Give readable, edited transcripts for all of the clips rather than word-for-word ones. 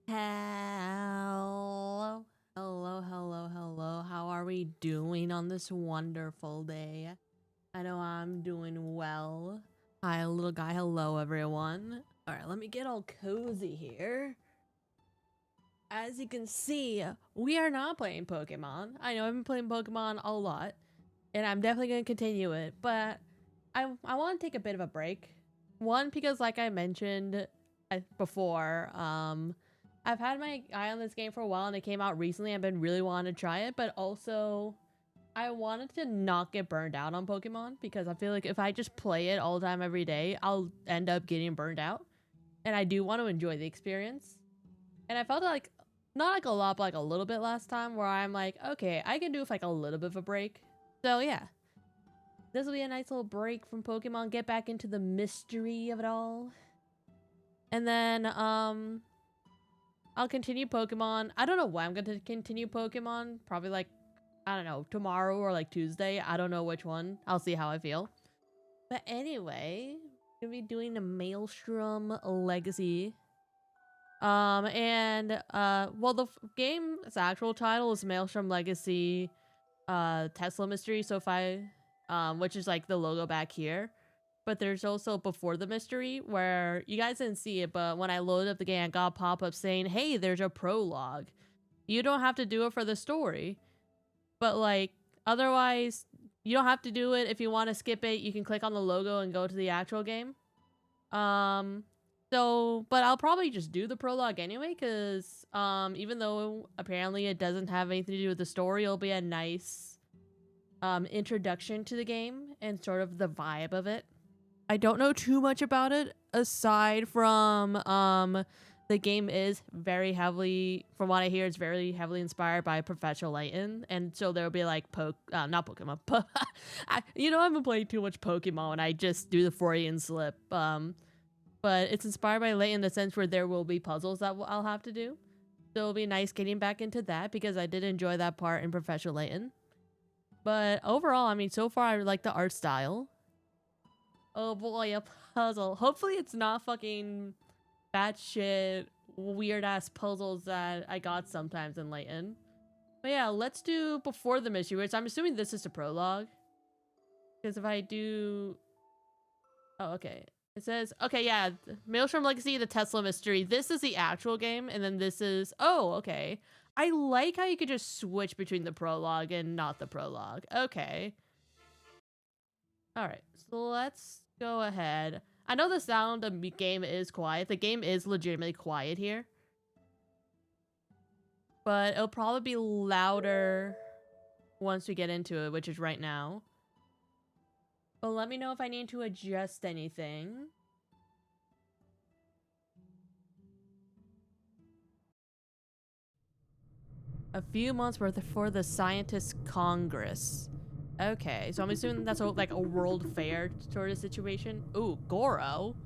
Hello. Hello. How are we doing on this wonderful day? I know I'm doing well. Hi, little guy. Hello, everyone. All right, let me get all cozy here. As you can see, we are not playing Pokemon. I know I've been playing Pokemon a lot, and I'm definitely going to continue it, but I want to take a bit of a break. One, because like I mentioned before, I've had my eye on this game for a while and it came out recently. I've been really wanting to try it, but also I wanted to not get burned out on Pokemon because I feel like if I just play it all the time every day, I'll end up getting burned out. And I do want to enjoy the experience. And I felt like, not like a lot, but like a little bit last time where I'm like, okay, I can do with like a little bit of a break. So yeah, this will be a nice little break from Pokemon, get back into the mystery of it all. And then, I'll continue Pokemon. I don't know when I'm going to continue Pokemon. Probably like, I don't know, tomorrow or like Tuesday. I don't know which one. I'll see how I feel. But anyway, I'm going to be doing a Maelstrom Legacy. Well, the game's actual title is Maelstrom Legacy, Tesla Mystery. So if I, which is like the logo back here. But there's also Before the Mystery, where you guys didn't see it, but when I loaded up the game, I got a pop-up saying, hey, there's a prologue. You don't have to do it for the story. But, like, otherwise, you don't have to do it. If you want to skip it, you can click on the logo and go to the actual game. But I'll probably just do the prologue anyway, because, even though apparently it doesn't have anything to do with the story, it'll be a nice, introduction to the game and sort of the vibe of it. I don't know too much about it aside from the game is very heavily, from what I hear, it's very heavily inspired by Professor Layton, and so there'll be like not Pokemon. You know, I've been playing too much Pokemon and I just do the Freudian slip. But it's inspired by Layton in the sense where there will be puzzles that I'll have to do. So it'll be nice getting back into that because I did enjoy that part in Professor Layton. But overall, I mean, so far I like the art style. Oh boy, a puzzle. Hopefully it's not fucking batshit weird ass puzzles that I got sometimes in Layton. But yeah, let's do Before the Mystery, which I'm assuming this is the prologue. Because if I do... Oh, okay. It says, okay, yeah, Maelstrom Legacy, the Tesla Mystery. This is the actual game, and then this is... Oh, okay. I like how you could just switch between the prologue and not the prologue. Okay. Alright, so let's go ahead. I know the sound of the game is quiet. The game is legitimately quiet here. But it'll probably be louder once we get into it, which is right now. But let me know if I need to adjust anything. A few months before the Scientist Congress. Okay, so I'm assuming that's like a world fair sort of situation. Ooh, Goro.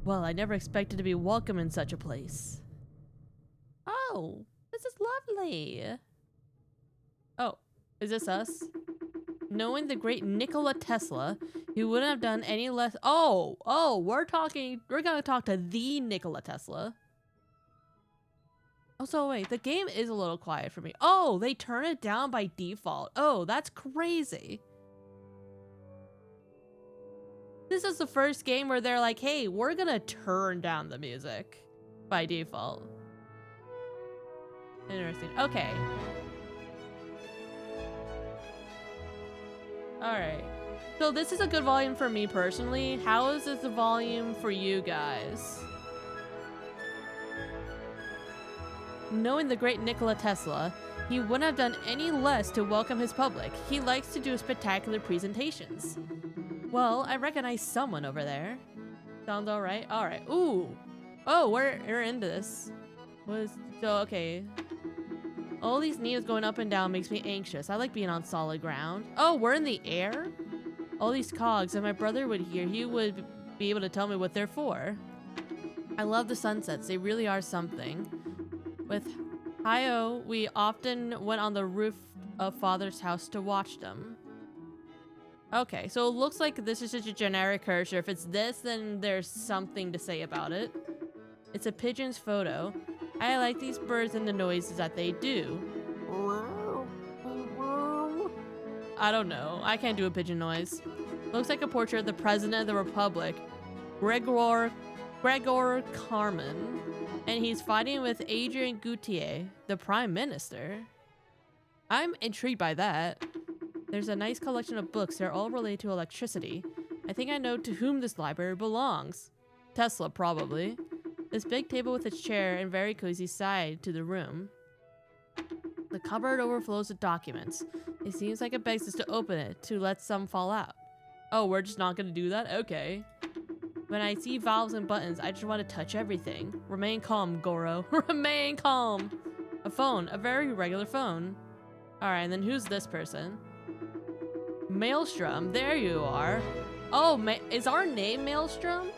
Well, I never expected to be welcome in such a place. Oh, this is lovely. Oh, is this us? Knowing the great Nikola Tesla, he wouldn't have done any less. Oh, we're gonna talk to the Nikola Tesla. Oh, so wait, the game is a little quiet for me. Oh, they turn it down by default. Oh, that's crazy. This is the first game where they're like, hey, we're gonna turn down the music by default. Interesting. Okay. Alright. So this is a good volume for me personally. How is this the volume for you guys? Knowing the great Nikola Tesla, he wouldn't have done any less to welcome his public. He likes to do spectacular presentations. Well, I recognize someone over there. Sounds alright? Alright. Ooh. Oh, we're into this. Okay. All these needles going up and down makes me anxious. I like being on solid ground. Oh, we're in the air? All these cogs. If my brother would hear, he would be able to tell me what they're for. I love the sunsets. They really are something. With Hayo, we often went on the roof of Father's house to watch them. Okay, so it looks like this is just a generic cursor. If it's this, then there's something to say about it. It's a pigeon's photo. I like these birds and the noises that they do. I don't know. I can't do a pigeon noise. Looks like a portrait of the President of the Republic, Gregor Carmen. And he's fighting with Adrian Gautier, the Prime Minister. I'm intrigued by that. There's a nice collection of books. They're all related to electricity. I think I know to whom this library belongs. Tesla, probably. This big table with its chair and very cozy side to the room. The cupboard overflows with documents. It seems like it begs us to open it, to let some fall out. Oh, we're just not gonna do that? Okay. When I see valves and buttons, I just want to touch everything. Remain calm, Goro. Remain calm. A phone, a very regular phone. Alright, and then who's this person? Maelstrom, there you are. Oh, is our name Maelstrom?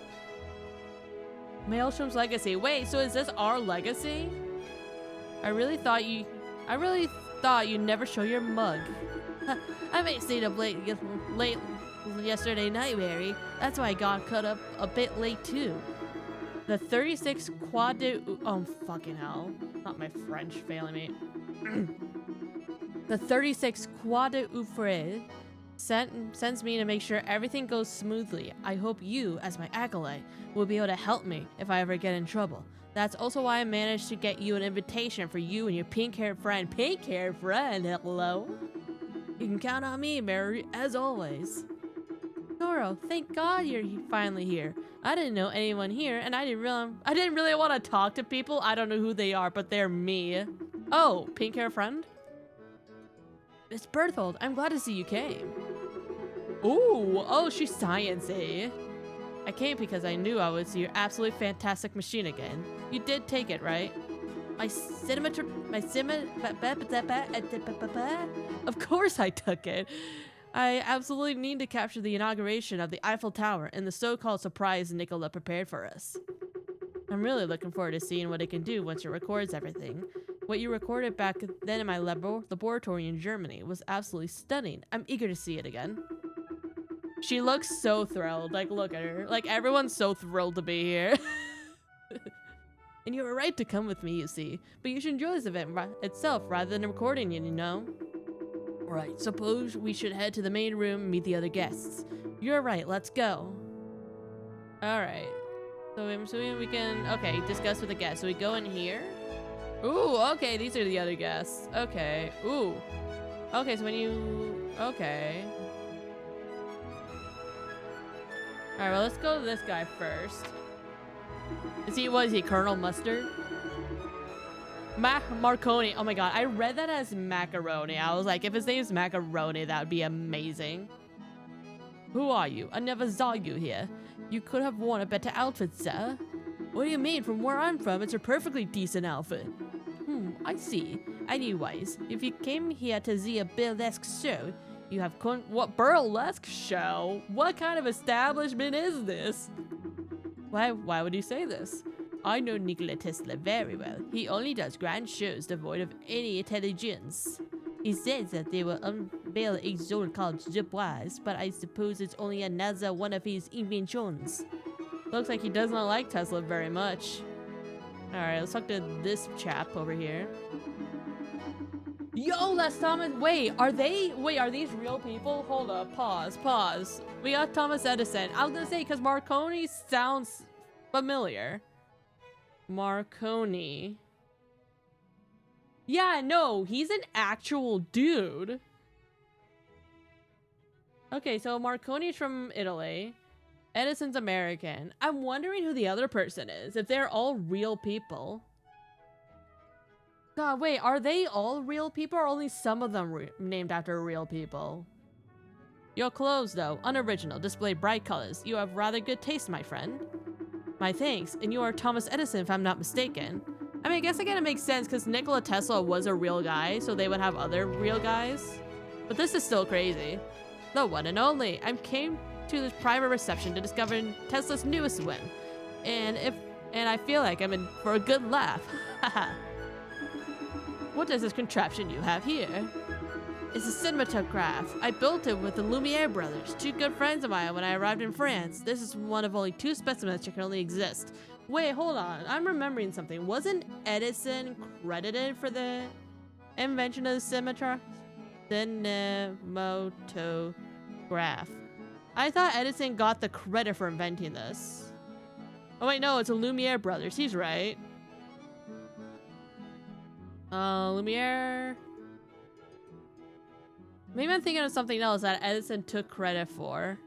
Maelstrom's legacy. Wait, so is this our legacy? I really thought you'd never show your mug. I may stayed up late yesterday night, Mary. That's why I got cut up a bit late too. The 36 quad de... Oh, fucking hell. Not my French failing me. The 36 quad de ouvrier sends me to make sure everything goes smoothly. I hope you, as my acolyte, will be able to help me if I ever get in trouble. That's also why I managed to get you an invitation for you and your pink-haired friend. Pink-haired friend, hello? You can count on me, Mary, as always. Goro, thank God you're finally here. I didn't know anyone here, and I didn't really want to talk to people. I don't know who they are, but they're me. Oh, pink-haired friend? Miss Berthold, I'm glad to see you came. Ooh, oh, she's sciencey. I came because I knew I would see your absolutely fantastic machine again. You did take it, right? Of course I took it. I absolutely need to capture the inauguration of the Eiffel Tower and the so-called surprise Nicola prepared for us. I'm really looking forward to seeing what it can do once it records everything. What you recorded back then in my laboratory in Germany was absolutely stunning. I'm eager to see it again. She looks so thrilled. Like, look at her. Like, everyone's so thrilled to be here. And you were right to come with me, you see. But you should enjoy this event itself rather than recording it, you know? Right, suppose we should head to the main room and meet the other guests. You're right, let's go. Alright. So I'm assuming we can, okay, discuss with the guests. So we go in here. Ooh, okay, these are the other guests. Okay, ooh. Okay, so when you, okay. Alright, well, let's go to this guy first. What is he, Colonel Mustard? Marconi. Oh my god, I read that as macaroni. I was like, if his name is macaroni, that would be amazing. Who are you? I never saw you here. You could have worn a better outfit, sir. What do you mean? From where I'm from, it's a perfectly decent outfit. I see. Anyways, if you came here to see a burlesque show, you have what burlesque show? What kind of establishment is this? Why would you say this? I know Nikola Tesla very well. He only does grand shows devoid of any intelligence. He says that they will unveil a zone called Dubois, but I suppose it's only another one of his inventions. Looks like he does not like Tesla very much. Alright, let's talk to this chap over here. Yo, that's Thomas. Wait, are these real people? Hold up, pause. We got Thomas Edison. I was gonna say, because Marconi sounds familiar. Marconi. Yeah, no, he's an actual dude. Okay, so Marconi's from Italy. Edison's American. I'm wondering who the other person is, if they're all real people. God, wait, are they all real people or only some of them named after real people? Your clothes, though, unoriginal, display bright colors. You have rather good taste, my friend. My thanks, and you are Thomas Edison, if I'm not mistaken. I mean, I guess it kind of makes sense because Nikola Tesla was a real guy, so they would have other real guys. But this is still crazy. The one and only. I came to this private reception to discover Tesla's newest whim. And I feel like I'm in for a good laugh. Haha. What is this contraption you have here? It's a cinematograph. I built it with the Lumiere brothers, two good friends of mine when I arrived in France. This is one of only two specimens that can only exist. Wait, hold on. I'm remembering something. Wasn't Edison credited for the invention of the cinematograph? I thought Edison got the credit for inventing this. Oh wait, no, it's the Lumiere brothers. He's right. Lumiere. Maybe I'm thinking of something else that Edison took credit for.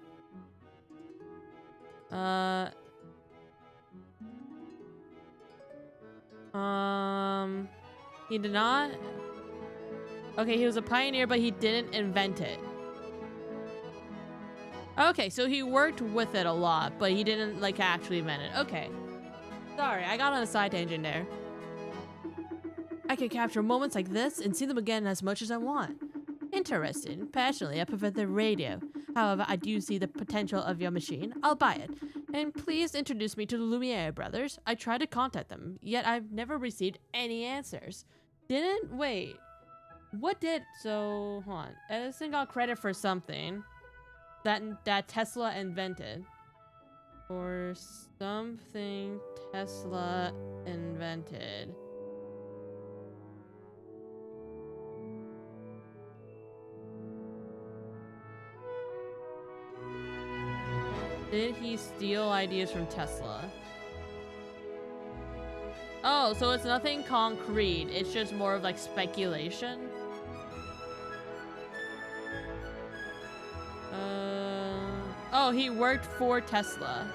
He did not. Okay, he was a pioneer, but he didn't invent it. Okay, so he worked with it a lot, but he didn't like actually invent it. Okay. Sorry, I got on a side tangent there. I can capture moments like this and see them again as much as I want. Interesting. Passionately, I prefer the radio. However, I do see the potential of your machine. I'll buy it. And please introduce me to the Lumiere brothers. I tried to contact them, yet I've never received any answers. Wait. What did... So, hold on. Edison got credit for something that Tesla invented. Or something Tesla invented. Did he steal ideas from Tesla? Oh, so it's nothing concrete. It's just more of like speculation. Oh, he worked for Tesla.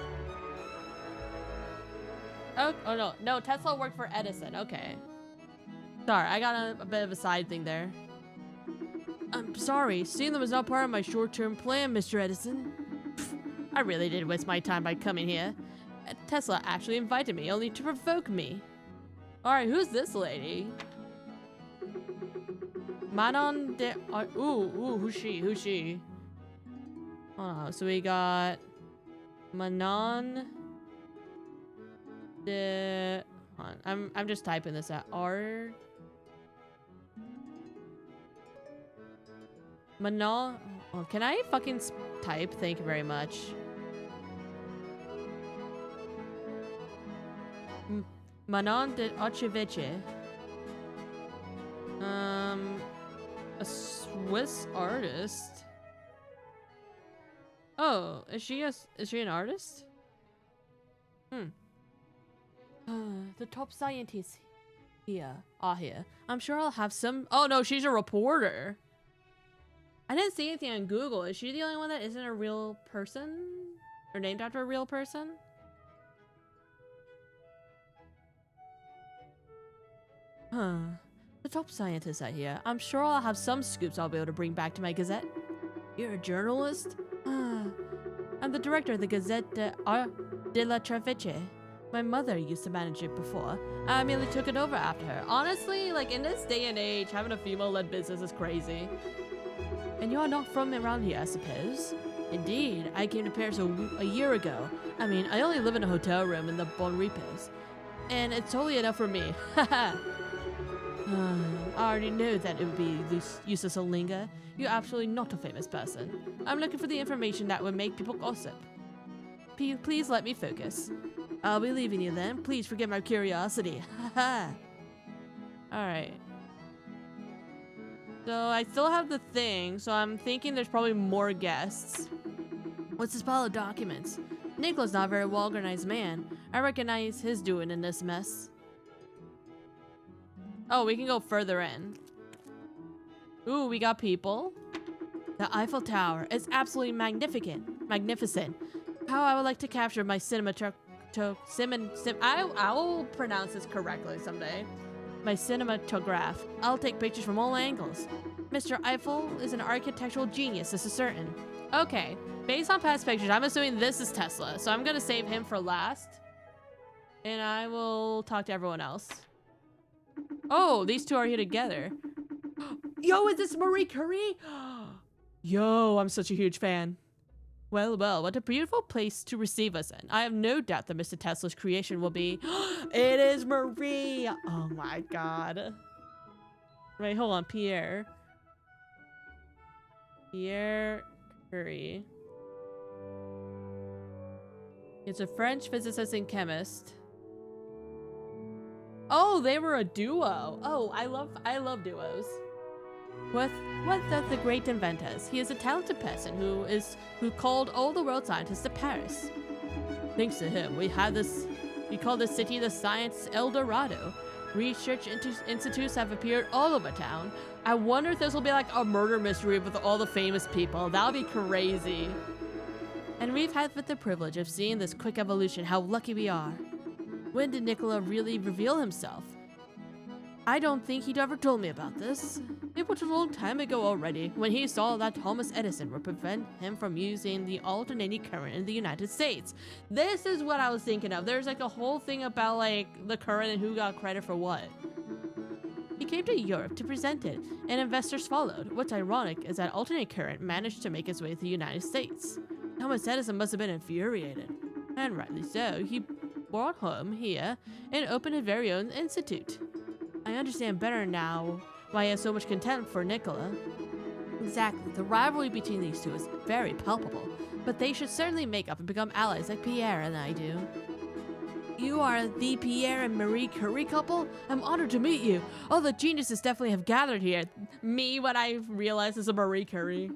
Oh no, Tesla worked for Edison. Okay. Sorry, I got a bit of a side thing there. I'm sorry, seeing them is not part of my short-term plan, Mr. Edison. I really did waste my time by coming here. Tesla actually invited me only to provoke me. Alright, who's this lady? Manon de... who's she? Who's she? So we got... Manon de... Hold on, I'm just typing this out. Manon... Oh, can I fucking type? Thank you very much. Manon de Ocheveche. A Swiss artist. Oh, is she an artist? The top scientists here are here. I'm sure I'll have some. Oh no, she's a reporter. I didn't see anything on Google. Is she the only one that isn't a real person? Or named after a real person? The top scientists are here. I'm sure I'll have some scoops I'll be able to bring back to my Gazette. You're a journalist? I'm the director of the Gazette de la Traviche. My mother used to manage it before. I merely took it over after her. Honestly, like in this day and age, having a female-led business is crazy. And you are not from around here, I suppose? Indeed, I came to Paris a year ago. I mean, I only live in a hotel room in the Bon Repos. And it's totally enough for me. Haha. I already know that it would be useless to linger. You're absolutely not a famous person. I'm looking for the information that would make people gossip. Please let me focus. I'll be leaving you then. Please forgive my curiosity. Haha. Alright. So I still have the thing, so I'm thinking there's probably more guests. What's this pile of documents? Nicholas not a very well-organized man. I recognize his doing in this mess. Oh, we can go further in. Ooh, we got people. The Eiffel Tower is absolutely magnificent. How I would like to capture my I will pronounce this correctly someday. My cinematograph. I'll take pictures from all angles. Mr. Eiffel is an architectural genius, this is certain. Okay, based on past pictures, I'm assuming this is Tesla, so I'm gonna save him for last. And I will talk to everyone else. Oh, these two are here together. Yo, is this Marie Curie? Yo, I'm such a huge fan. Well, what a beautiful place to receive us in. I have no doubt that Mr. Tesla's creation will be... It is Marie! Oh my god. Wait, hold on. Pierre Curie. It's a French physicist and chemist. Oh, they were a duo. Oh, I love duos. What does the great inventors? He is a talented person who called all the world scientists to Paris. Thanks to him, we call this city the Science El Dorado. Research institutes have appeared all over town. I wonder if this will be like a murder mystery with all the famous people. That would be crazy. And we've had the privilege of seeing this quick evolution. How lucky we are. When did Nikola really reveal himself? I don't think he'd ever told me about this. It was a long time ago already, when he saw that Thomas Edison would prevent him from using the alternating current in the United States. This is what I was thinking of. There's like a whole thing about like the current and who got credit for what. He came to Europe to present it, and investors followed. What's ironic is that alternating current managed to make its way to the United States. Thomas Edison must have been infuriated, and rightly so. He brought home here and opened his very own institute. I understand better now why he has so much contempt for Nikola. Exactly, the rivalry between these two is very palpable, but they should certainly make up and become allies like Pierre and I do. You are the Pierre and Marie Curie couple? I'm honored to meet you. All the geniuses definitely have gathered here. Me, what I realized is a Marie Curie.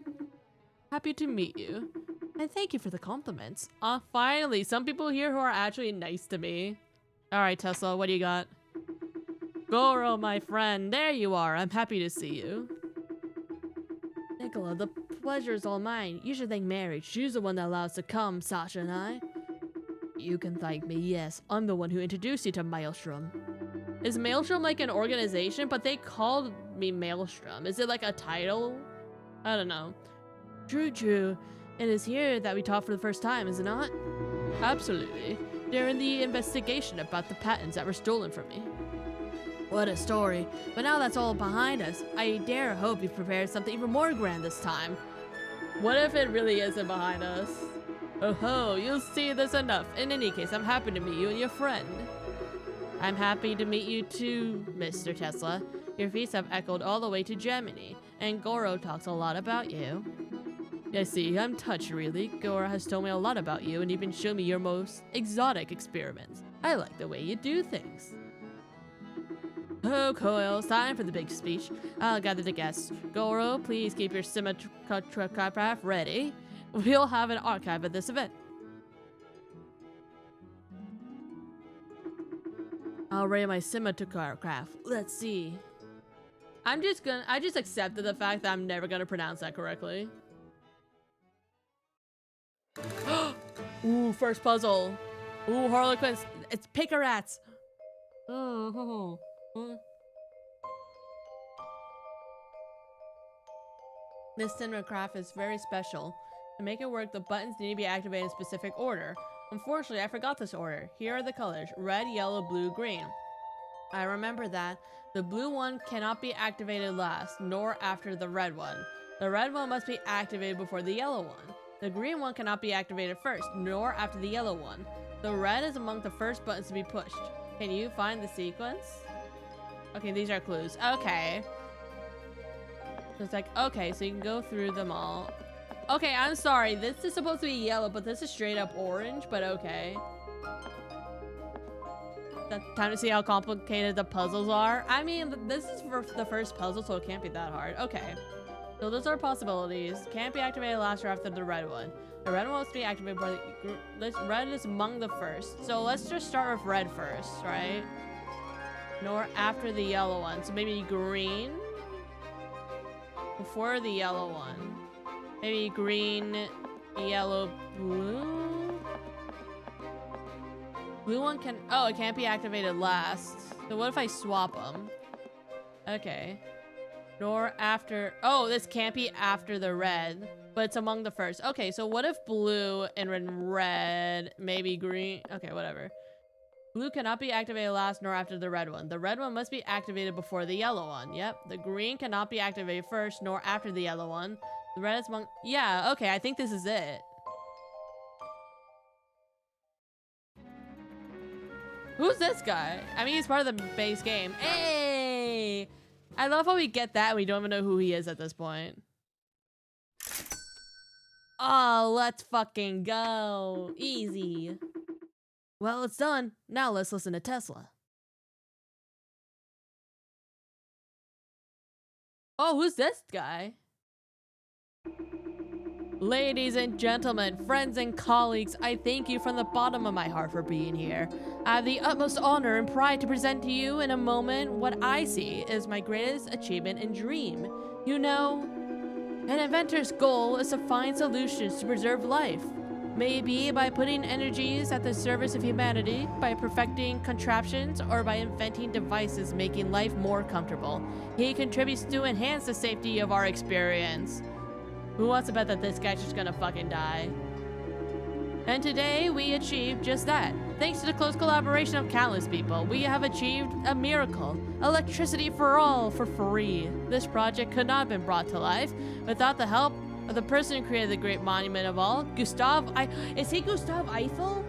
Happy to meet you. And thank you for the compliments. Finally, some people here who are actually nice to me. Alright, Tesla, what do you got? Goro, my friend, there you are. I'm happy to see you. Nikola, the pleasure is all mine. You should thank Mary. She's the one that allows us to come, Sasha and I. You can thank me, yes. I'm the one who introduced you to Maelstrom. Is Maelstrom like an organization? But they called me Maelstrom. Is it like a title? I don't know. True. It is here that we talk for the first time, is it not? Absolutely. They're in the investigation about the patents that were stolen from me. What a story. But now that's all behind us, I dare hope you've prepared something even more grand this time. What if it really isn't behind us? Oh ho, you'll see this enough. In any case, I'm happy to meet you and your friend. I'm happy to meet you too, Mr. Tesla. Your feats have echoed all the way to Germany, and Goro talks a lot about you. I see, I'm touched really. Goro has told me a lot about you and even shown me your most exotic experiments. I like the way you do things. Oh, Coil, time for the big speech. I'll gather the guests. Goro, please keep your cinematograph ready. We'll have an archive at this event. I'll rate my cinematograph. Let's see. I just accepted the fact that I'm never gonna pronounce that correctly. Ooh, first puzzle. Ooh, Harlequins. It's Pick-a-Rats. Oh. This cinematograph is very special. To make it work, the buttons need to be activated in a specific order. Unfortunately, I forgot this order. Here are the colors: red, yellow, blue, green. I remember that. The blue one cannot be activated last, nor after the red one. The red one must be activated before the yellow one. The green one cannot be activated first, nor after the yellow one. The red is among the first buttons to be pushed. Can you find the sequence? Okay, these are clues. Okay. So it's like, okay, so you can go through them all. Okay, I'm sorry. This is supposed to be yellow, but this is straight up orange, but okay. Time to see how complicated the puzzles are. I mean, this is for the first puzzle, so it can't be that hard. Okay. So those are possibilities. Can't be activated last or after the red one. The red one must be activated by the... Red is among the first. So let's just start with red first, right? Nor after the yellow one. So maybe green? Before the yellow one. Maybe green, yellow, blue? Blue one can... Oh, it can't be activated last. So what if I swap them? Okay. Nor after... Oh, this can't be after the red. But it's among the first. Okay, so what if blue and red, maybe green? Okay, whatever. Blue cannot be activated last nor after the red one. The red one must be activated before the yellow one. Yep. The green cannot be activated first nor after the yellow one. The red is among... Yeah, okay, I think this is it. Who's this guy? I mean, he's part of the base game. Hey! I love how we get that and we don't even know who he is at this point. Oh, let's fucking go. Easy. Well, it's done. Now let's listen to Tesla. Oh, who's this guy? Ladies and gentlemen, friends and colleagues, I thank you from the bottom of my heart for being here. I have the utmost honor and pride to present to you in a moment what I see as my greatest achievement and dream. You know, an inventor's goal is to find solutions to preserve life. Maybe by putting energies at the service of humanity, by perfecting contraptions, or by inventing devices making life more comfortable. He contributes to enhance the safety of our experience. Who wants to bet that this guy's just gonna fucking die? And today, we achieved just that. Thanks to the close collaboration of countless people, we have achieved a miracle. Electricity for all, for free. This project could not have been brought to life without the help of the person who created the great monument of all, Is he Gustav Eiffel?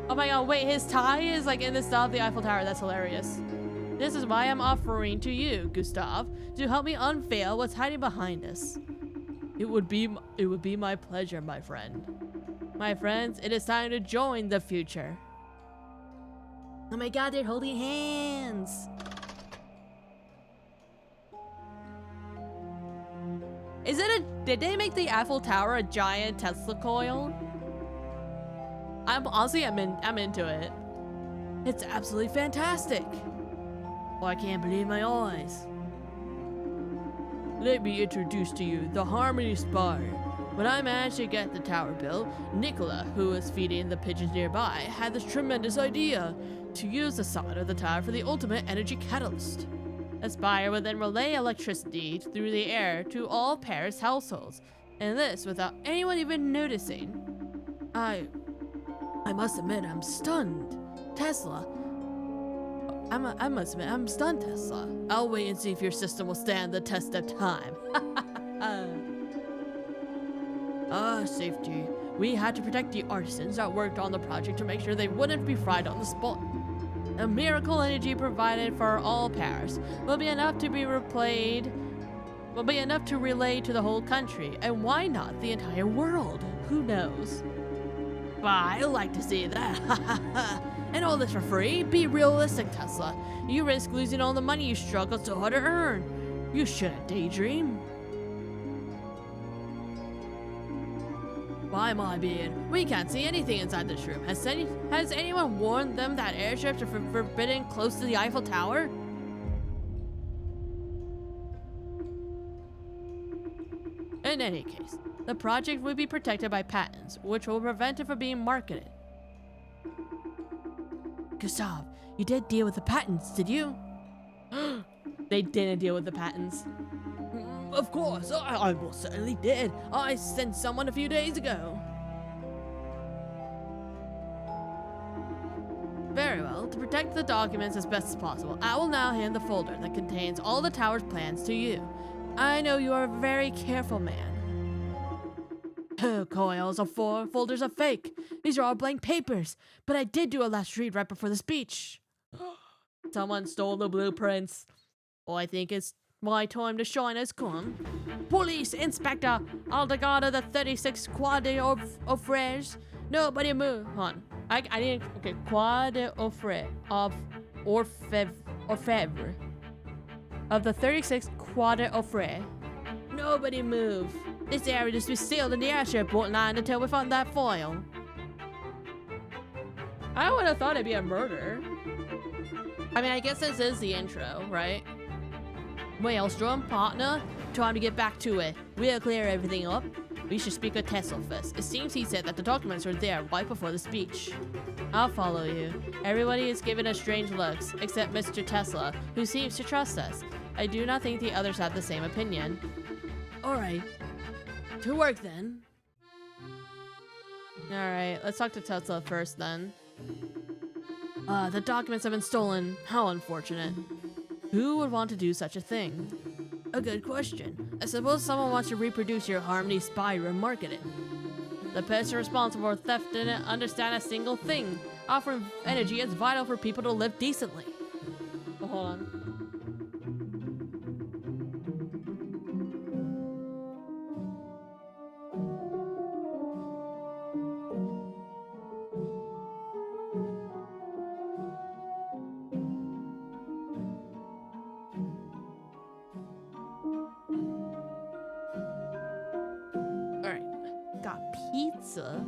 Oh my god, wait, his tie is like in the style of the Eiffel Tower. That's hilarious. This is why I'm offering to you, Gustav, to help me unveil what's hiding behind us. It would be my pleasure, my friend. My friends, it is time to join the future. Oh my god, they're holding hands. Did they make the Eiffel Tower a giant Tesla coil? I'm into it. It's absolutely fantastic. Oh, I can't believe my eyes. Let me introduce to you the Harmony Spire. When I managed to get the tower built, Nicola, who was feeding the pigeons nearby, had this tremendous idea to use the side of the tower for the ultimate energy catalyst. The spire would then relay electricity through the air to all Paris households, and this without anyone even noticing. I must admit, I'm stunned. Tesla. I must admit, I'm stunned, Tesla. I'll wait and see if your system will stand the test of time. Safety. We had to protect the artisans that worked on the project to make sure they wouldn't be fried on the spot. The miracle energy provided for all Paris will be enough to relay to the whole country, and why not the entire world? Who knows? But I like to see that. And all this for free? Be realistic, Tesla. You risk losing all the money you struggled so hard to earn. You shouldn't daydream. By my being, we can't see anything inside this room. Has anyone warned them that airships are forbidden close to the Eiffel Tower? In any case, the project will be protected by patents, which will prevent it from being marketed. Gustav, you did deal with the patents, did you? They didn't deal with the patents. Of course, I most certainly did. I sent someone a few days ago. Very well. To protect the documents as best as possible, I will now hand the folder that contains all the tower's plans to you. I know you are a very careful man. Coils are folders are fake. These are all blank papers. But I did do a last read right before the speech. Someone stole the blueprints. Oh, I think it's my time to shine has come. Police Inspector Aldegarda the 36 Quad of Frères. Nobody move. Hold on. I didn't. Okay. Quad of Orfevre. Of the 36 Quad of Frères. Nobody move. This area is to be sealed in the airship line until we find that foil. I would have thought it'd be a murder. I mean, I guess this is the intro, right? Maelstrom, partner, time to get back to it. We'll clear everything up. We should speak with Tesla first. It seems he said that the documents were there right before the speech. I'll follow you. Everybody is giving us strange looks, except Mr. Tesla, who seems to trust us. I do not think the others have the same opinion. Alright. To work then. Alright, let's talk to Tesla first then. The documents have been stolen. How unfortunate. Who would want to do such a thing? A good question. I suppose someone wants to reproduce your Harmony Spire and market it. The person responsible for theft didn't understand a single thing. Offering energy is vital for people to live decently. Oh, hold on. pizza?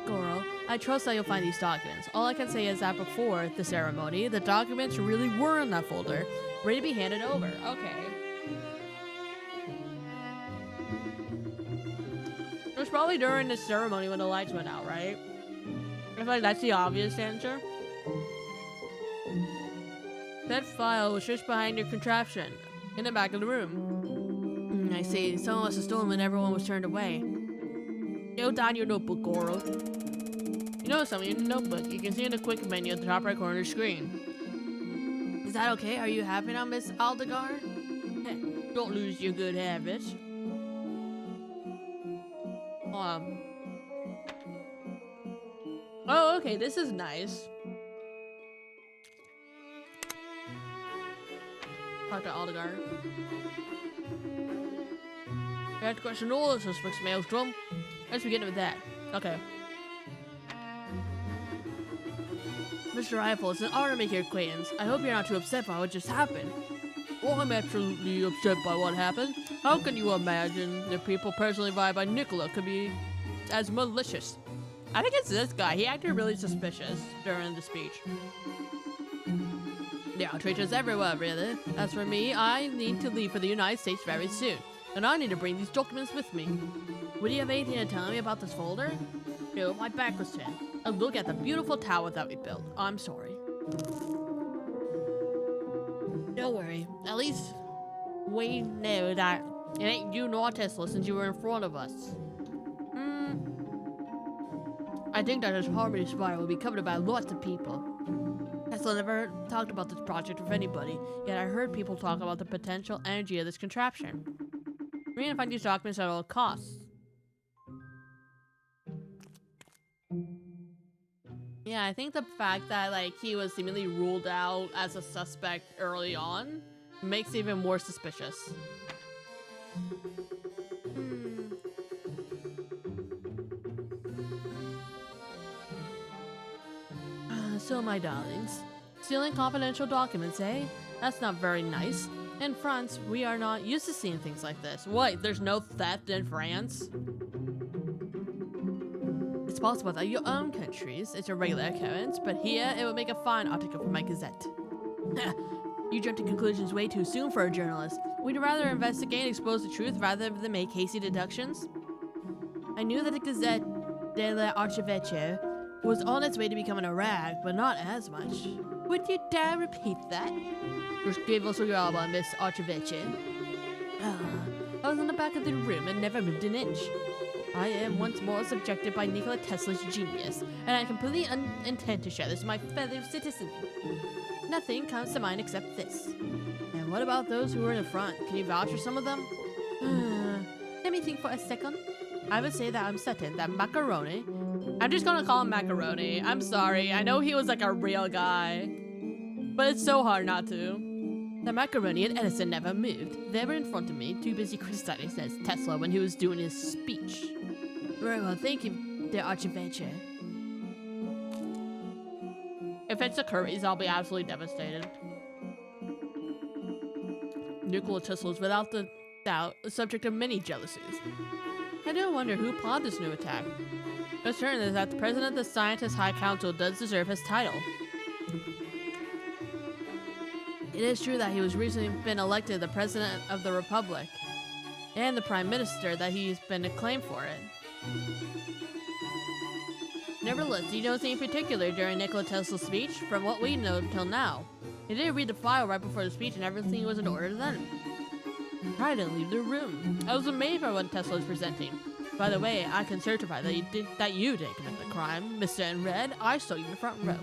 Goro, I trust that you'll find these documents. All I can say is that before the ceremony, the documents really were in that folder, ready to be handed over. Okay. It was probably during the ceremony when the lights went out, right? I feel like that's the obvious answer. That file was just behind your contraption, in the back of the room. I see. Someone must have stolen when everyone was turned away. Go down your notebook, Goro. You know something in the notebook. You can see in the quick menu at the top right corner of the screen. Is that okay? Are you happy now, Miss Aldegar? Don't lose your good habits. Oh, okay. This is nice. Talk to Aldegar. You have to question all the suspects, Maelstrom. Let's begin with that. Okay. Mr. Eiffel, it's an honor to make your acquaintance. I hope you're not too upset by what just happened. Well, I'm absolutely upset by what happened. How can you imagine the people personally invited by Nicola could be as malicious? I think it's this guy. He acted really suspicious during the speech. There are traitors everywhere, really. As for me, I need to leave for the United States very soon. And I need to bring these documents with me. Would you have anything to tell me about this folder? No, my back was turned. And look at the beautiful tower that we built. I'm sorry. Don't worry. At least we know that it ain't you nor Tesla since you were in front of us. I think that this Harmony Spire will be covered by lots of people. Tesla never talked about this project with anybody, yet I heard people talk about the potential energy of this contraption. We're gonna find these documents at all costs. Yeah, I think the fact that like he was seemingly ruled out as a suspect early on makes it even more suspicious. So my darlings, stealing confidential documents, eh? That's not very nice. In France, we are not used to seeing things like this. What, there's no theft in France? It's possible that your own countries, it's a regular occurrence, but here it would make a fine article for my gazette. You jump to conclusions way too soon for a journalist. We'd rather investigate and expose the truth rather than make hasty deductions. I knew that the Gazette dell'Archivecchio was on its way to becoming a rag, but not as much. Would you dare repeat that? Just give us a yaba, Miss Archivecchio. I was in the back of the room and never moved an inch. I am once more subjected by Nikola Tesla's genius, and I completely intend to share this with my fellow citizens. Nothing comes to mind except this. And what about those who were in the front? Can you vouch for some of them? Let me think for a second. I would say that I'm certain that Macaroni... I'm just gonna call him Macaroni. I'm sorry. I know he was like a real guy. But it's so hard not to. The Macaroni and Edison never moved. They were in front of me, too busy criticizing Tesla when he was doing his speech. Very well, thank you, dear Archivecchio. If it's the Currys, I'll be absolutely devastated. Nikola Tesla is without the doubt the subject of many jealousies. I do wonder who plotted this new attack. What's certain is that the President of the Scientist High Council does deserve his title. It is true that he was recently been elected the President of the Republic, and the Prime Minister that he's been acclaimed for it. Nevertheless, do you know anything in particular during Nikola Tesla's speech? From what we know until now, he didn't read the file right before the speech and everything was in order then. I didn't leave the room. I was amazed by what Tesla was presenting. By the way, I can certify that you didn't commit the crime, Mr. In Red. I saw you in the front row.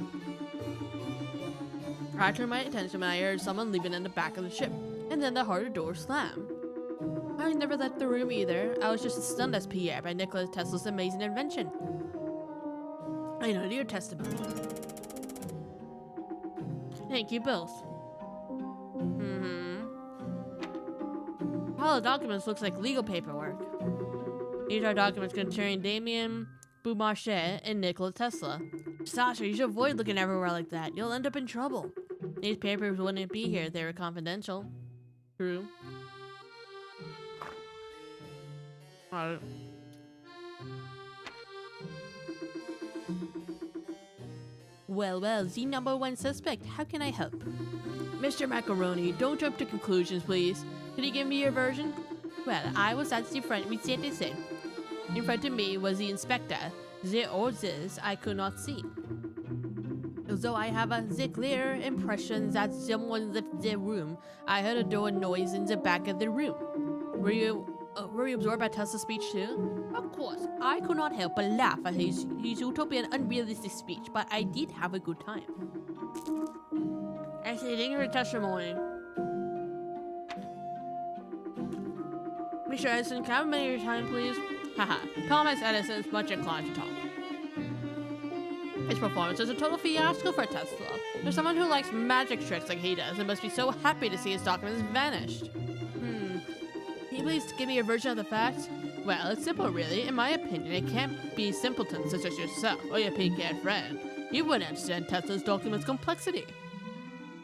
I turned my attention when I heard someone leaving in the back of the ship, and then the harder door slammed. I never left the room either. I was just as stunned as Pierre by Nikola Tesla's amazing invention. I know your testimony. Thank you both. All the documents looks like legal paperwork. These are documents concerning Damien Beaumarchais and Nikola Tesla. Sasha, you should avoid looking everywhere like that. You'll end up in trouble. These papers wouldn't be here if they were confidential. True. Well, the number one suspect. How can I help? Mr. Macaroni, don't jump to conclusions, please. Can you give me your version? Well, I was at the front with citizen. In front of me was the inspector. The others I could not see. Although I have the clear impression that someone left the room, I heard a door noise in the back of the room. Were you absorbed by Tesla's speech too? Of course, I could not help but laugh at his utopian, unrealistic speech, but I did have a good time. Actually, thank you for your testimony. Mr. Edison, can I have a minute of your time, please? Haha, Thomas Edison is much inclined to talk. His performance is a total fiasco for Tesla. There's someone who likes magic tricks like he does and must be so happy to see his documents vanished. Can you please give me your version of the facts? Well, it's simple really. In my opinion, it can't be simpletons such as yourself or your pink-haired friend. You wouldn't understand Tesla's documents' complexity.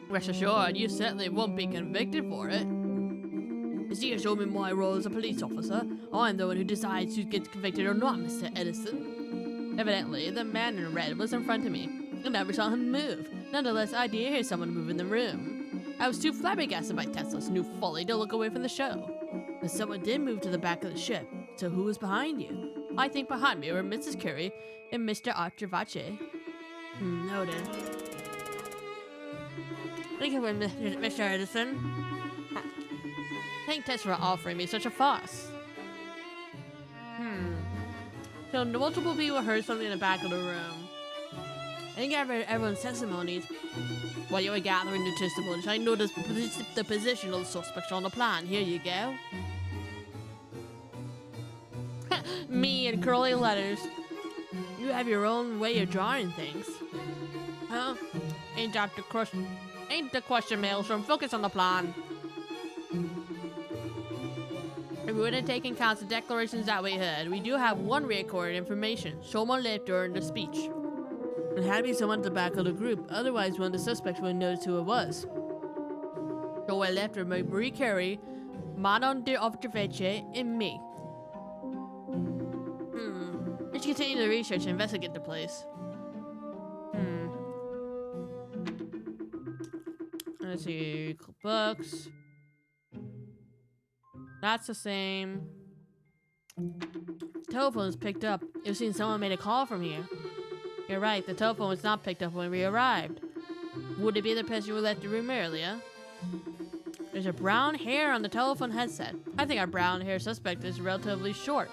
Rest assured, you certainly won't be convicted for it. You see, assuming my role as a police officer, I'm the one who decides who gets convicted or not, Mr. Edison. Evidently, the man in red was in front of me. I never saw him move. Nonetheless, I did hear someone move in the room. I was too flabbergasted by Tesla's new folly to look away from the show. But someone did move to the back of the ship. So who was behind you? I think behind me were Mrs. Curry and Mr. Archivace. Noted. Thank you, Mr. Edison. Thank Tess for offering me such a fuss. So multiple people heard something in the back of the room. I think I read everyone's testimonies. While you were gathering the testimonies, I noticed the position of the suspects on the plan. Here you go. Me and curly letters. You have your own way of drawing things. Huh? Ain't the question, Maelstrom. Focus on the plan. If we wouldn't take into account the declarations that we heard, we do have one recorded information. Someone left during the speech. It had to be someone at the back of the group, otherwise one of the suspects would notice who it was. So I left with Marie Curie, Madame de Archivace, and me. Let's continue the research and investigate the place. Let's see, books. That's the same. Telephone's picked up. You've seen someone made a call from here. You're right, the telephone was not picked up when we arrived. Would it be the person who left the room earlier? There's a brown hair on the telephone headset. I think our brown hair suspect is relatively short.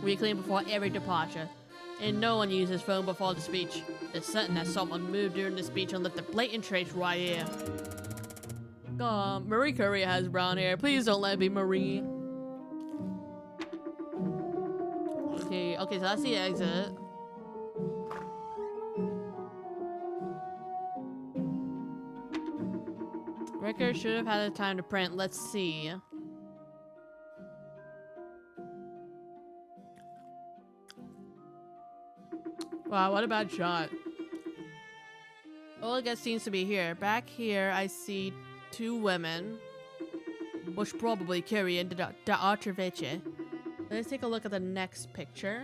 We clean before every departure, and no one uses phone before the speech. It's certain that someone moved during the speech and left a blatant trace right here. Marie Curie has brown hair. Please don't let it be Marie. Okay, so that's the exit. Record should have had the time to print. Let's see. Wow, what a bad shot. Olga seems to be here. Back here, I see two women, which probably Curie and the Archivace. Let's take a look at the next picture.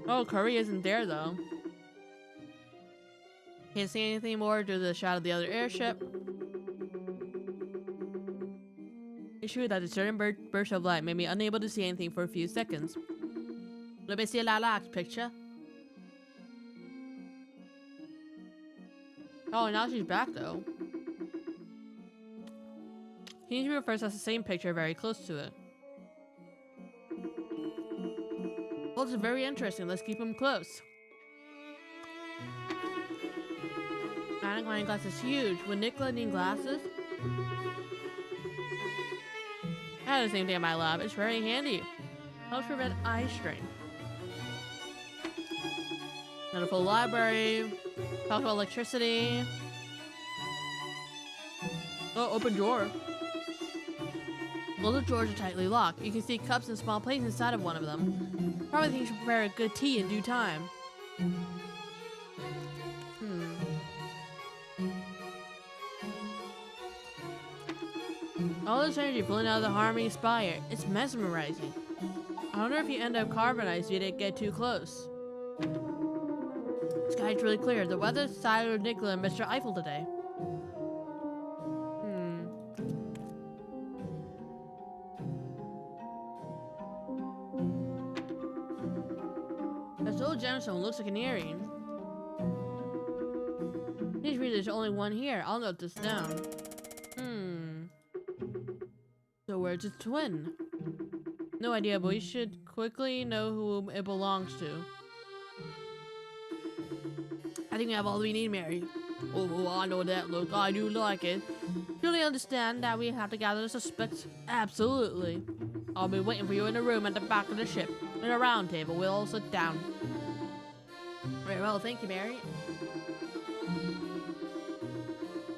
Oh, Curry isn't there though. Can't see anything more due to the shot of the other airship. It's true that a certain burst of light made me unable to see anything for a few seconds. Let me see a last picture. Oh, now she's back though. He refers to the same picture very close to it. Well, this is very interesting. Let's keep him close. Magnifying glass is huge. Would Nicola need glasses? I have the same thing in my lab. It's very handy. Helps prevent eye strain. Wonderful library. Talk about electricity. Oh, open drawer. All the drawers are tightly locked. You can see cups and small plates inside of one of them. Probably think you should prepare a good tea in due time. All this energy pulling out of the harmony spire. It's mesmerizing. I wonder if you end up carbonized if you didn't get too close. The sky's really clear. The weather sided with Nicola and Mr. Eiffel today. This old gemstone looks like an earring. Please read there's only one here. I'll note this down. So where's its twin? No idea, but we should quickly know who it belongs to. I think we have all we need, Mary. Oh, I know that look. I do like it. Surely understand that we have to gather the suspects? Absolutely. I'll be waiting for you in the room at the back of the ship. In a round table, we'll all sit down. Very well, thank you, Mary.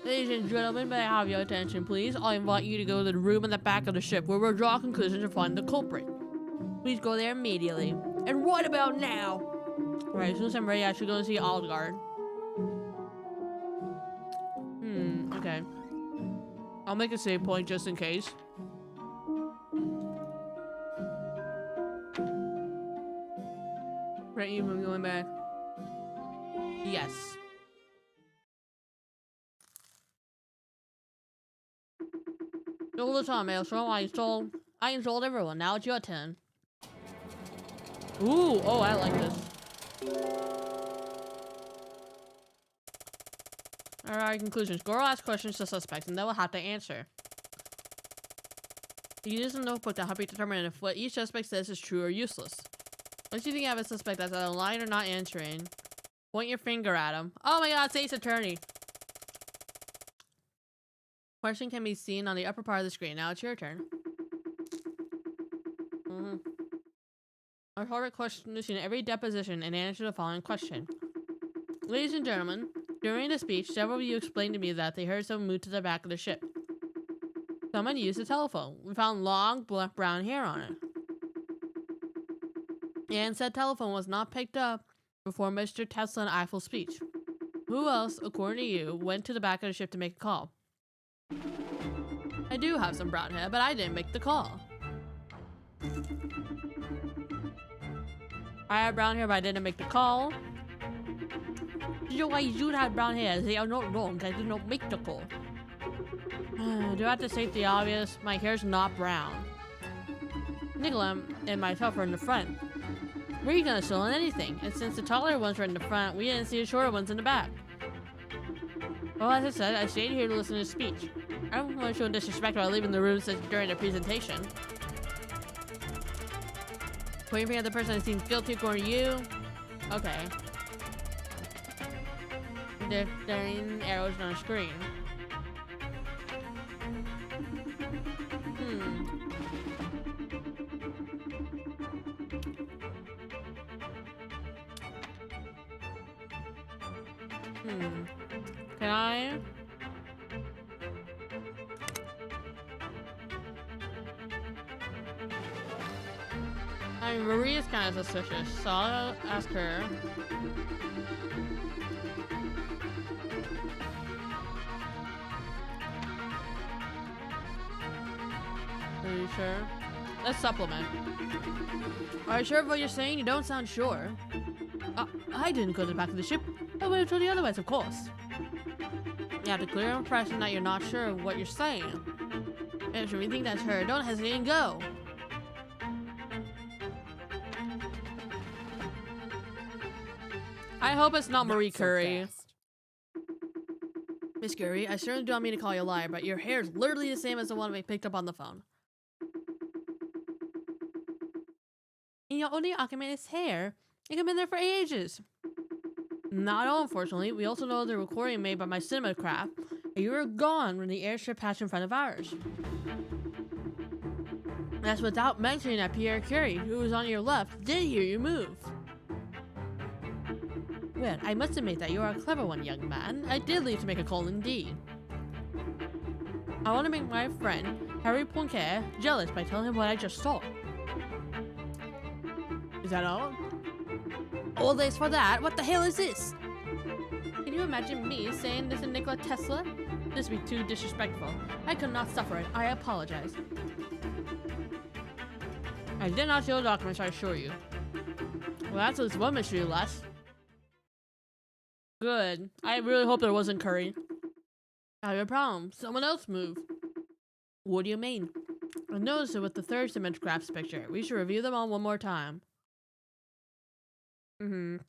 Ladies and gentlemen, may I have your attention, please? I invite you to go to the room in the back of the ship where we'll draw conclusions and find the culprit. Please go there immediately. And right about now! Alright, as soon as I'm ready, I should go and see Aldgard. Okay. I'll make a save point just in case. Right, even going back. Yes. All the time, Maelstrom. I installed everyone. Now it's your turn. Ooh, oh, I like this. Alright, conclusions. Goro asks questions to suspects, and they will have to answer. You use a notebook to help you determine if what each suspect says is true or useless. Once you think you have a suspect that's either lying or not answering, point your finger at him. Oh my god, State's Attorney! Question can be seen on the upper part of the screen. Now it's your turn. Our target question is in every deposition and answer the following question. Ladies and gentlemen, during the speech, several of you explained to me that they heard someone move to the back of the ship. Someone used a telephone. We found long, black, brown hair on it. And said telephone was not picked up before Mr. Tesla and Eiffel's speech. Who else, according to you, went to the back of the ship to make a call? I do have some brown hair, but I didn't make the call. I have brown hair, but I didn't make the call. You know why you should have brown hair? They are not wrong. I did not make the call. Do I have to state the obvious? My hair's not brown. Nicola and myself are in the front. Where are you gonna steal on anything? And since the taller ones were in the front, we didn't see the shorter ones in the back. Well, as I said, I stayed here to listen to his speech. I don't want to show disrespect while leaving the room during the presentation. Pointing finger at the person that seems guilty according to you. Okay. Different arrows on the screen. Can I? I mean, Maria's kind of suspicious, so I'll ask her. Are you sure? Let's supplement. Are you sure of what you're saying? You don't sound sure. I didn't go to the back of the ship. I would have told you otherwise, of course. You have a clear impression that you're not sure of what you're saying. If you think that's her, don't hesitate and go. I hope it's not Marie Curie. Miss Curie, I certainly don't mean to call you a liar, but your hair is literally the same as the one we picked up on the phone. And your only argument is hair. It could have been there for ages. Not all, unfortunately. We also know the recording made by my cinema craft. And you were gone when the airship passed in front of ours. That's without mentioning that Pierre Curie, who was on your left, did hear you move. Well, I must admit that you are a clever one, young man. I did leave to make a call indeed. I want to make my friend, Harry Poincaré, jealous by telling him what I just saw. Is that all? All this for that? What the hell is this? Can you imagine me saying this to Nikola Tesla? This would be too disrespectful. I could not suffer it. I apologize. I did not steal the documents, I assure you. Well, that's at least one mystery less. Good. I really hope there wasn't Curry. I have a problem. Someone else moved. What do you mean? I noticed it with the third image crafts picture. We should review them all one more time. Okay.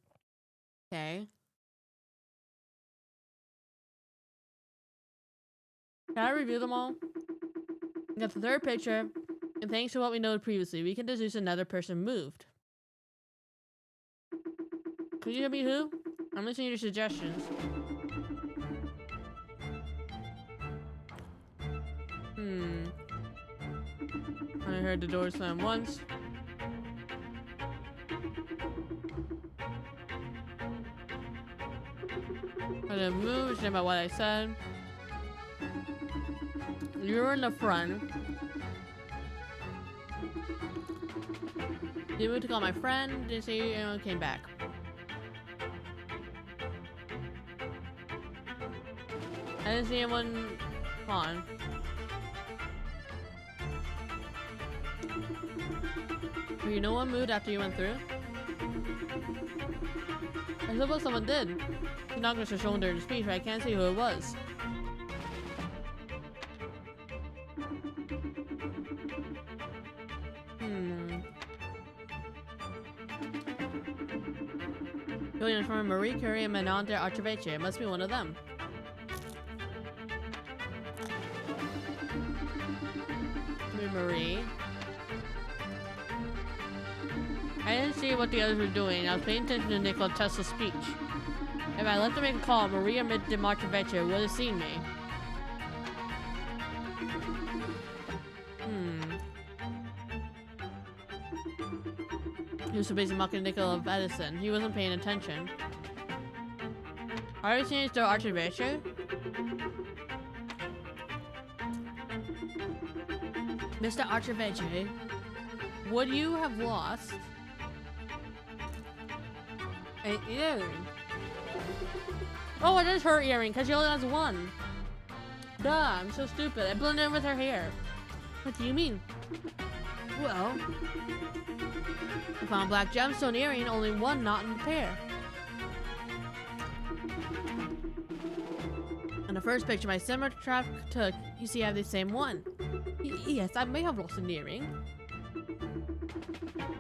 Can I review them all? We got the third picture, and thanks to what we noted previously, we can deduce another person moved. Could you tell me who? I'm listening to your suggestions. I heard the door slam once. I didn't move, stand by what I said. You were in the front. You moved to call my friend, didn't say anyone came back. I didn't see anyone on. You know what moved after you went through? I suppose someone did. The knockers were shown during the speech, but I can't see who it was. Going from Marie Curie and Manon de Archevêche. It must be one of them. Marie. I didn't see what the others were doing. I was paying attention to Nikola Tesla's speech. If I left to make a call, Maria de Marchevecchia would have seen me. He was so busy mocking Nikola of Edison. He wasn't paying attention. Are you seeing the Archevecchia? Mr. Archevecchia, would you have lost an earring? Oh, it is her earring, because she only has one. Duh, I'm so stupid. I blended in with her hair. What do you mean? Well, I found a black gemstone earring, only one knot in the pair. On the first picture my cinema trap took, you see I have the same one. Yes, I may have lost an earring.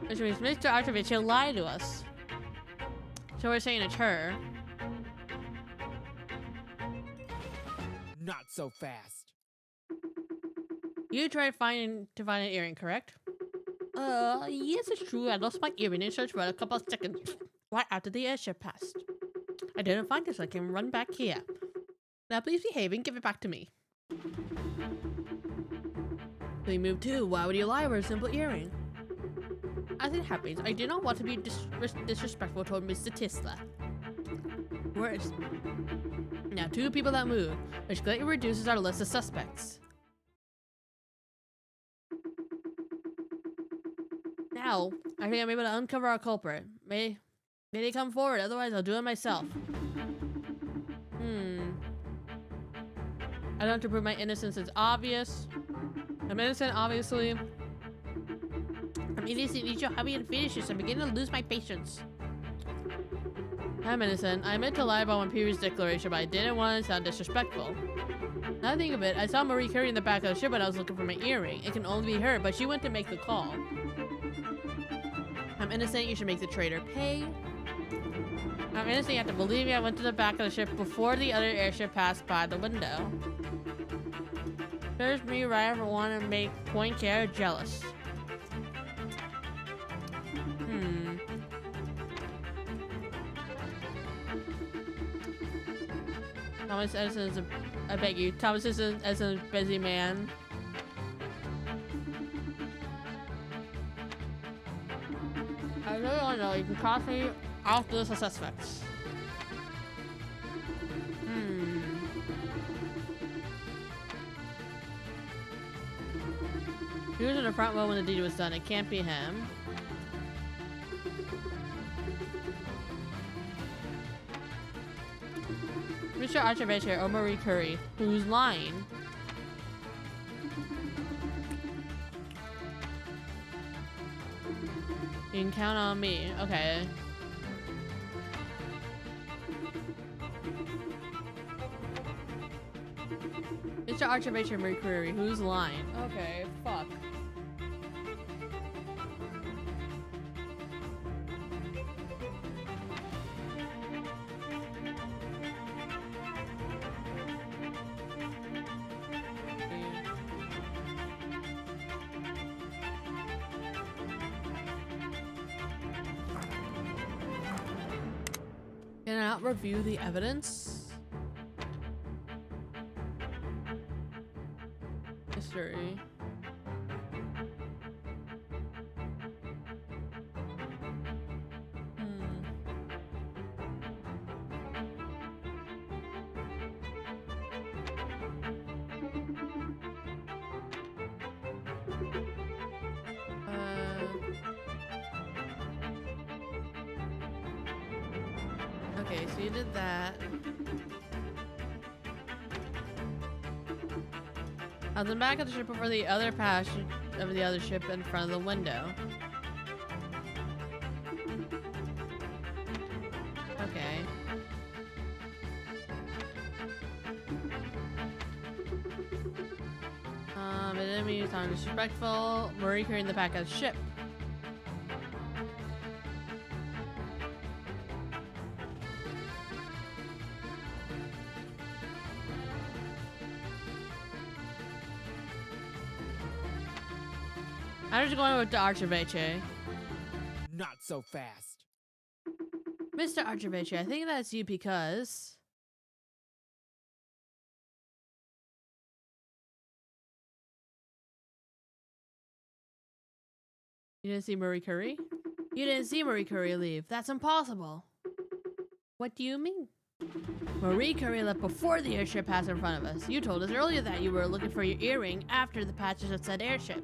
Which means Mr. Archevich lied to us. So we're saying it's her. Not so fast. You tried to find an earring, correct? Yes, it's true. I lost my earring in search for a couple of seconds right after the airship passed. I didn't find it, so I can run back here. Now please behave and give it back to me. So you moved too. Why would you lie over a simple earring? As it happens, I do not want to be disrespectful toward Mr. Tisla. Worse. Now 2 people that moved, which greatly reduces our list of suspects. Now, I think I'm able to uncover our culprit. May they come forward, otherwise I'll do it myself. I don't have to prove my innocence. It's obvious. I'm innocent, obviously. I'm innocent, eat your hubby and finish this. I'm beginning to lose my patience. I'm innocent. I meant to lie about my previous declaration, but I didn't want to sound disrespectful. Now I think of it, I saw Marie Curie in the back of the ship when I was looking for my earring. It can only be her, but she went to make the call. I'm innocent, you should make the traitor pay. I'm innocent, you have to believe me. I went to the back of the ship before the other airship passed by the window. There's me right for wanting to make Point Care jealous. Thomas Edison is I beg you, Thomas Edison is a busy man. I really want to know, you can cross me off the list of suspects. He was in the front row when the deed was done. It can't be him. Mr. Archivage or Marie Curie, who's lying? You can count on me. Okay. Mr. Archivage or Marie Curie, who's lying? Okay, fuck. Can I not review the evidence? History. Okay, so you did that. I was in the back of the ship before the other passage of the other ship in front of the window. Okay. It didn't mean to sound disrespectful. Marie Curie in the back of the ship. I'm just going with the Archivage. Not so fast. Mr. Archivage, I think that's you because... You didn't see Marie Curie? You didn't see Marie Curie leave. That's impossible. What do you mean? Marie Curie left before the airship passed in front of us. You told us earlier that you were looking for your earring after the passage of said airship.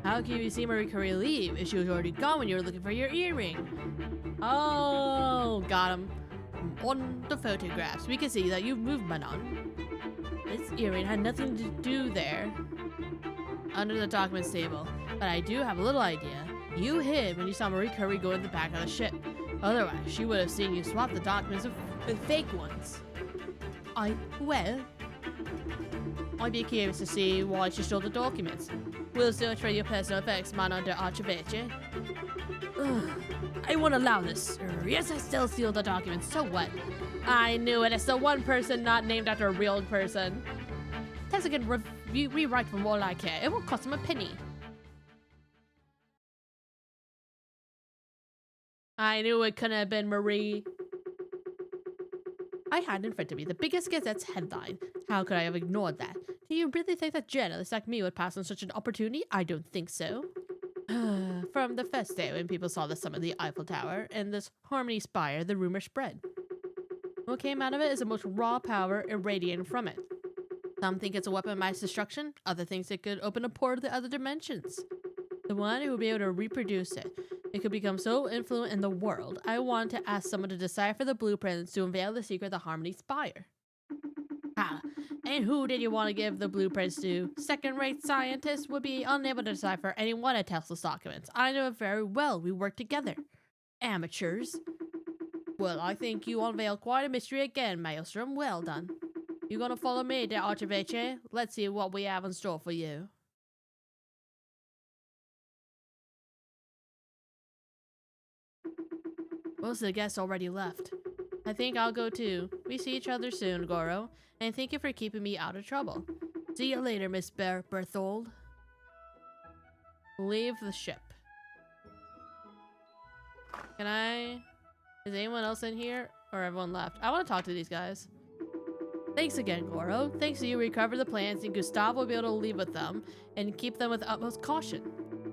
How can you see Marie Curie leave if she was already gone when you were looking for your earring? Oh, got him. On the photographs, we can see that you've movement on. This earring had nothing to do there. Under the documents table. But I do have a little idea. You hid when you saw Marie Curie go in the back of the ship. Otherwise, she would have seen you swap the documents with fake ones. Well, I'd be curious to see why she stole the documents. We'll search for your personal effects, man, under Archivage. I won't allow this. Yes, I still steal the documents. So what? I knew it. It's the one person not named after a real person. Tessa can rewrite from all I care. It won't cost him a penny. I knew it couldn't have been Marie. I had in front of me the biggest Gazette's headline. How could I have ignored that? Do you really think that journalists like me would pass on such an opportunity? I don't think so. From the first day when people saw the summit of the Eiffel Tower and this Harmony Spire, the rumor spread. What came out of it is the most raw power irradiating from it. Some think it's a weapon of mass destruction, other thinks it could open a portal to other dimensions. The one who would be able to reproduce it. It could become so influent in the world. I wanted to ask someone to decipher the blueprints to unveil the secret of the Harmony Spire. Ah, and who did you want to give the blueprints to? Second-rate scientists would be unable to decipher any one of Tesla's documents. I know it very well. We work together. Amateurs. Well, I think you unveiled quite a mystery again, Maelstrom. Well done. You gonna follow me, dear Archivage? Let's see what we have in store for you. Most of the guests already left. I think I'll go too. We see each other soon, Goro. And thank you for keeping me out of trouble. See you later, Miss Berthold. Leave the ship. Can I... Is anyone else in here? Or everyone left? I want to talk to these guys. Thanks again, Goro. Thanks to you, recover the plans, and Gustave will be able to leave with them and keep them with utmost caution.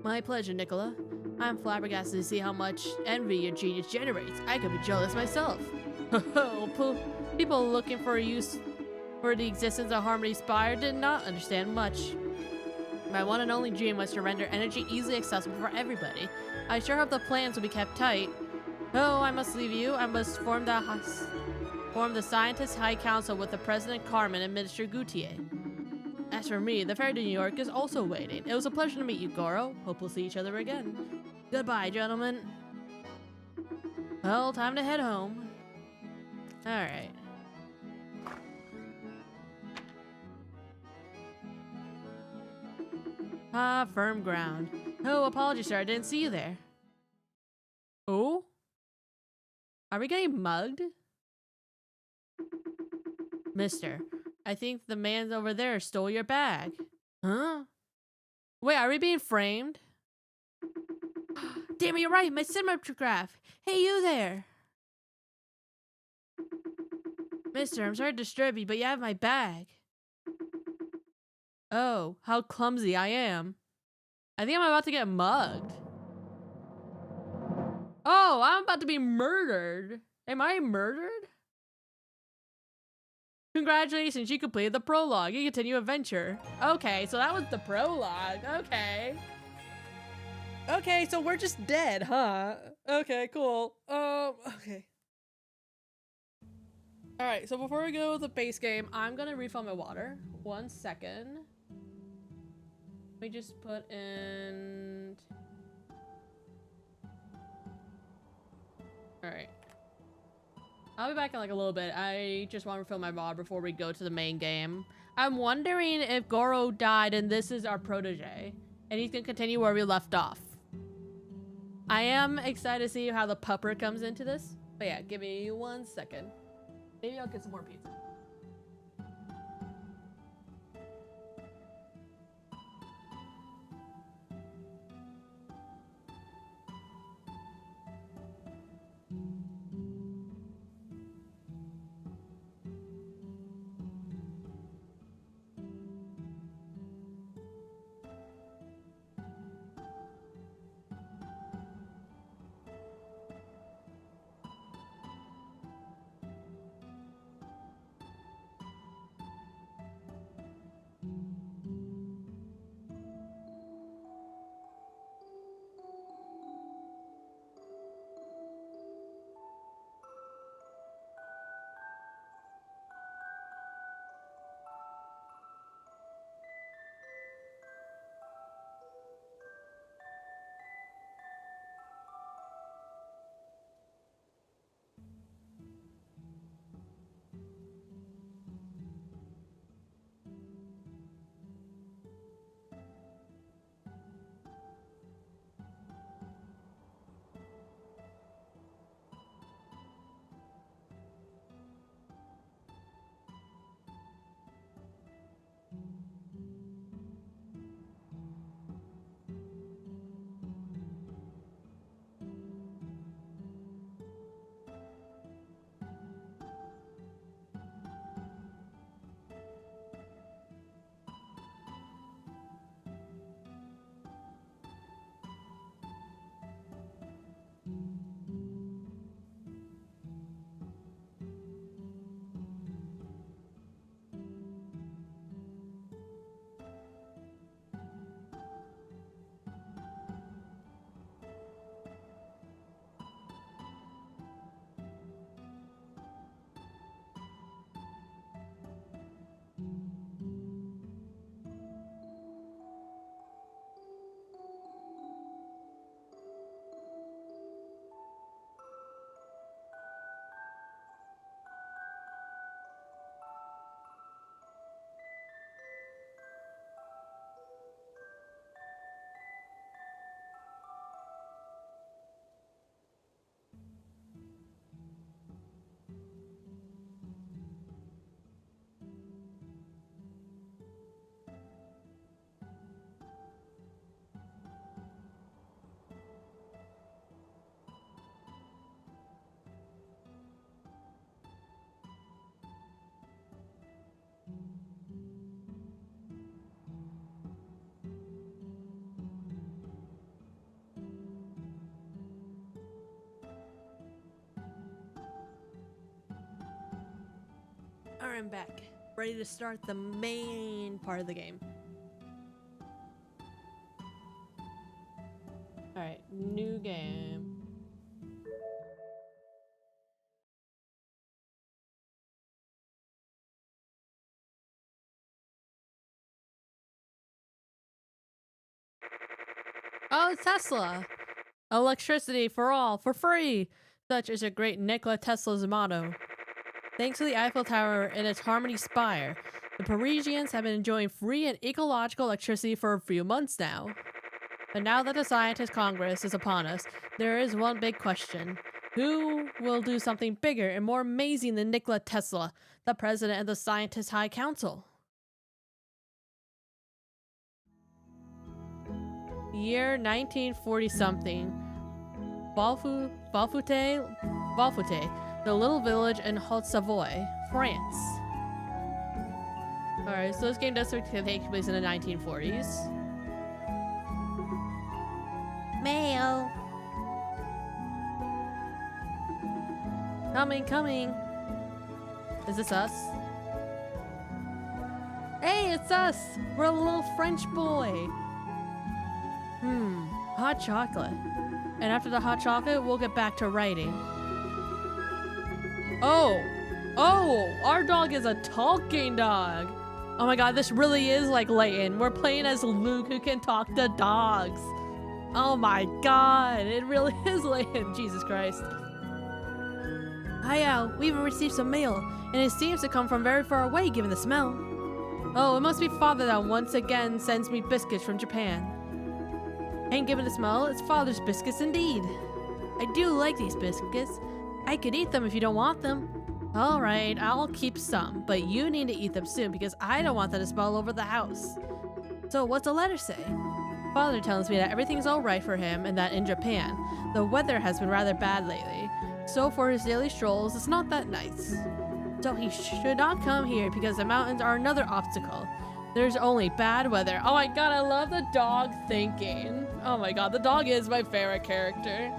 My pleasure, Nicola. I'm flabbergasted to see how much envy your genius generates. I could be jealous myself. People looking for use for the existence of Harmony Spire did not understand much. My one and only dream was to render energy easily accessible for everybody. I sure hope the plans will be kept tight. Oh, I must leave you. I must form the Form the Scientist High Council with the President Carmen and Minister Goutier. As for me, the ferry to New York is also waiting. It was a pleasure to meet you, Goro. Hope we'll see each other again. Goodbye, gentlemen. Well, time to head home. Alright. Ah, firm ground. Oh, apologies, sir. I didn't see you there. Oh? Are we getting mugged? Mister, I think the man over there stole your bag. Huh? Wait, are we being framed? Damn it, you're right. My cinematograph. Hey, you there. Mister, I'm sorry to disturb you, but you have my bag. Oh, how clumsy I am. I think I'm about to get mugged. Oh, I'm about to be murdered. Am I murdered? Congratulations, you completed the prologue. You continue adventure. Okay, so that was the prologue. Okay. Okay, so we're just dead, huh? Okay, cool. Okay. Alright, so before we go to the base game, I'm gonna refill my water. 1 second. Let me just put in... Alright. I'll be back in like a little bit. I just want to refill my water before we go to the main game. I'm wondering if Goro died and this is our protege. And he's gonna continue where we left off. I am excited to see how the pupper comes into this. But yeah, give me 1 second. Maybe I'll get some more pizza. Alright, I'm back. Ready to start the main part of the game. Alright, new game. Oh, Tesla! Electricity for all, for free! Such is a great Nikola Tesla's motto. Thanks to the Eiffel Tower and its Harmony Spire, the Parisians have been enjoying free and ecological electricity for a few months now. But now that the Scientist Congress is upon us, there is one big question. Who will do something bigger and more amazing than Nikola Tesla, the president of the Scientist High Council? Year 1940-something. Valfoute, the little village in Haute-Savoie, France. Alright, so this game does take place in the 1940s. Mail! Coming! Is this us? Hey, it's us! We're a little French boy! Hot chocolate. And after the hot chocolate, we'll get back to writing. Oh, our dog is a talking dog. Oh my god, this really is like Layton. We're playing as Luke who can talk to dogs. Oh my god, it really is Layton. Jesus Christ. Hi Al, we've received some mail, and it seems to come from very far away given the smell. Oh, it must be Father that once again sends me biscuits from Japan. And given the smell, it's Father's biscuits indeed. I do like these biscuits. I could eat them if you don't want them. Alright, I'll keep some, but you need to eat them soon because I don't want them to smell over the house. So what's the letter say? Father tells me that everything's alright for him and that in Japan, the weather has been rather bad lately. So for his daily strolls, it's not that nice. So he should not come here because the mountains are another obstacle. There's only bad weather. Oh my god, I love the dog thinking. Oh my god, the dog is my favorite character.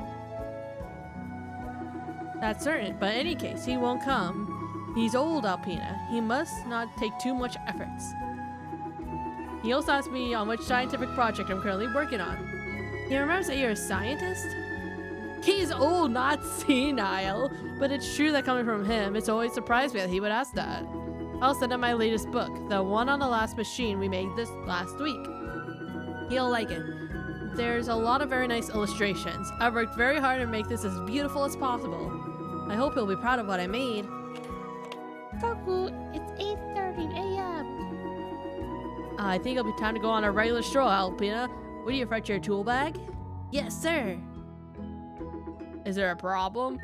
That's certain, but in any case, he won't come. He's old, Alpina. He must not take too much efforts. He also asked me on which scientific project I'm currently working on. He remembers that you're a scientist? He's old, not senile. But it's true that coming from him, it's always surprised me that he would ask that. I'll send him my latest book, the one on the last machine we made this last week. He'll like it. There's a lot of very nice illustrations. I've worked very hard to make this as beautiful as possible. I hope he'll be proud of what I made. Cuckoo, it's 8:30 a.m. I think it'll be time to go on a regular stroll, Alpina. Would you fetch your tool bag? Yes, sir. Is there a problem?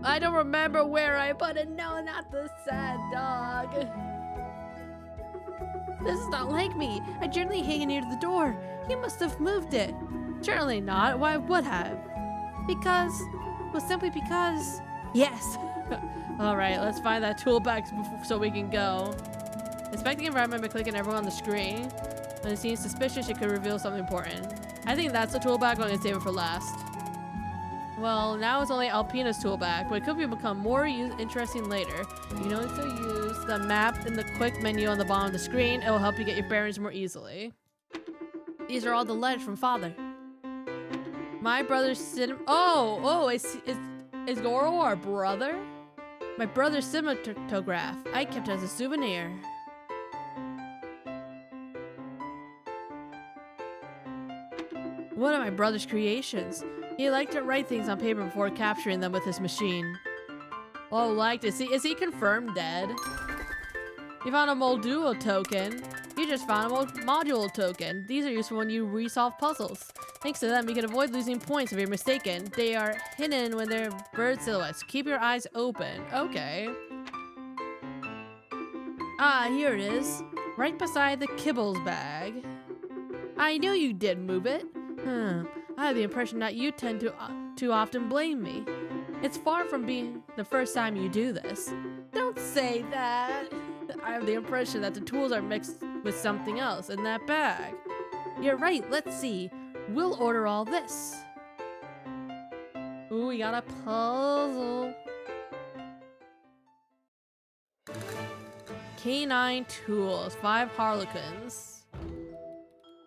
I don't remember where I put it. No, not the sad dog. This is not like me. I generally hang it near the door. You must have moved it. Certainly not. Why would have? Because... well, simply because... Yes. Alright, let's find that tool bag so we can go. Inspect the environment by clicking everyone on the screen. When it seems suspicious, it could reveal something important. I think that's the tool bag. I'm going to save it for last. Well, now it's only Alpina's tool bag, but it could become more interesting later. You can also use the map in the quick menu on the bottom of the screen. It will help you get your bearings more easily. These are all the letters from Father. My brother's is Goro our brother? My brother's cinematograph. I kept it as a souvenir. One of my brother's creations. He liked to write things on paper before capturing them with his machine. Oh, liked it. Is he confirmed dead? You found a Molduo token. You just found a module token. These are useful when you resolve puzzles. Thanks to them, you can avoid losing points if you're mistaken. They are hidden when they're bird silhouettes. Keep your eyes open. Okay. Ah, here it is. Right beside the kibbles bag. I knew you did move it. I have the impression that you tend to often blame me. It's far from being the first time you do this. Don't say that. I have the impression that the tools are mixed with something else in that bag. You're right, let's see. We'll order all this. Ooh, we got a puzzle. K9 tools, 5 harlequins.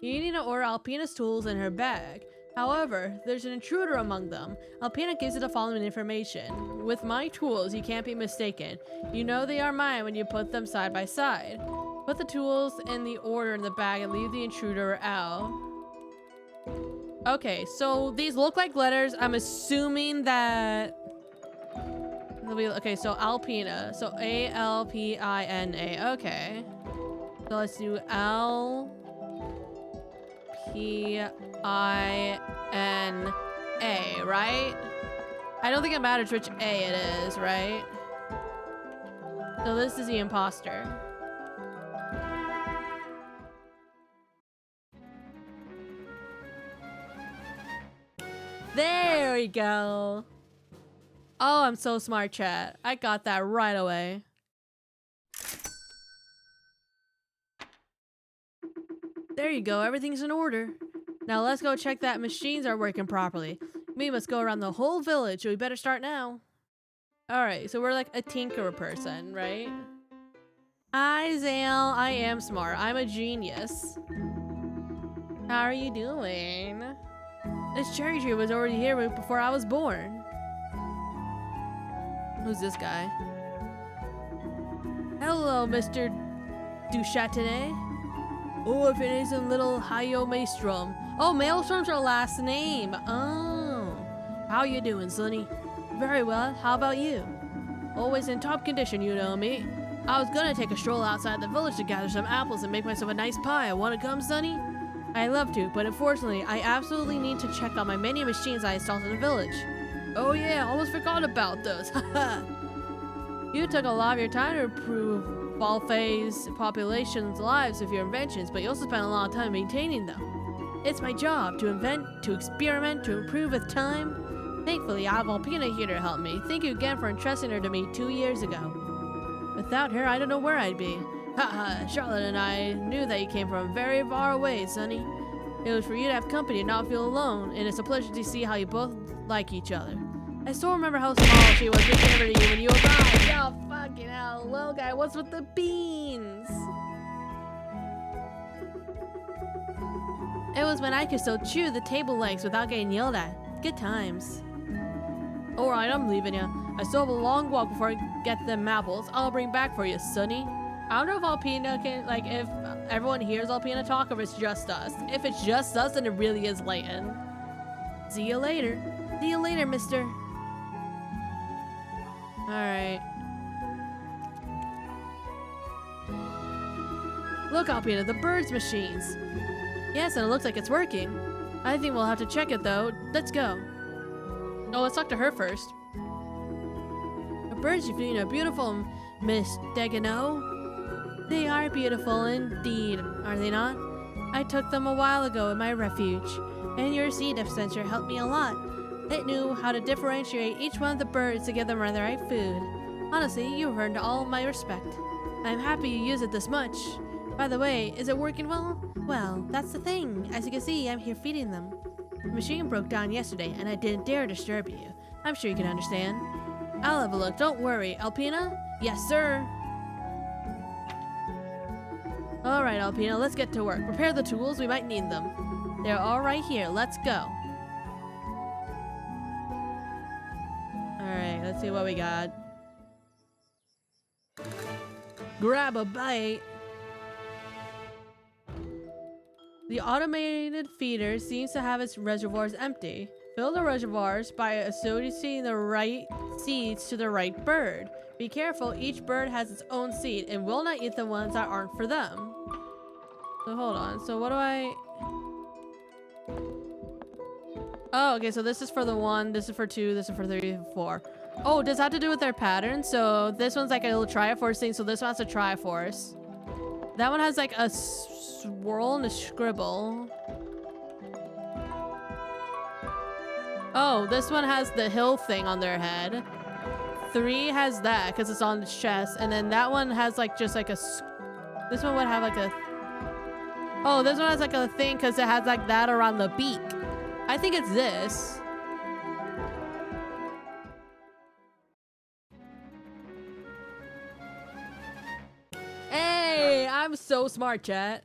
You need to order Alpina's tools in her bag. However, there's an intruder among them. Alpina gives you the following information. With my tools, you can't be mistaken. You know they are mine when you put them side by side. Put the tools in the order in the bag and leave the intruder out. Okay, so these look like letters. I'm assuming that... Okay, so Alpina. So A-L-P-I-N-A. Okay. So let's do L-P-I-N-A, right? I don't think it matters which A it is, right? So this is the imposter. There we go. Oh, I'm so smart, chat. I got that right away. There you go. Everything's in order. Now let's go check that machines are working properly. We must go around the whole village, so we better start now. Alright, so we're like a tinkerer person, right? Hi, Zale. I am smart. I'm a genius. How are you doing? This cherry tree was already here before I was born. Who's this guy? Hello, Mr. Duchâtelet. Oh, if it isn't little Hayo Maelstrom. Oh, Maelstrom's our last name. Oh. How you doing, Sonny? Very well. How about you? Always in top condition, you know me. I was gonna take a stroll outside the village to gather some apples and make myself a nice pie. Wanna come, Sonny? I'd love to, but unfortunately, I absolutely need to check on my many machines I installed in the village. Oh yeah, almost forgot about those. You took a lot of your time to improve Balfay's population's lives with your inventions, but you also spent a lot of time maintaining them. It's my job to invent, to experiment, to improve with time. Thankfully, I have Alpina here to help me. Thank you again for entrusting her to me 2 years ago. Without her, I don't know where I'd be. Haha, Charlotte and I knew that you came from very far away, Sonny. It was for you to have company and not feel alone, and it's a pleasure to see how you both like each other. I still remember how small she was compared to you when you arrived. Oh, fucking hell. Little guy, what's with the beans? It was when I could still chew the table legs without getting yelled at. Good times. Alright, I'm leaving you. I still have a long walk before I get them apples. I'll bring back for you, Sonny. I don't know if Alpina can, like, if everyone hears Alpina talk or if it's just us. If it's just us, then it really is Layton. See you later. See you later, mister. Alright. Look, Alpina, the birds machines. Yes, and it looks like it's working. I think we'll have to check it, though. Let's go. Oh, let's talk to her first. The birds you're feeding are beautiful, Miss Degano. They are beautiful indeed, are they not? I took them a while ago in my refuge, and your seed sensor helped me a lot. It knew how to differentiate each one of the birds to give them the right food. Honestly, you've earned all my respect. I'm happy you use it this much. By the way, is it working well? Well, that's the thing. As you can see, I'm here feeding them. The machine broke down yesterday, and I didn't dare disturb you. I'm sure you can understand. I'll have a look, don't worry. Alpina? Yes, sir. Alright, Alpina, let's get to work. Prepare the tools, we might need them. They're all right here, let's go. Alright, let's see what we got. Grab a bite. The automated feeder seems to have its reservoirs empty. Fill the reservoirs by associating the right seeds to the right bird. Be careful, each bird has its own seed and will not eat the ones that aren't for them. So hold on, so what do I... Oh, okay, so this is for the 1, this is for 2, this is for 3, 4. Oh, does that have to do with their pattern? So this one's like a little Triforce thing, so this one has a Triforce. That one has like a swirl and a scribble. Oh, this one has the hill thing on their head. 3 has that because it's on the chest, and then that one has like just like a... This one would have like a... Oh, this one has like a thing because it has like that around the beak. I think it's this. Hey, I'm so smart, chat.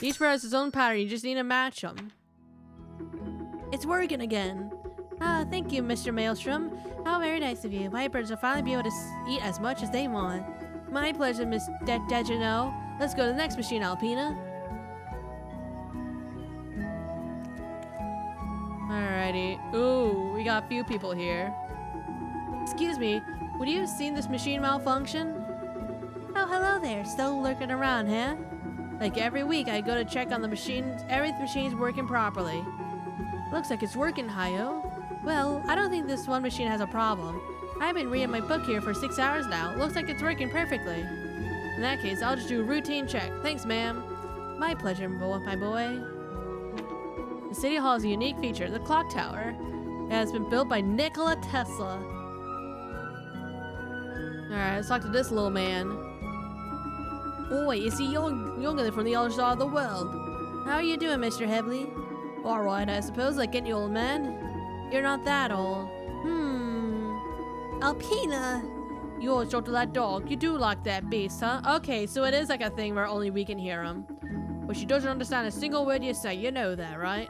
Each bird has its own pattern. You just need to match them. It's working again. Ah, thank you, Mr. Maelstrom. How very nice of you. My birds will finally be able to eat as much as they want. My pleasure, Miss Degano. Let's go to the next machine, Alpina. Alrighty. Ooh, we got a few people here. Excuse me, would you have seen this machine malfunction? Oh, hello there. Still lurking around, huh? Like every week, I go to check on the machine. Every machine's working properly. Looks like it's working, Hayo. Well, I don't think this one machine has a problem. I've been reading my book here for 6 hours now. Looks like it's working perfectly. In that case, I'll just do a routine check. Thanks, ma'am. My pleasure, my boy. The City Hall has a unique feature, the clock tower. It has been built by Nikola Tesla. Alright, let's talk to this little man. Oi, is he younger from the other side of the world? How are you doing, Mr. Hebley? Alright, I suppose, like any old man. You're not that old. Alpina! You always talk to that dog. You do like that beast, huh? Okay, so it is like a thing where only we can hear him. But she doesn't understand a single word you say. You know that, right?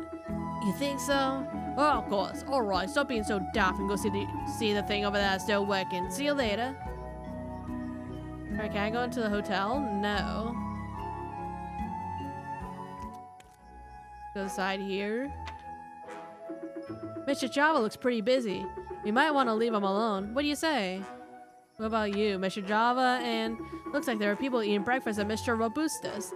You think so? Oh, of course. Alright, stop being so daft and go see the thing over there still working. See you later. Alright, can I go into the hotel? No. Go inside here. Mr. Java looks pretty busy. We might want to leave him alone. What do you say? What about you, Mr. Java? And looks like there are people eating breakfast at Mr. Robusta's.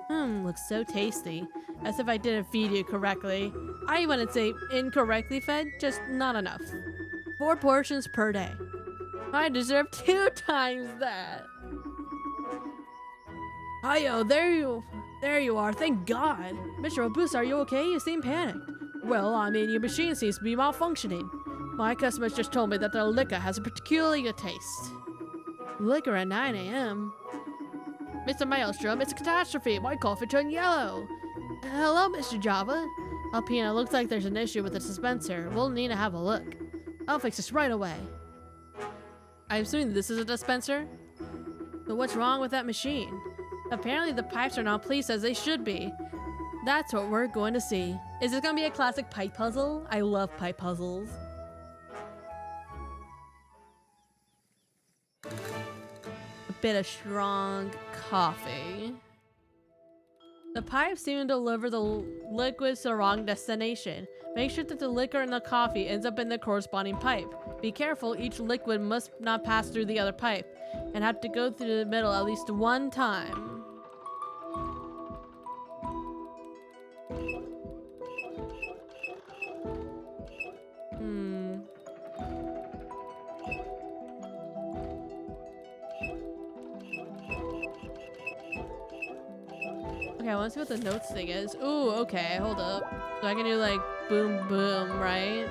Looks so tasty. As if I didn't feed you correctly. I wouldn't say incorrectly fed, just not enough. 4 portions per day. I deserve 2 times that. Hiyo, there you are, thank God. Mr. Robusta, are you okay? You seem panicked. Well, I mean, your machine seems to be malfunctioning. My customers just told me that the liquor has a peculiar taste. Liquor at 9 a.m.? Mr. Maelstrom, it's a catastrophe. My coffee turned yellow. Hello, Mr. Java. Alpina, looks like there's an issue with the dispenser. We'll need to have a look. I'll fix this right away. I'm assuming this is a dispenser? So what's wrong with that machine? Apparently the pipes are not placed as they should be. That's what we're going to see. Is this going to be a classic pipe puzzle? I love pipe puzzles. A bit of strong coffee. The pipes seem to deliver the liquids to the wrong destination. Make sure that the liquor in the coffee ends up in the corresponding pipe. Be careful, each liquid must not pass through the other pipe and have to go through the middle at least 1 time. Okay, I want to see what the notes thing is. Ooh, okay, hold up. So I can do like boom, boom, right?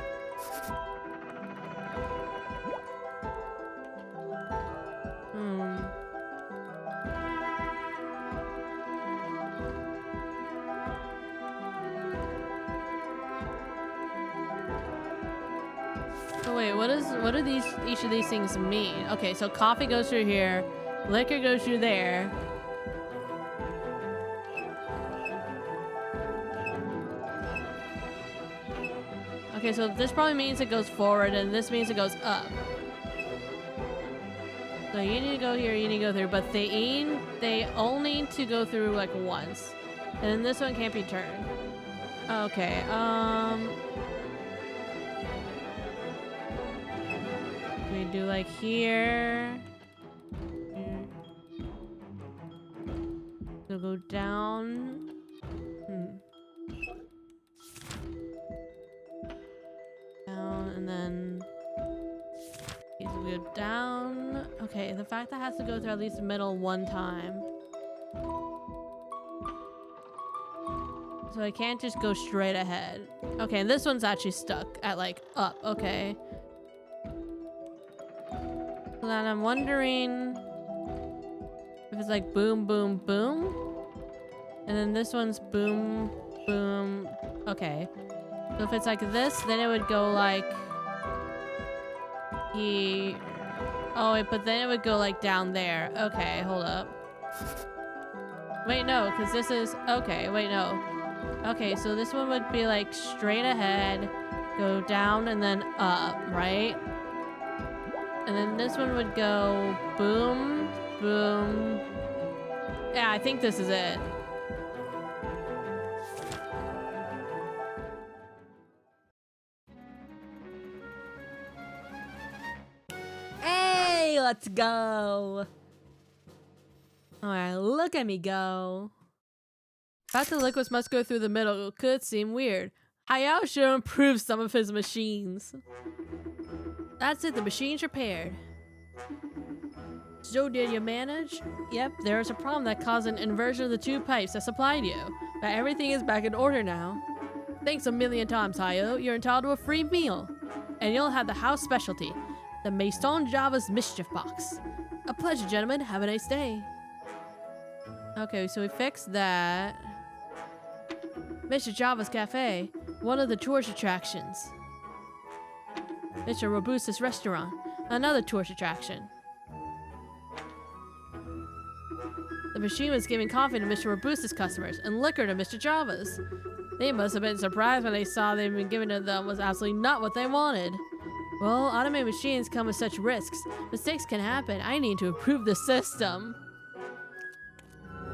Oh wait, what do each of these things mean? Okay, so coffee goes through here, liquor goes through there. Okay, so this probably means it goes forward, and this means it goes up. So you need to go here, you need to go through, but they only need to go through like once. And then this one can't be turned. Okay, we do like here. So go down. Down, and then we go down. Okay, the fact that it has to go through at least the middle 1 time. So I can't just go straight ahead. Okay, and this one's actually stuck at like up. Okay. So then I'm wondering if it's like boom, boom, boom. And then this one's boom, boom. Okay. So if it's like this, then it would go like he. Oh wait, but then it would go like down there. Okay, hold up. Wait, no, because this is okay. Wait, no. Okay, so this one would be like straight ahead, go down and then up, right? And then this one would go boom, boom. Yeah, I think this is it. Let's go. Alright, look at me go. Fact the liquids must go through the middle could seem weird. Hayao should improve some of his machines. That's it, the machine's repaired. So did you manage? Yep, there's a problem that caused an inversion of the two pipes that supplied you. But everything is back in order now. Thanks a million times, Hayao. You're entitled to a free meal. And you'll have the house specialty, the Maelstrom Java's Mischief Box. A pleasure, gentlemen. Have a nice day. Okay, so we fixed that. Mr. Java's Cafe, one of the tourist attractions. Mr. Robusta's Restaurant, another tourist attraction. The machine was giving coffee to Mr. Robusta's customers and liquor to Mr. Java's. They must have been surprised when they saw they'd been given to them was absolutely not what they wanted. Well, automated machines come with such risks. Mistakes can happen. I need to improve the system.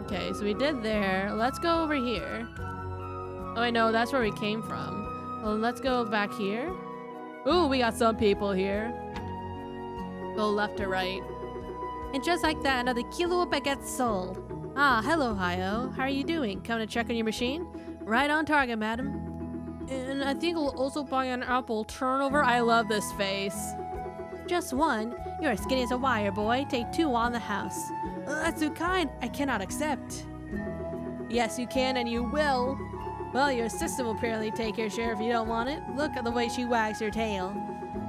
Okay, so we did there. Let's go over here. Oh, I know, that's where we came from. Well, let's go back here. Ooh, we got some people here. Go left to right. And just like that, another kilo of baguettes sold. Ah, hello, Hayao. How are you doing? Coming to check on your machine? Right on target, madam. And I think I'll also buy an apple turnover. I love this face. Just one? You're as skinny as a wire, boy. Take two on the house. That's too kind. I cannot accept. Yes, you can and you will. Well, your assistant will apparently take your share if you don't want it. Look at the way she wags her tail.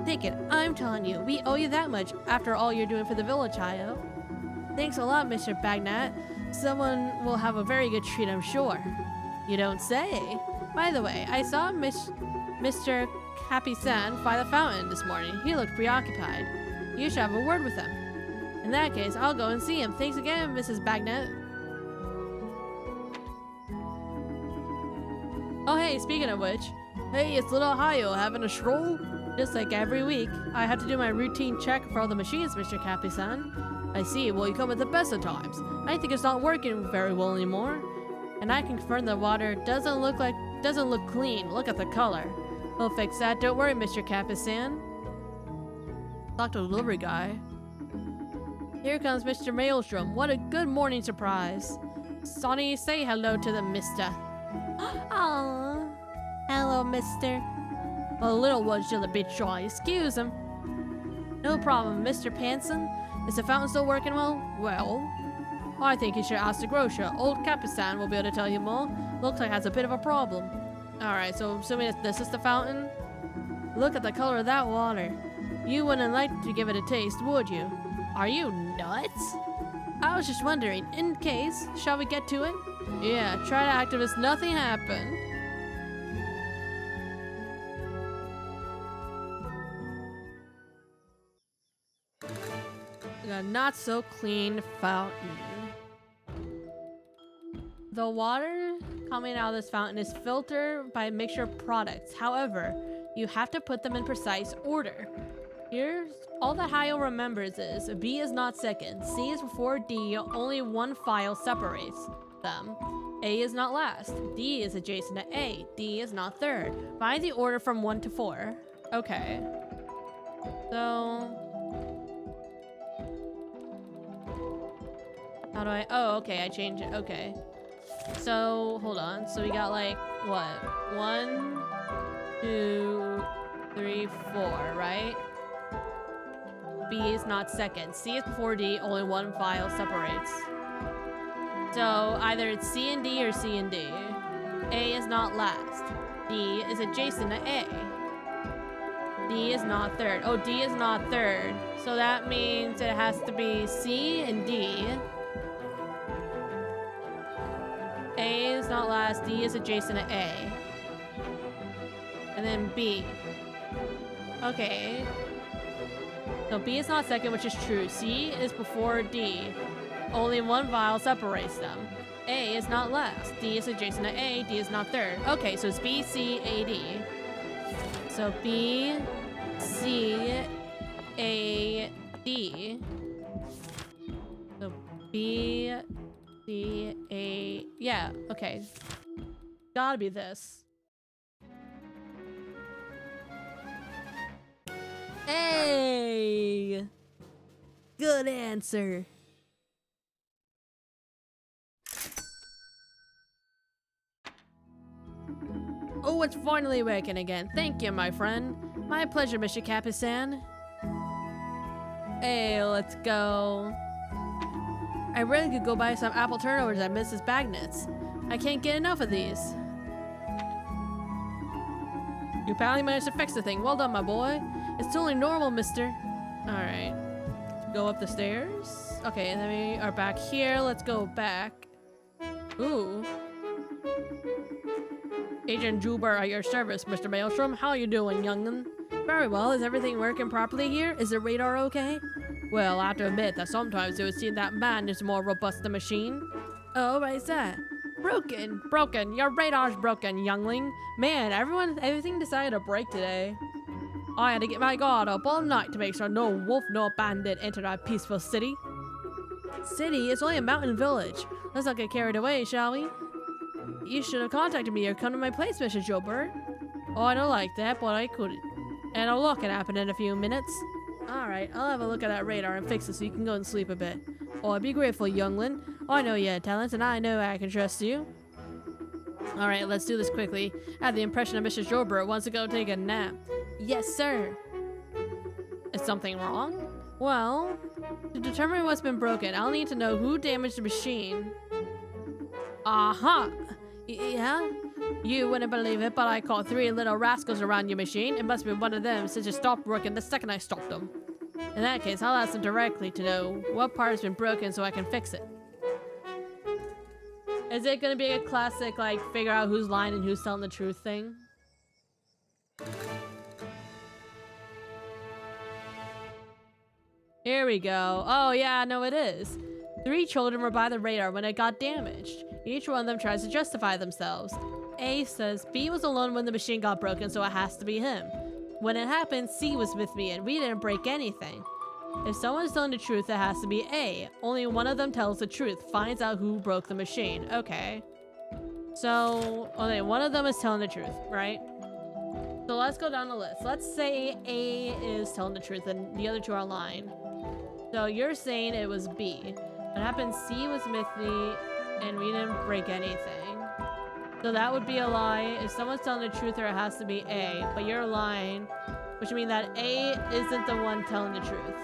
Take it. I'm telling you, we owe you that much after all you're doing for the village, Hayao. Thanks a lot, Mr. Bagnat. Someone will have a very good treat, I'm sure. You don't say. By the way, I saw Mr. Happy-san by the fountain this morning. He looked preoccupied. You should have a word with him. In that case, I'll go and see him. Thanks again, Mrs. Bagnat. Oh hey, speaking of which, hey, it's little Hayao having a stroll? Just like every week, I have to do my routine check for all the machines, Mr. Capi-san. I see, well you come at the best of times. I think it's not working very well anymore. And I can confirm the water doesn't look clean. Look at the color. We'll fix that, don't worry, Mr. Capi-san. Talk to the delivery guy. Here comes Mr. Maelstrom. What a good morning surprise. Sonny, say hello to the mister. Aww. Hello, mister. Well, the little one's still a bit shy. Excuse him. No problem, Mr. Panson. Is the fountain still working well? Well, I think you should ask the grocer. Old Capistan will be able to tell you more. Looks like it has a bit of a problem. Alright, so assuming this is the fountain. Look at the color of that water. You wouldn't like to give it a taste, would you? Are you nuts? I was just wondering, in case, shall we get to it? Yeah, try to act as if nothing happened. We got a not so clean fountain. The water coming out of this fountain is filtered by a mixture of products. However, you have to put them in precise order. Here's all that Hayao remembers is B is not second, C is before D, only one file separates them. A is not last, D is adjacent to A, D is not third. Find the order from 1 to 4. Okay. So... how do I... oh, okay, I changed it. Okay. So, hold on. So we got like, what? 1, 2, 3, 4, right? B is not second. C is before D, only one file separates. So either it's C and D or C and D. A is not last. D is adjacent to A. D is not third. Oh, D is not third. So that means it has to be C and D. A is not last, D is adjacent to A. And then B. Okay. So B is not second, which is true. C is before D. Only one file separates them. A is not last. D is adjacent to A. D is not third. Okay, so it's B, C, A, D. So B, C, A, D. So B, C, A... yeah, okay. Gotta be this. Hey! Good Good answer. Oh, it's finally working again. Thank you, my friend. My pleasure, Mr. Capisan. Hey, let's go. I really could go buy some apple turnovers at Mrs. Bagnet's. I can't get enough of these. You finally managed to fix the thing. Well done, my boy. It's totally normal, mister. Alright. Go up the stairs. Okay, and then we are back here. Let's go back. Ooh. Agent Juber at your service, Mr. Maelstrom. How you doing, young'un? Very well. Is everything working properly here? Is the radar okay? Well, I have to admit that sometimes it would seem that man is more robust than machine. Oh, why is that? Broken. Broken. Your radar's broken, youngling. Man, everything decided to break today. I had to get my guard up all night to make sure no wolf nor bandit entered our peaceful city. City? It's only a mountain village. Let's not get carried away, shall we? You should have contacted me or come to my place, Mr. Joubert. Oh, I don't like that, but I couldn't. And a lot can happen in a few minutes. Alright, I'll have a look at that radar and fix it so you can go and sleep a bit. Oh, I'd be grateful, youngling. I know you have talent, and I know I can trust you. Alright, let's do this quickly. I have the impression that Mr. Joubert wants to go take a nap. Yes, sir. Is something wrong? Well, to determine what's been broken, I'll need to know who damaged the machine. Aha! Yeah? You wouldn't believe it, but I caught 3 little rascals around your machine. It must be one of them since it stopped working the second I stopped them. In that case, I'll ask them directly to know what part has been broken so I can fix it. Is it gonna be a classic, like, figure out who's lying and who's telling the truth thing? Here we go. Oh yeah, no it is. 3 children were by the radar when it got damaged. Each one of them tries to justify themselves. A says B was alone when the machine got broken, so it has to be him. When it happened, C was with me and we didn't break anything. If someone's telling the truth, it has to be A. Only one of them tells the truth, finds out who broke the machine. Okay. So, okay, one of them is telling the truth, right? So let's go down the list. Let's say A is telling the truth and the other 2 are lying. So you're saying it was B. What happened, C was with me and we didn't break anything. So that would be a lie. If someone's telling the truth, there has to be A, but you're lying, which means that A isn't the one telling the truth.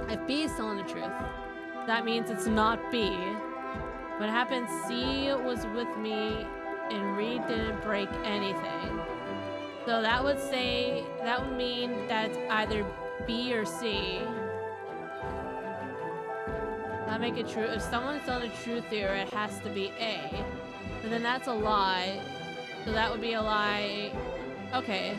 If B is telling the truth, that means it's not B. What happened, C was with me and we didn't break anything. So that would mean that it's either B or C. That make it true. If someone's telling the truth here, it has to be A. And then that's a lie. So that would be a lie. Okay.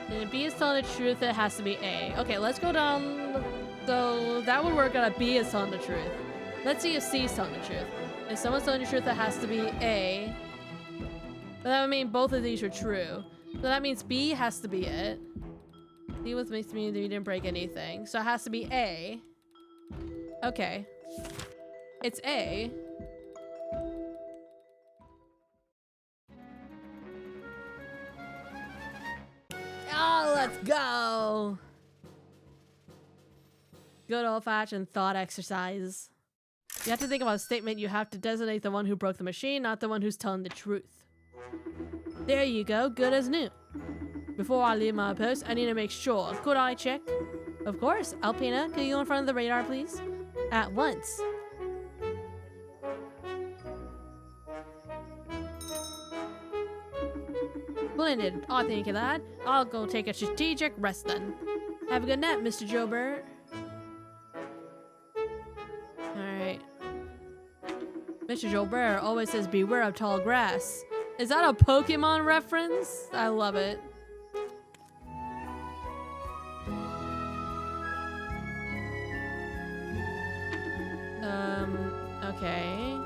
And if B is telling the truth, it has to be A. Okay, let's go down. So that would work out if B is telling the truth. Let's see if C is telling the truth. If someone's telling the truth, it has to be A. But that would mean both of these are true. So that means B has to be it. C was makes me that you didn't break anything. So it has to be A. Okay. It's A. Oh, let's go. Good old-fashioned thought exercise. You have to think about a statement. You have to designate the one who broke the machine, not the one who's telling the truth. There you go. Good as new. Before I leave my post, I need to make sure. Could I check? Of course. Alpina, can you go in front of the radar, please? At once. Splendid. Oh, thank you, lad. I'll go take a strategic rest then. Have a good nap, Mr. Joubert. Alright. Mr. Joubert always says beware of tall grass. Is that a Pokemon reference? I love it. Okay.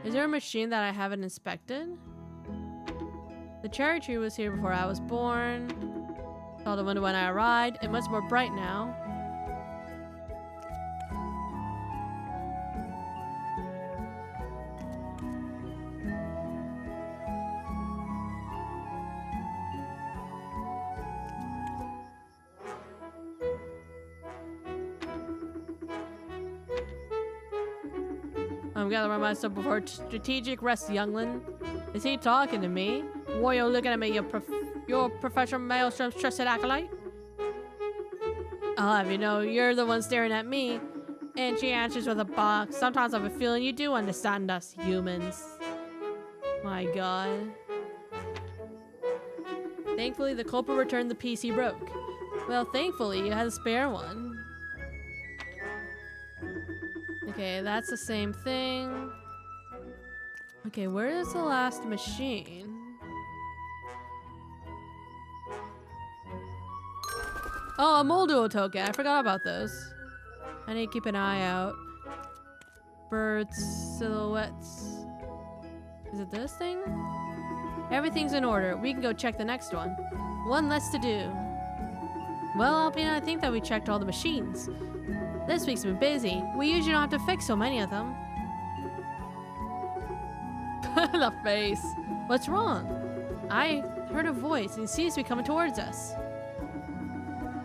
Is there a machine that I haven't inspected? The cherry tree was here before I was born. Saw the window when I arrived. It's much more bright now. I'm gathering myself before strategic rest, youngling. Is he talking to me? Why are you looking at me, your Professor Maelstrom's trusted acolyte? I'll have you know, you're the one staring at me. And she answers with a box. Sometimes I have a feeling you do understand us humans. My god. Thankfully, the culprit returned the piece he broke. Well, thankfully, you had a spare one. Okay, that's the same thing. Okay, where is the last machine? Oh, a Molduo token. I forgot about those. I need to keep an eye out. Birds, silhouettes. Is it this thing? Everything's in order. We can go check the next one. One less to do. Well, Alpina, I think that we checked all the machines. This week's been busy. We usually don't have to fix so many of them. The face. What's wrong? I heard a voice and he seems to be coming towards us.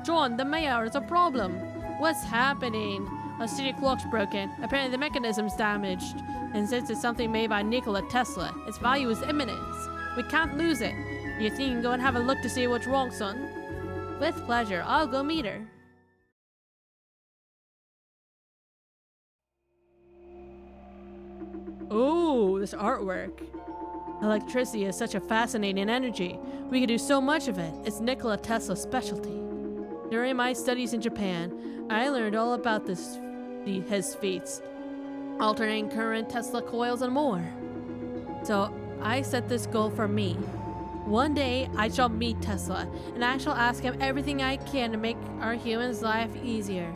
John, the mayor is a problem. What's happening? A city clock's broken. Apparently the mechanism's damaged. And since it's something made by Nikola Tesla, its value is imminent. We can't lose it. You think you can go and have a look to see what's wrong, son? With pleasure. I'll go meet her. Oh, this artwork. Electricity is such a fascinating energy. We could do so much of it. It's Nikola Tesla's specialty. During my studies in Japan, I learned all about his feats. Alternating current, Tesla coils, and more. So I set this goal for me. One day, I shall meet Tesla, and I shall ask him everything I can to make our humans' life easier.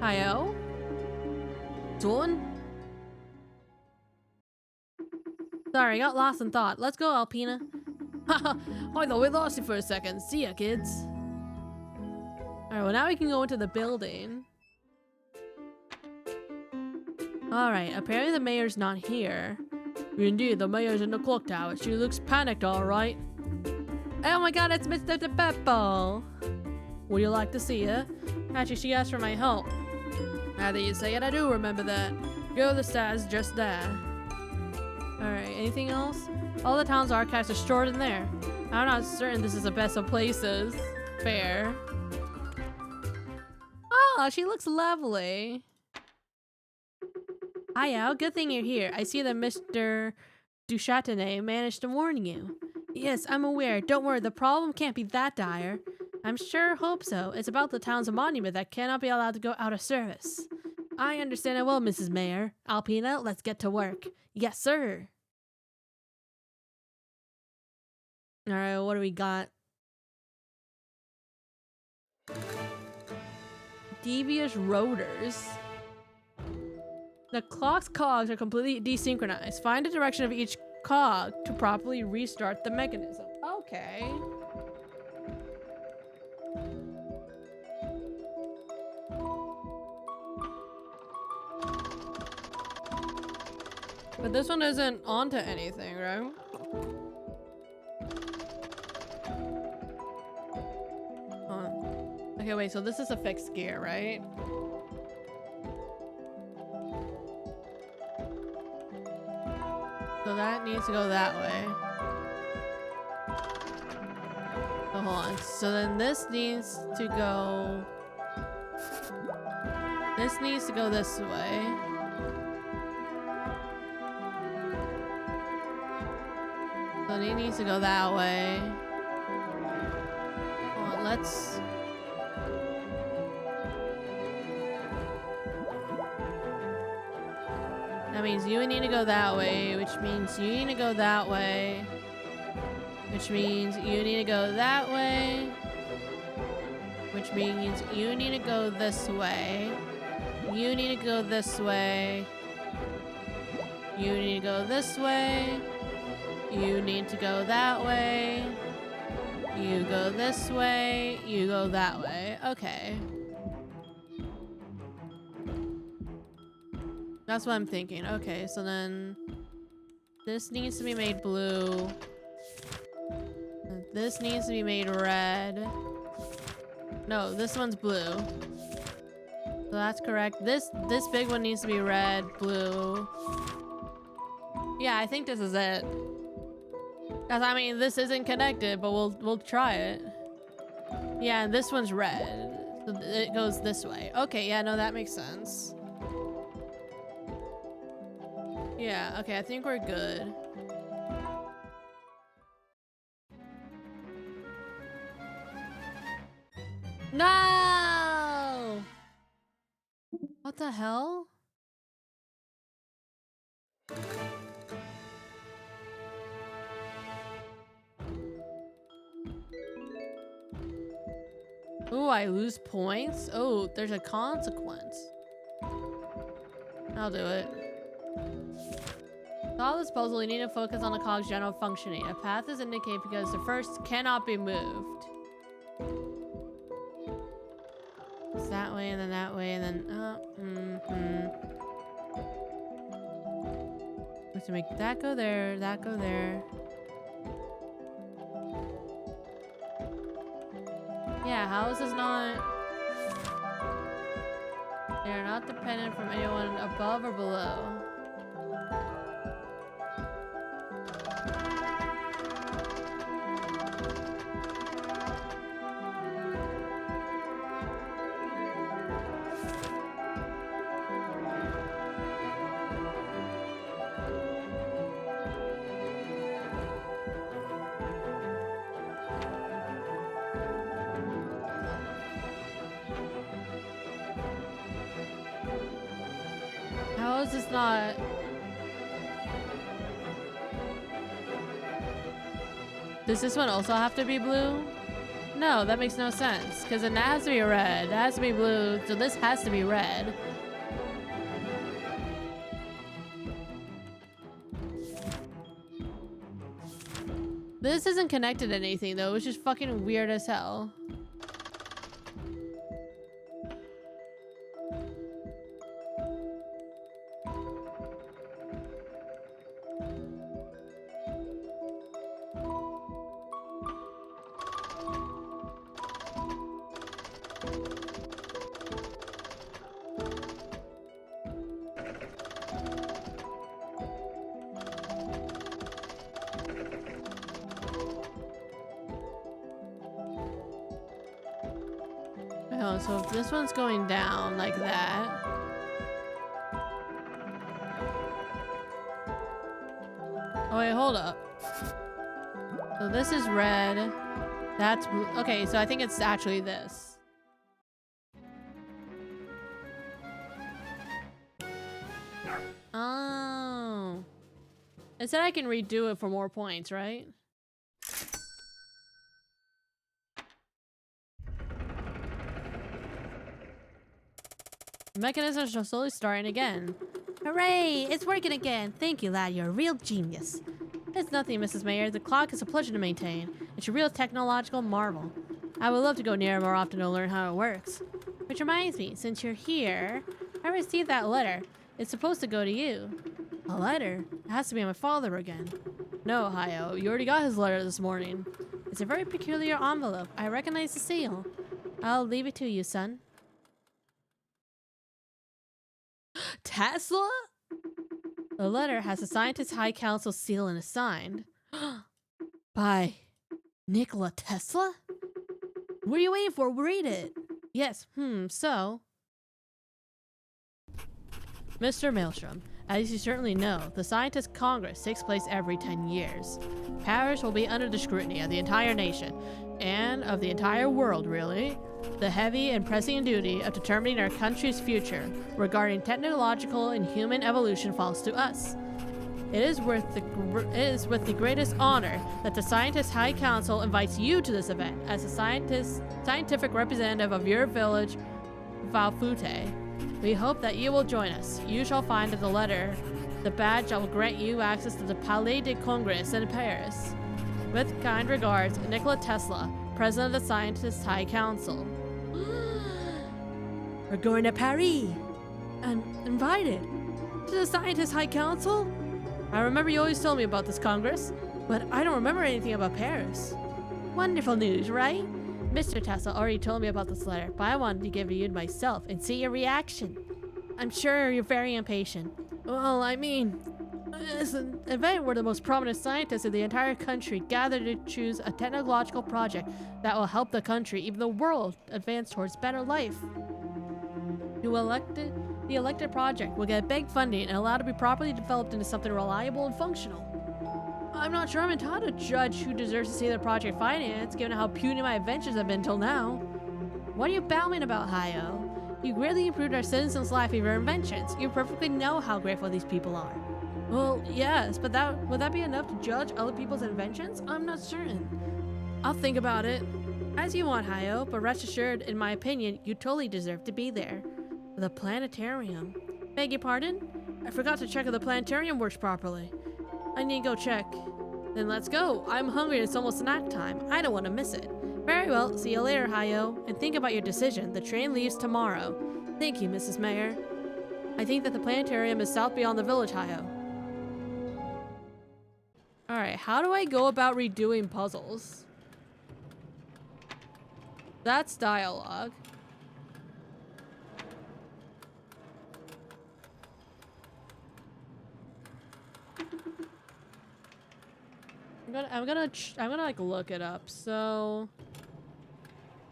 Hiyo? Dawn? Sorry, got lost in thought. Let's go, Alpina. Haha, I thought we lost you for a second. See ya, kids. Alright, well now we can go into the building. Alright, apparently the mayor's not here. Indeed, the mayor's in the clock tower. She looks panicked, alright. Oh my god, it's Mr. DePeppo! Would you like to see her? Actually, she asked for my help. Now that you say it, I do remember that. Go, the stars just there. Alright, anything else? All the town's archives are stored in there. I'm not certain this is the best of places. Fair. Oh, she looks lovely. Hi, Al. Good thing you're here. I see that Mr. Duchâtelet managed to warn you. Yes, I'm aware. Don't worry, the problem can't be that dire. I'm sure hope so. It's about the town's monument that cannot be allowed to go out of service. I understand it well, Mrs. Mayor. Alpina, let's get to work. Yes, sir. Alright, what do we got? Devious rotors. The clock's cogs are completely desynchronized. Find the direction of each cog to properly restart the mechanism. Okay. But this one isn't onto anything, right? Okay, wait, so this is a fixed gear, right? So that needs to go that way. So hold on. So then this needs to go... This needs to go this way. So it needs to go that way. Hold on, let's... That means you need to go that way, which means you need to go that way. Which means you need to go that way. Which means you need to go this way. You need to go this way. You need to go this way. You need to go that way. You go this way. You go that way. Okay. That's what I'm thinking. Okay, so then this needs to be made blue. This needs to be made red. No, this one's blue. So that's correct. This big one needs to be red, blue. Yeah, I think this is it. Cause I mean, this isn't connected, but we'll try it. Yeah, and this one's red. So it goes this way. Okay, yeah, no, that makes sense. Yeah, okay, I think we're good. No! What the hell? Ooh, I lose points? Oh, there's a consequence. I'll do it. To solve this puzzle, you need to focus on the cog's general functioning. A path is indicated because the first cannot be moved. It's that way, and then that way, and then... We have to make that go there, that go there. Yeah, how is this not... They are not dependent from anyone above or below. How is this not... Does this one also have to be blue? No, that makes no sense. Because then that has to be red. That has to be blue. So this has to be red. This isn't connected to anything though. It's just fucking weird as hell. Oh, so if this one's going down like that. Oh wait, hold up. So this is red. That's blue. Okay, so I think it's actually this. Oh. It said I can redo it for more points, right? The mechanisms are slowly starting again. Hooray! It's working again! Thank you, lad. You're a real genius. It's nothing, Mrs. Mayer. The clock is a pleasure to maintain. It's a real technological marvel. I would love to go near it more often to learn how it works. Which reminds me, since you're here, I received that letter. It's supposed to go to you. A letter? It has to be my father again. No, Hayo. You already got his letter this morning. It's a very peculiar envelope. I recognize the seal. I'll leave it to you, son. Tesla? The letter has the Scientist High Council seal and is signed. By Nikola Tesla? What are you waiting for? Read it. Yes, so... Mr. Maelstrom, as you certainly know, the Scientist Congress takes place every 10 years. Paris will be under the scrutiny of the entire nation, and of the entire world, really. The heavy and pressing duty of determining our country's future regarding technological and human evolution falls to us. It is with the greatest honor that the Scientist High Council invites you to this event as a scientific representative of your village, Valfute. We hope that you will join us. You shall find in the letter the badge that will grant you access to the Palais de Congrès in Paris. With kind regards, Nikola Tesla, President of the Scientist High Council. We're going to Paris. I'm invited to the Scientist High Council? I remember you always told me about this Congress, but I don't remember anything about Paris. Wonderful news, right? Mr. Tesla already told me about this letter, but I wanted to give it you myself and see your reaction. I'm sure you're very impatient. Well, I mean, it's an event where the most prominent scientists in the entire country gather to choose a technological project that will help the country, even the world, advance towards better life. The elected project will get big funding and allowed to be properly developed into something reliable and functional. I'm not sure I'm entitled to judge who deserves to see the project financed, given how puny my adventures have been till now. What are you babbling about, Hayo? You greatly improved our citizens' life with your inventions. You perfectly know how grateful these people are. Well, yes, but would that be enough to judge other people's inventions? I'm not certain. I'll think about it. As you want, Hayo, but rest assured, in my opinion, you totally deserve to be there. The planetarium. Beg your pardon? I forgot to check if the planetarium works properly. I need to go check. Then let's go. I'm hungry and it's almost snack time. I don't want to miss it. Very well. See you later, Hayo. And think about your decision. The train leaves tomorrow. Thank you, Mrs. Mayor. I think that the planetarium is south beyond the village, Hayo. Alright, how do I go about redoing puzzles? That's dialogue. I'm gonna like look it up. So,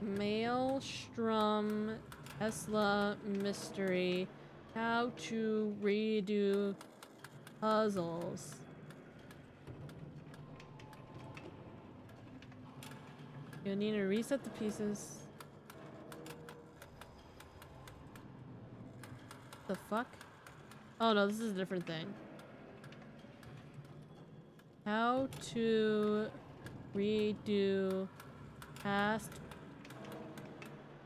Maelstrom Tesla mystery, how to redo puzzles. You need to reset the pieces. The fuck? Oh no, this is a different thing. How to redo past.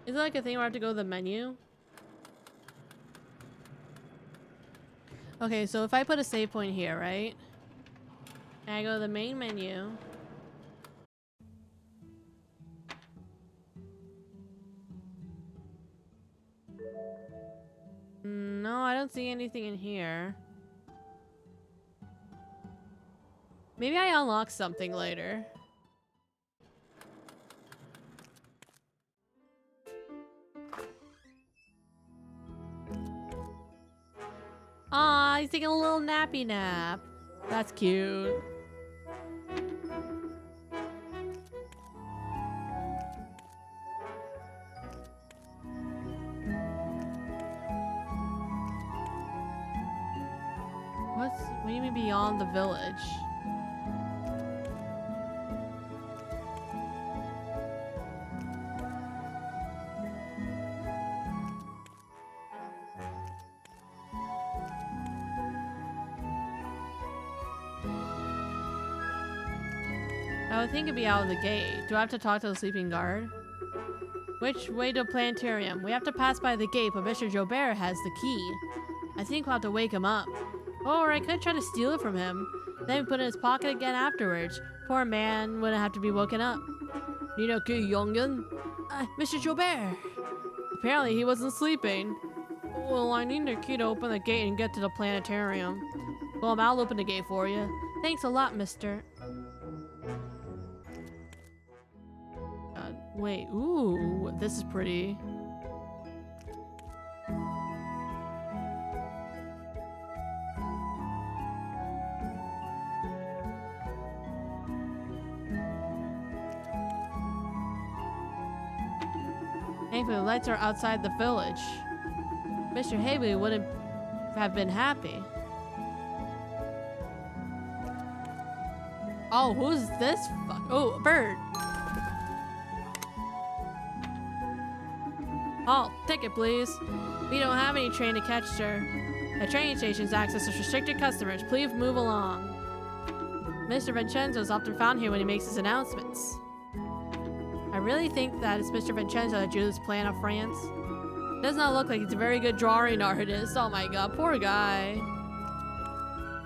Is it like a thing where I have to go to the menu? Okay, so if I put a save point here, right? And I go to the main menu. No, I don't see anything in here. Maybe I unlock something later. Aw, he's taking a little nappy nap. That's cute. What do you mean beyond the village? I would think it'd be out of the gate. Do I have to talk to the sleeping guard? Which way to planetarium? We have to pass by the gate, but Mr. Jobert has the key. I think we'll have to wake him up. Or I could try to steal it from him, then put it in his pocket again afterwards. Poor man wouldn't have to be woken up. Need a key, young'un? Mr. Jobert! Apparently he wasn't sleeping. Well, I need a key to open the gate and get to the planetarium. Well, I'll open the gate for you. Thanks a lot, mister. Wait, ooh, this is pretty. Thankfully, the lights are outside the village. Mr. Habley wouldn't have been happy. Oh, who's this fuck? Oh, a bird. Halt, ticket please. We don't have any train to catch, sir. The train station's access is restricted customers. Please move along. Mr. Vincenzo is often found here when he makes his announcements. I really think that it's Mr. Vincenzo that drew this plan of France. Does not look like he's a very good drawing artist. Oh my god, poor guy.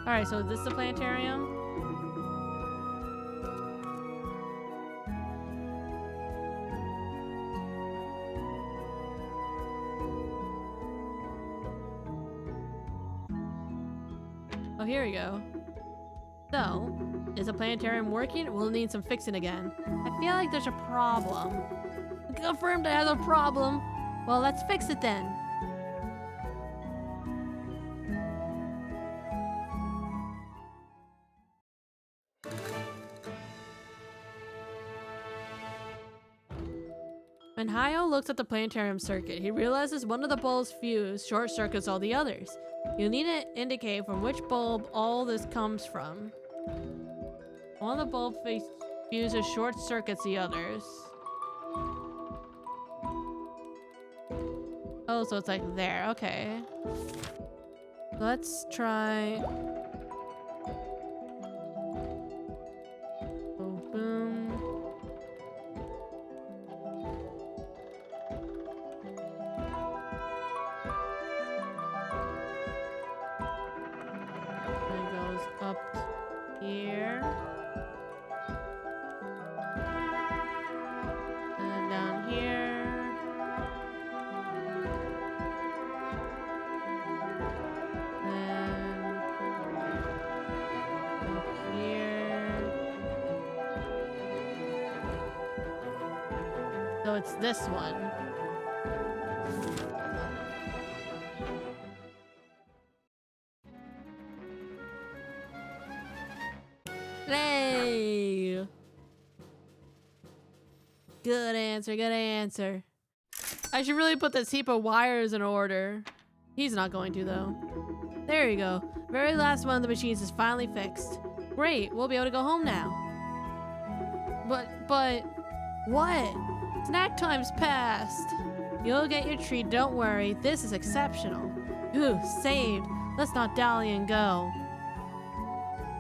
Alright, so is this the planetarium? Oh, here we go. So, is the planetarium working? We'll need some fixing again. I feel like there's a problem. confirmed I have a problem. Well, let's fix it then. When Hayo looks at the planetarium circuit, he realizes one of the bulb's fuse short circuits all the others. You'll need to indicate from which bulb all this comes from. One of the bulb fuses short circuits the others. Oh, so it's like there. Okay. Let's try... Oh, boom. It goes up here. And down here. Then up here. So it's this one. Hey! Good answer, good answer. I should really put this heap of wires in order. He's not going to, though. There you go. Very last one of the machines is finally fixed. Great, we'll be able to go home now. But, what? Snack time's passed. You'll get your treat, don't worry. This is exceptional. Ooh, saved. Let's not dally and go.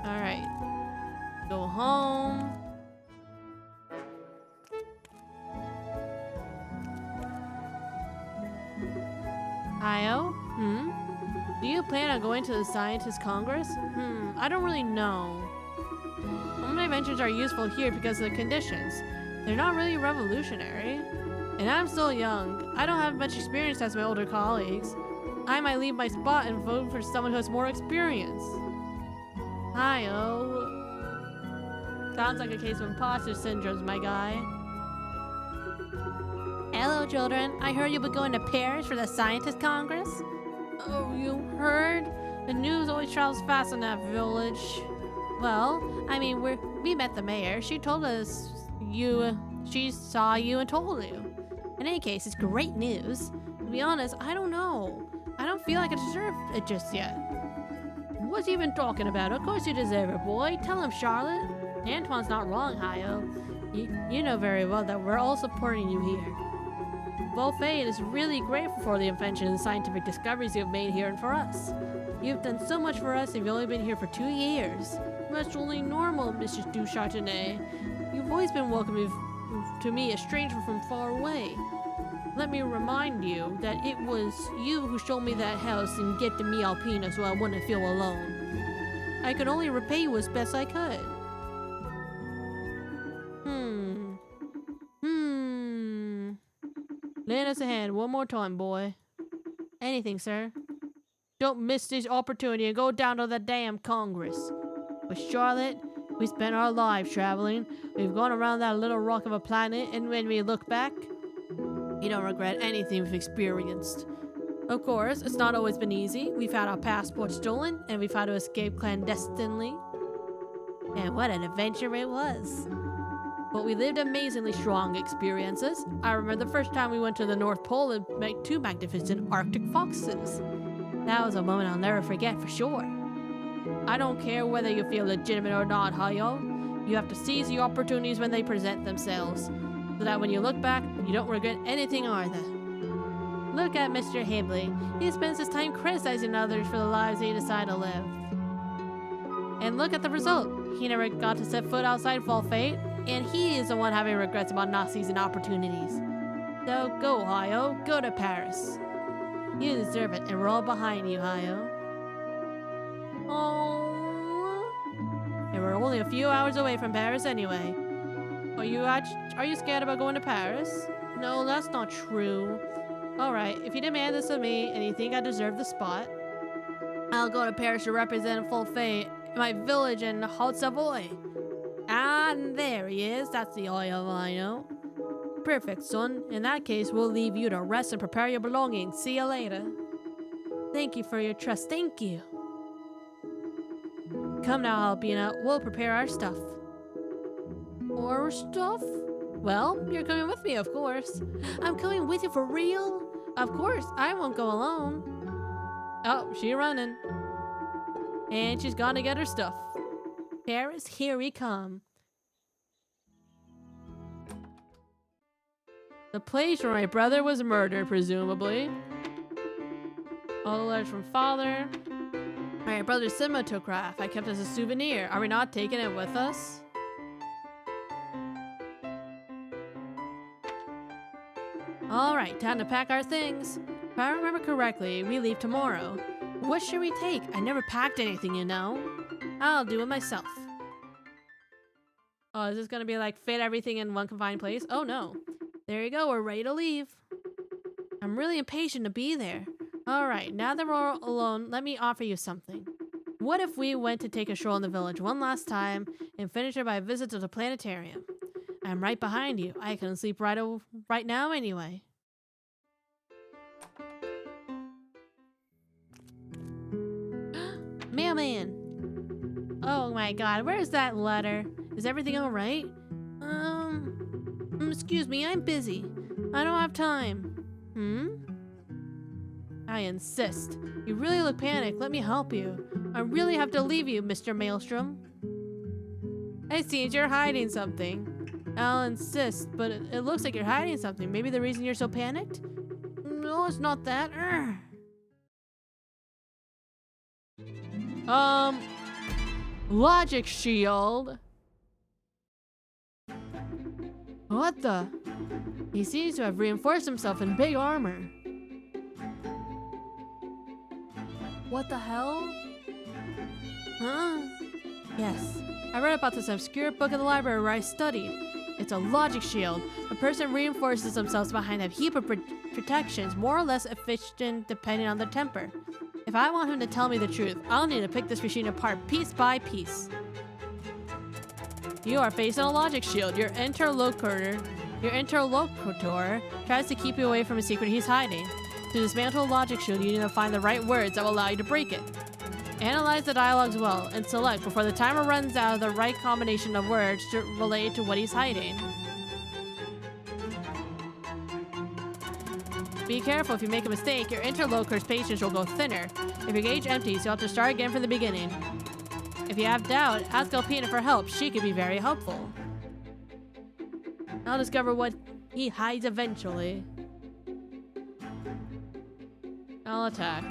Alright. Go home. Io? Do you plan on going to the Scientist Congress? I don't really know. Some of my inventions are useful here because of the conditions. They're not really revolutionary. And I'm still young. I don't have much experience as my older colleagues. I might leave my spot and vote for someone who has more experience. Io. Sounds like a case of imposter syndrome, my guy. Hello, children. I heard you'll be going to Paris for the Scientist Congress. Oh, you heard? The news always travels fast in that village. Well, I mean, we met the mayor. She told us she saw you and told you. In any case, it's great news. To be honest, I don't know. I don't feel like I deserve it just yet. What's he even talking about? Of course you deserve it, boy. Tell him, Charlotte. Antoine's not wrong, Hayo. You know very well that we're all supporting you here. Volfade is really grateful for the invention and scientific discoveries you've made here and for us. You've done so much for us and you've only been here for 2 years. That's only normal, Mrs. Duchartenay. You've always been welcoming to me, a stranger from far away. Let me remind you that it was you who showed me that house and get to me Alpina so I wouldn't feel alone. I could only repay you as best I could. Lend us a hand one more time, boy. Anything, sir. Don't miss this opportunity and go down to the damn Congress. With Charlotte, we spent our lives traveling. We've gone around that little rock of a planet, and when we look back, we don't regret anything we've experienced. Of course, it's not always been easy. We've had our passports stolen, and we've had to escape clandestinely. And what an adventure it was. But we lived amazingly strong experiences. I remember the first time we went to the North Pole and met 2 magnificent Arctic foxes. That was a moment I'll never forget for sure. I don't care whether you feel legitimate or not, Hayo. You have to seize the opportunities when they present themselves, so that when you look back, you don't regret anything either. Look at Mr. Hibley. He spends his time criticizing others for the lives they decide to live. And look at the result. He never got to set foot outside Volfade, and he is the one having regrets about not seizing opportunities. So go, Hayo. Go to Paris. You deserve it, and we're all behind you, Hayo. Oh, and we're only a few hours away from Paris anyway. Are you scared about going to Paris? No, that's not true. Alright, if you demand this of me and you think I deserve the spot, I'll go to Paris to represent Volfade, my village in Haute Savoy. And there he is. That's the oil I know. Perfect, son. In that case, we'll leave you to rest and prepare your belongings. See you later. Thank you for your trust. Thank you. Come now, Albina. We'll prepare our stuff. Our stuff? Well, you're coming with me, of course. I'm coming with you for real? Of course, I won't go alone. Oh, she's running. And she's gone to get her stuff. Paris, here we come. The place where my brother was murdered, presumably. All the letters from father. My brother's cinematograph I kept as a souvenir. Are we not taking it with us? Alright, time to pack our things. If I remember correctly, we leave tomorrow. What should we take? I never packed anything, you know. I'll do it myself. Oh, is this gonna be like fit everything in one confined place? Oh no. There you go, we're ready to leave. I'm really impatient to be there. Alright, now that we're all alone, let me offer you something. What if we went to take a stroll in the village one last time and finish it by a visit to the planetarium? I'm right behind you. I can sleep right now anyway. Mailman! Oh my god, where's that letter? Is everything alright? Excuse me, I'm busy. I don't have time. I insist. You really look panicked. Let me help you. I really have to leave you, Mr. Maelstrom. I see you're hiding something. I'll insist, but it looks like you're hiding something. Maybe the reason you're so panicked? No, it's not that. Logic shield. What the? He seems to have reinforced himself in big armor. What the hell? Huh? Yes. I read about this obscure book in the library where I studied. It's a logic shield. A person reinforces themselves behind a heap of protections, more or less efficient depending on their temper. If I want him to tell me the truth, I'll need to pick this machine apart piece by piece. You are facing a logic shield. Your interlocutor tries to keep you away from a secret he's hiding. To dismantle a logic shield, you need to find the right words that will allow you to break it. Analyze the dialogues well, and select before the timer runs out the right combination of words to relate to what he's hiding. Be careful, if you make a mistake, your interlocutor's patience will go thinner. If your gauge empties, you'll have to start again from the beginning. If you have doubt, ask Alpina for help. She could be very helpful. I'll discover what he hides eventually. I'll attack.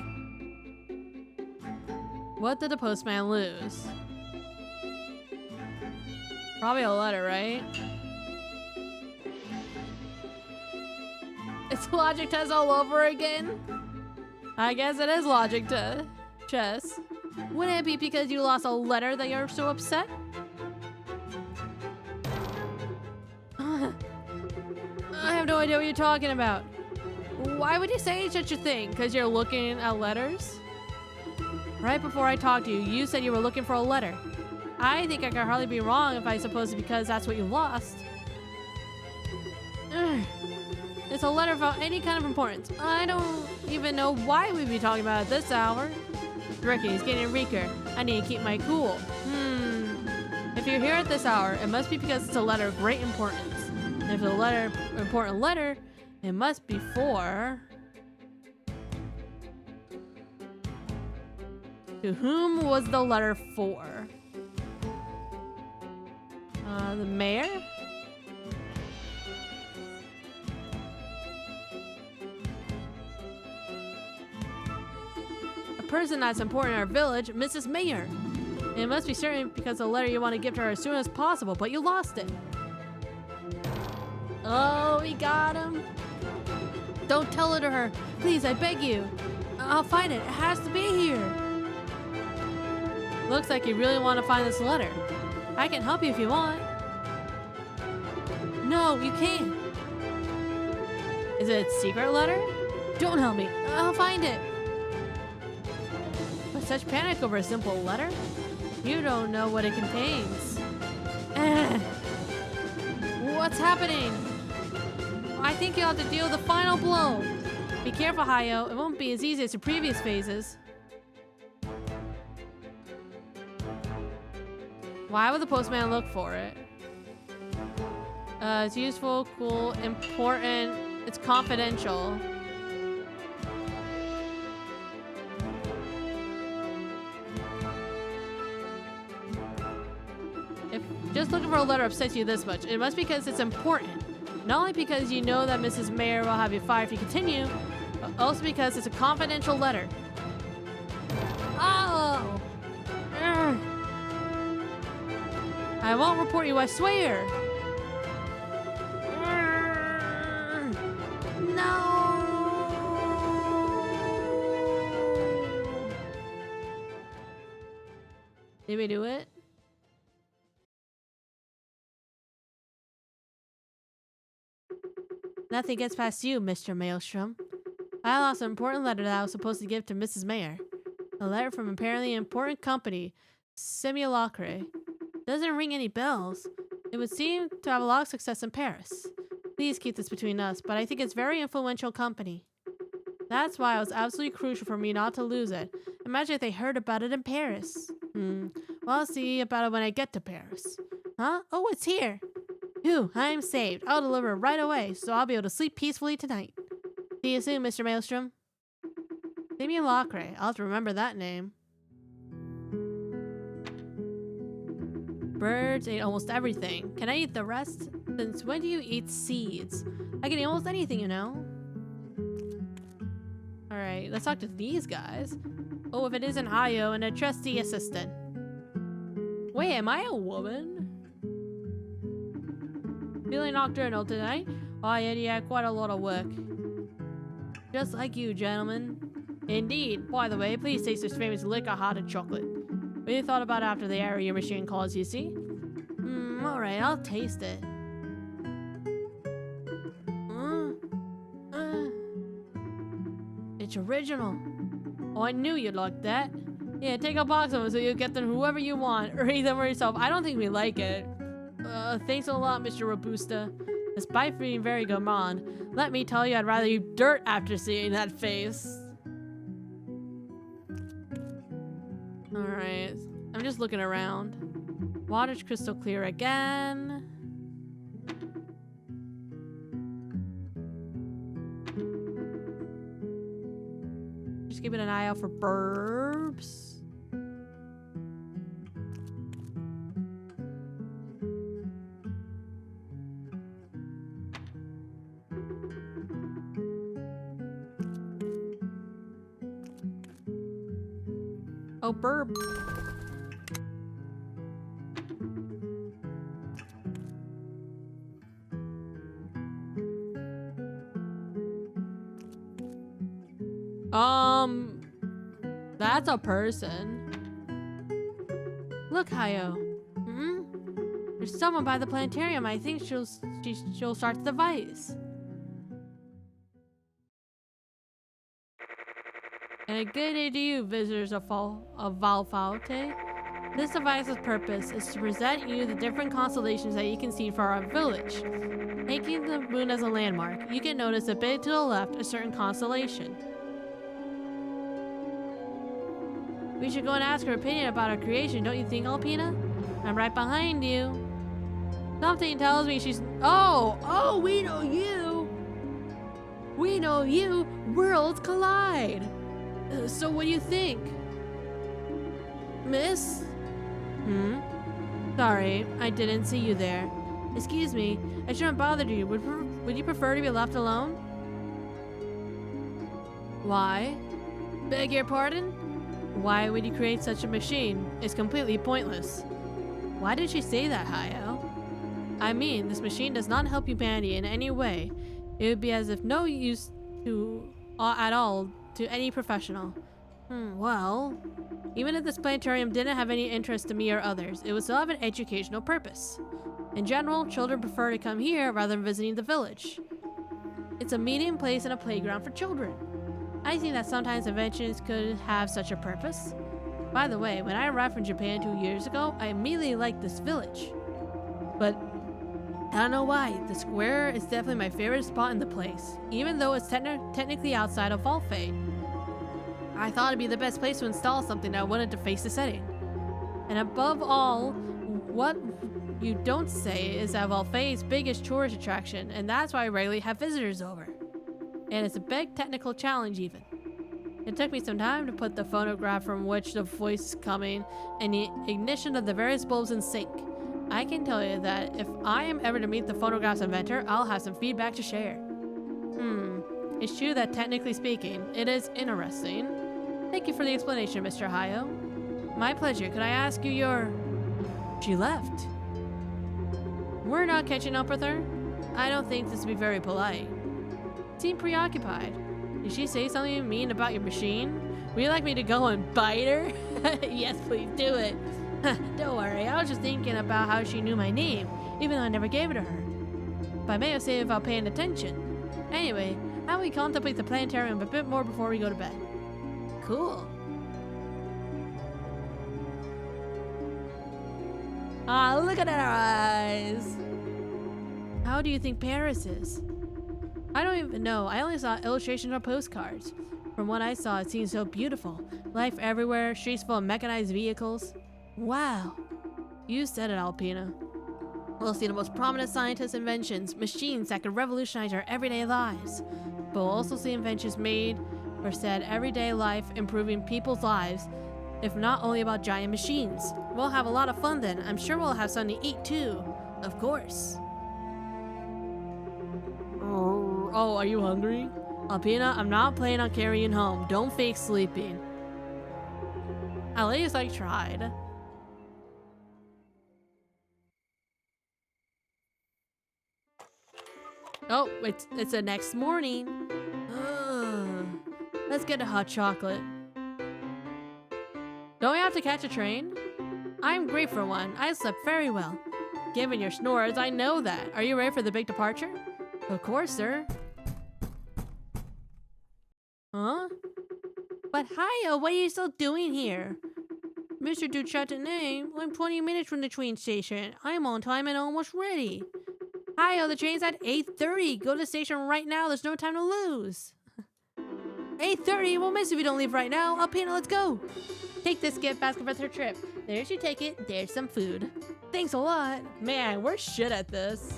What did the postman lose? Probably a letter, right? It's logic test all over again? I guess it is logic chess. Wouldn't it be because you lost a letter that you're so upset? I have no idea what you're talking about. Why would you say such a thing? Because you're looking at letters? Right before I talked to you, you said you were looking for a letter. I think I could hardly be wrong if I suppose it's because that's what you lost. It's a letter without any kind of importance. I don't even know why we'd be talking about it this hour. Ricky is getting weaker. I need to keep my cool. If you're here at this hour, it must be because it's a letter of great importance. And if it's a important letter, it must be for... To whom was the letter for? The mayor? A person that's important in our village, Mrs. Mayor. And it must be certain because the letter you want to give to her as soon as possible, but you lost it. Oh, we got him. Don't tell it to her. Please, I beg you. I'll find it. It has to be here. Looks like you really want to find this letter. I can help you if you want. No, you can't. Is it a secret letter? Don't help me. I'll find it. But such panic over a simple letter? You don't know what it contains. What's happening? I think you'll have to deal with the final blow. Be careful, Hayo. It won't be as easy as the previous phases. Why would the postman look for it? It's useful, cool, important. It's confidential. If just looking for a letter upsets you this much, it must be because it's important. Not only because you know that Mrs. Mayer will have you fired if you continue, but also because it's a confidential letter. Oh! Urgh. I won't report you, I swear! Urgh. No! Did we do it? Nothing gets past you, Mr. Maelstrom. I lost an important letter that I was supposed to give to Mrs. Mayer. A letter from apparently an important company, Simulacre. Doesn't ring any bells. It would seem to have a lot of success in Paris. Please keep this between us, but I think it's a very influential company. That's why it was absolutely crucial for me not to lose it. Imagine if they heard about it in Paris. Well, I'll see about it when I get to Paris. Huh? Oh, it's here. Phew, I'm saved. I'll deliver it right away, so I'll be able to sleep peacefully tonight. See you soon, Mr. Maelstrom. Simulacre. I'll have to remember that name. Birds ate almost everything. Can I eat the rest? Since when do you eat seeds? I can eat almost anything, you know. Alright, let's talk to these guys. Oh, if it isn't Hayo and a trusty assistant. Wait, am I a woman? Feeling nocturnal tonight? Oh, yeah, quite a lot of work. Just like you, gentlemen. Indeed. By the way, please taste this famous liquor hot and chocolate. What you thought about after the error your machine caused, you see? Alright, I'll taste it. It's original. Oh, I knew you'd like that. Yeah, take a box of them so you get them whoever you want, or eat them for yourself. I don't think we like it. Thanks a lot, Mr. Robusta. Despite being very gourmand, let me tell you I'd rather eat dirt after seeing that face. Alright, I'm just looking around. Water's crystal clear again. Just keeping an eye out for burbs. Oh, burp. That's a person. Look, Hayo. There's someone by the planetarium. I think she'll start the device. And a good day to you, visitors of Valfaute. This device's purpose is to present you the different constellations that you can see for our village. Taking the moon as a landmark, you can notice a bit to the left a certain constellation. We should go and ask her opinion about our creation, don't you think, Alpina? I'm right behind you. Something tells me she's... Oh, we know you! We know you! Worlds collide! So what do you think? Miss? Sorry, I didn't see you there. Excuse me, I shouldn't have bothered you. Would you prefer to be left alone? Why? Beg your pardon? Why would you create such a machine? It's completely pointless. Why did she say that, Hayo? I mean, this machine does not help humanity in any way. It would be as if no use to at all to any professional. Well, even if this planetarium didn't have any interest to me or others, it would still have an educational purpose. In general, children prefer to come here rather than visiting the village. It's a meeting place and a playground for children. I think that sometimes inventions could have such a purpose. By the way, when I arrived from Japan 2 years ago, I immediately liked this village. But I don't know why, the square is definitely my favorite spot in the place, even though it's technically outside of Valfate. I thought it'd be the best place to install something that wanted to face the setting. And above all, what you don't say is that Valfate's biggest tourist attraction, and that's why I regularly have visitors over. And it's a big technical challenge even. It took me some time to put the phonograph from which the voice is coming and the ignition of the various bulbs in sync. I can tell you that if I am ever to meet the phonograph's inventor, I'll have some feedback to share. It's true that technically speaking, it is interesting. Thank you for the explanation, Mr. Hayo. My pleasure. Could I ask you your... She left. We're not catching up with her. I don't think this would be very polite. Seemed preoccupied. Did she say something mean about your machine? Would you like me to go and bite her? Yes, please do it. Don't worry, I was just thinking about how she knew my name, even though I never gave it to her. But I may have said it without paying attention. Anyway, how about we contemplate the planetarium a bit more before we go to bed? Cool. Ah, look at her eyes. How do you think Paris is? I don't even know. I only saw illustrations or postcards. From what I saw, it seemed so beautiful. Life everywhere, streets full of mechanized vehicles. Wow. You said it, Alpina. We'll see the most prominent scientists' inventions, machines that could revolutionize our everyday lives. But we'll also see inventions made for said everyday life, improving people's lives, if not only about giant machines. We'll have a lot of fun then. I'm sure we'll have something to eat too. Of course. Oh, are you hungry? Alpina, I'm not planning on carrying home. Don't fake sleeping. At least I tried. Oh, it's the next morning. Let's get a hot chocolate. Don't we have to catch a train? I'm great for one. I slept very well. Given your snores, I know that. Are you ready for the big departure? Of course, sir. Huh? But Hayo, what are you still doing here? Mr. Duchatane, I'm 20 minutes from the train station. I'm on time and almost ready. Hayo, the train's at 8:30. Go to the station right now. There's no time to lose. 8:30? We'll miss if we don't leave right now. Alpina, let's go. Take this gift basket for her trip. There's your ticket. There's some food. Thanks a lot. Man, we're shit at this.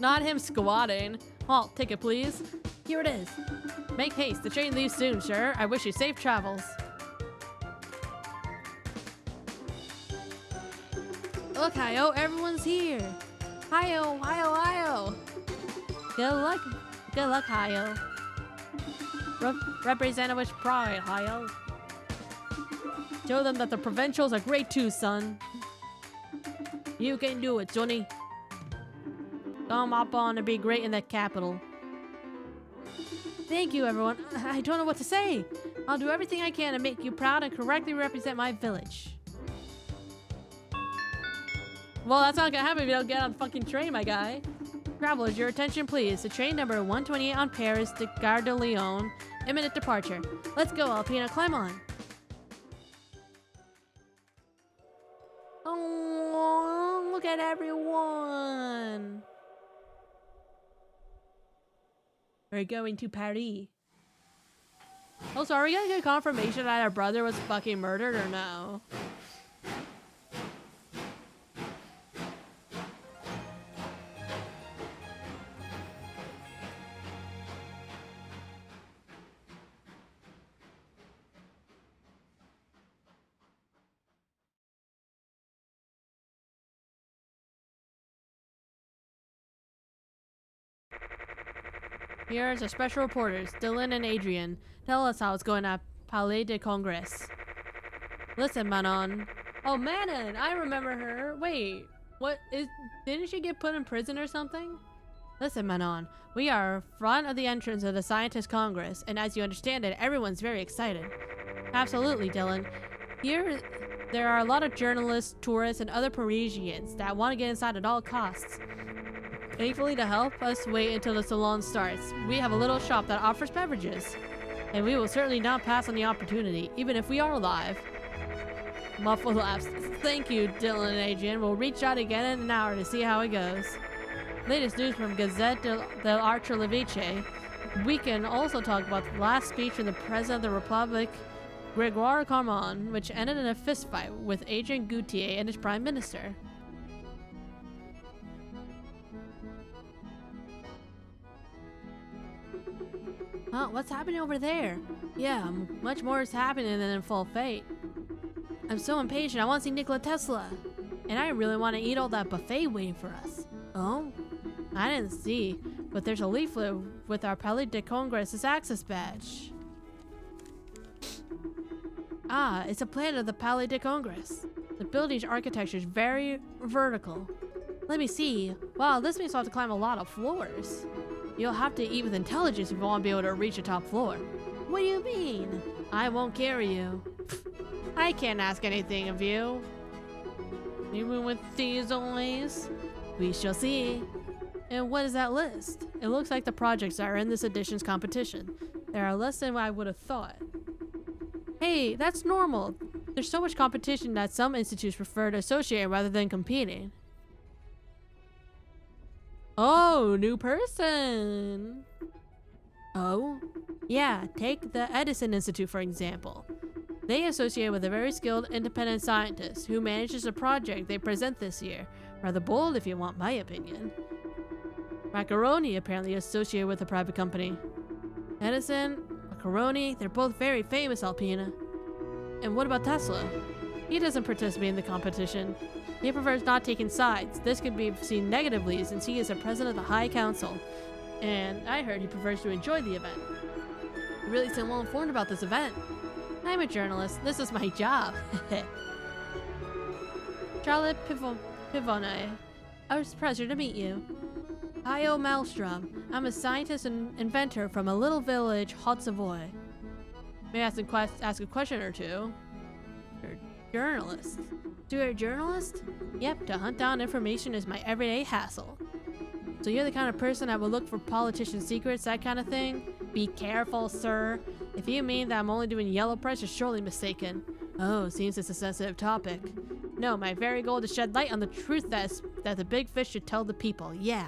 Not him squatting. Halt, ticket please. Here it is. Make haste. The train leaves soon, sir. I wish you safe travels. Look, Hayo, everyone's here. Hayo, Hayo, Hayo. Good luck, Hayo. Represent with pride, Hayo. Show them that the provincials are great too, son. You can do it, Johnny. Come up on and be great in the capital. Thank you, everyone. I don't know what to say. I'll do everything I can to make you proud and correctly represent my village. Well, that's not gonna happen if you don't get on the fucking train, my guy. Travelers, your attention please. The train number 128 on Paris to Gare de Lyon. Imminent departure. Let's go, Alpina. Climb on. Oh, look at everyone. We're going to Paris. Also, are we gonna get confirmation that our brother was fucking murdered or no? Here's our special reporters, Dylan and Adrian. Tell us how it's going at Palais de Congrès. Listen, Manon. Oh, Manon! I remember her. Wait, didn't she get put in prison or something? Listen, Manon. We are front of the entrance of the Scientist Congress, and as you understand it, everyone's very excited. Absolutely, Dylan. Here, there are a lot of journalists, tourists, and other Parisians that want to get inside at all costs. Thankfully, to help us wait until the salon starts, we have a little shop that offers beverages. And we will certainly not pass on the opportunity, even if we are alive. Muffled laughs. Thank you, Dylan and Adrian. We'll reach out again in an hour to see how it goes. Latest news from Gazette del Archer Levice. We can also talk about the last speech from the President of the Republic, Gregoire Carmon, which ended in a fistfight with Adrian Gautier and his Prime Minister. Huh, what's happening over there? Yeah, much more is happening than in Full Fate. I'm so impatient, I want to see Nikola Tesla. And I really want to eat all that buffet waiting for us. Oh? I didn't see, but there's a leaflet with our Palais de Congrès' access badge. Ah, it's a plan of the Palais de Congrès. The building's architecture is very vertical. Let me see. Wow, this means I'll have to climb a lot of floors. You'll have to eat with intelligence if you want to be able to reach the top floor. What do you mean? I won't carry you. I can't ask anything of you. Even with these ways, we shall see. And what is that list? It looks like the projects that are in this edition's competition. There are less than I would have thought. Hey, that's normal. There's so much competition that some institutes prefer to associate rather than competing. Oh, new person. Oh? Yeah, take the Edison Institute for example. They associate with a very skilled independent scientist who manages a project they present this year. Rather bold if you want my opinion. Macaroni apparently associated with a private company. Edison, Macaroni, they're both very famous, Alpina. And what about Tesla? He doesn't participate in the competition. He prefers not taking sides. This could be seen negatively since he is the president of the High Council. And I heard he prefers to enjoy the event. You really seem well informed about this event. I'm a journalist. This is my job. Charlotte Pivone. I was a pleasure to meet you. Io Maelstrom. I'm a scientist and inventor from a little village, Haute Savoy. May I ask a question or two? You're a journalist. So you're a journalist? Yep, to hunt down information is my everyday hassle. So you're the kind of person that will look for politician secrets, that kind of thing? Be careful, sir. If you mean that I'm only doing yellow press, you're surely mistaken. Oh, seems it's a sensitive topic. No, my very goal is to shed light on the truth that the big fish should tell the people, yeah.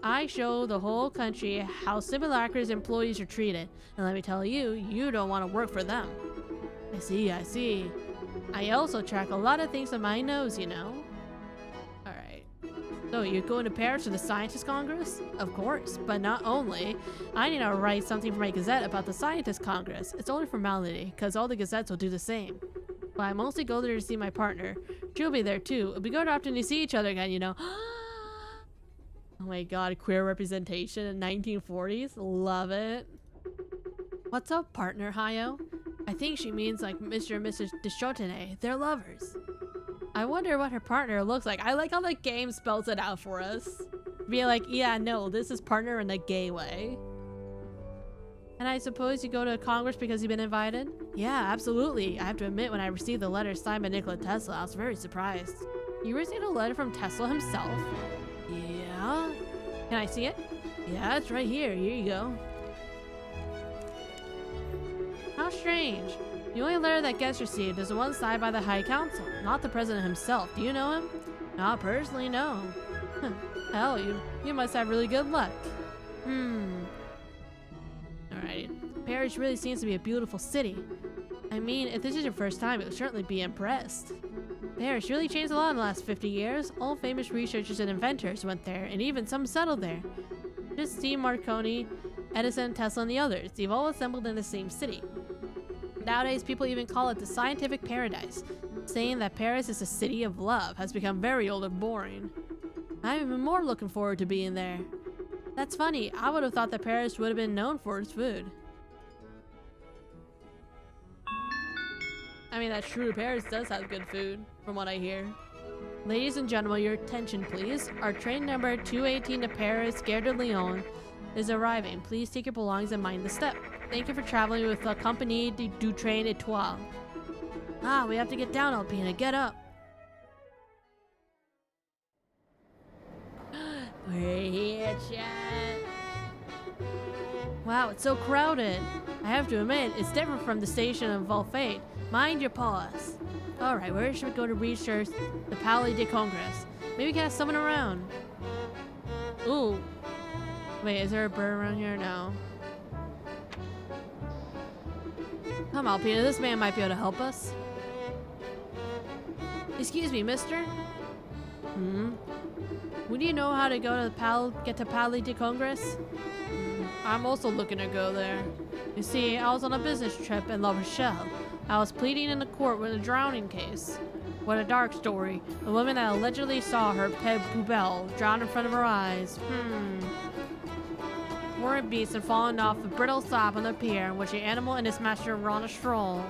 I show the whole country how Simulacra's employees are treated, and let me tell you, you don't want to work for them. I see, I see. I also track a lot of things on my nose, you know. Alright. So, you're going to Paris for the Scientist Congress? Of course, but not only. I need to write something for my Gazette about the Scientist Congress. It's only formality, because all the Gazettes will do the same. But I mostly go there to see my partner. She'll be there too. It'll be good often to see each other again, you know. Oh my god, queer representation in 1940s. Love it. What's up, partner, Hayo? I think she means like Mr. and Mrs. Deschantenay. They're lovers. I wonder what her partner looks like. I like how the game spells it out for us. Be like, yeah, no, this is partner in a gay way. And I suppose you go to Congress because you've been invited? Yeah, absolutely. I have to admit, when I received the letter signed by Nikola Tesla, I was very surprised. You received a letter from Tesla himself? Yeah? Can I see it? Yeah, it's right here. Here you go. How strange. The only letter that gets received is the one signed by the High Council, not the President himself. Do you know him? Not personally, no. Hell, you must have really good luck. Alrighty. Paris really seems to be a beautiful city. I mean, if this is your first time, you'll certainly be impressed. Paris really changed a lot in the last 50 years. All famous researchers and inventors went there, and even some settled there. Just see Marconi, Edison, Tesla, and the others. They've all assembled in the same city. Nowadays, people even call it the scientific paradise. Saying that Paris is a city of love has become very old and boring. I'm even more looking forward to being there. That's funny. I would have thought that Paris would have been known for its food. I mean, that's true. Paris does have good food, from what I hear. Ladies and gentlemen, your attention, please. Our train number 218 to Paris, Gare de Lyon, is arriving. Please take your belongings and mind the step. Thank you for traveling with la Compagnie du Train Étoile. Ah, we have to get down, Alpina. Get up. We're here, chat. Wow, it's so crowded. I have to admit, it's different from the station of Volfate. Mind your paws. Alright, where should we go to research the Palais de Congress? Maybe we can ask someone around. Ooh. Wait, is there a bird around here? No. Come on, Peter. This man might be able to help us. Excuse me, mister? Hmm? Would you know how to go to get to Palais de Congress? I'm also looking to go there. You see, I was on a business trip in La Rochelle. I was pleading in the court with a drowning case. What a dark story. A woman that allegedly saw her pet poubelle drown in front of her eyes. Warrant beasts had fallen off a brittle slab on the pier in which the animal and its master were on a stroll.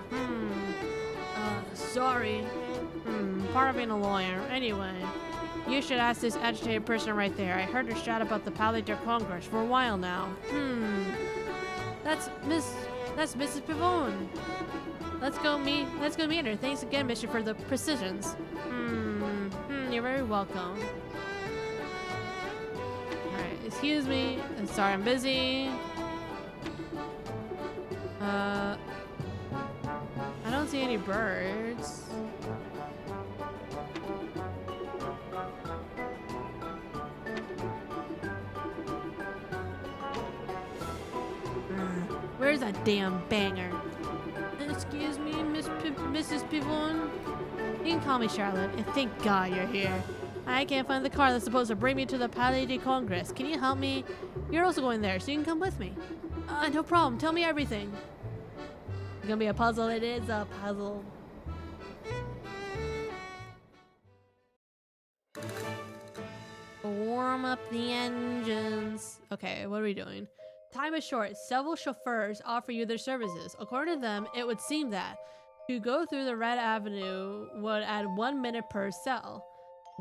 Sorry. Part of being a lawyer. Anyway, you should ask this agitated person right there. I heard her shout about the Palais de Congress for a while now. That's Mrs. Pivon. Let's go meet her. Thanks again, Mister, for the precisions. You're very welcome. Alright, excuse me. I'm sorry, I'm busy. I don't see any birds. Where's that damn banger? Excuse me, Mrs. Pivon? You can call me Charlotte, and thank God you're here. I can't find the car that's supposed to bring me to the Palais de Congress. Can you help me? You're also going there, so you can come with me. No problem. Tell me everything. It's gonna be a puzzle. It is a puzzle. Warm up the engines. Okay, what are we doing? Time is short. Several chauffeurs offer you their services. According to them, it would seem that to go through the Red Avenue would add 1 minute per cell,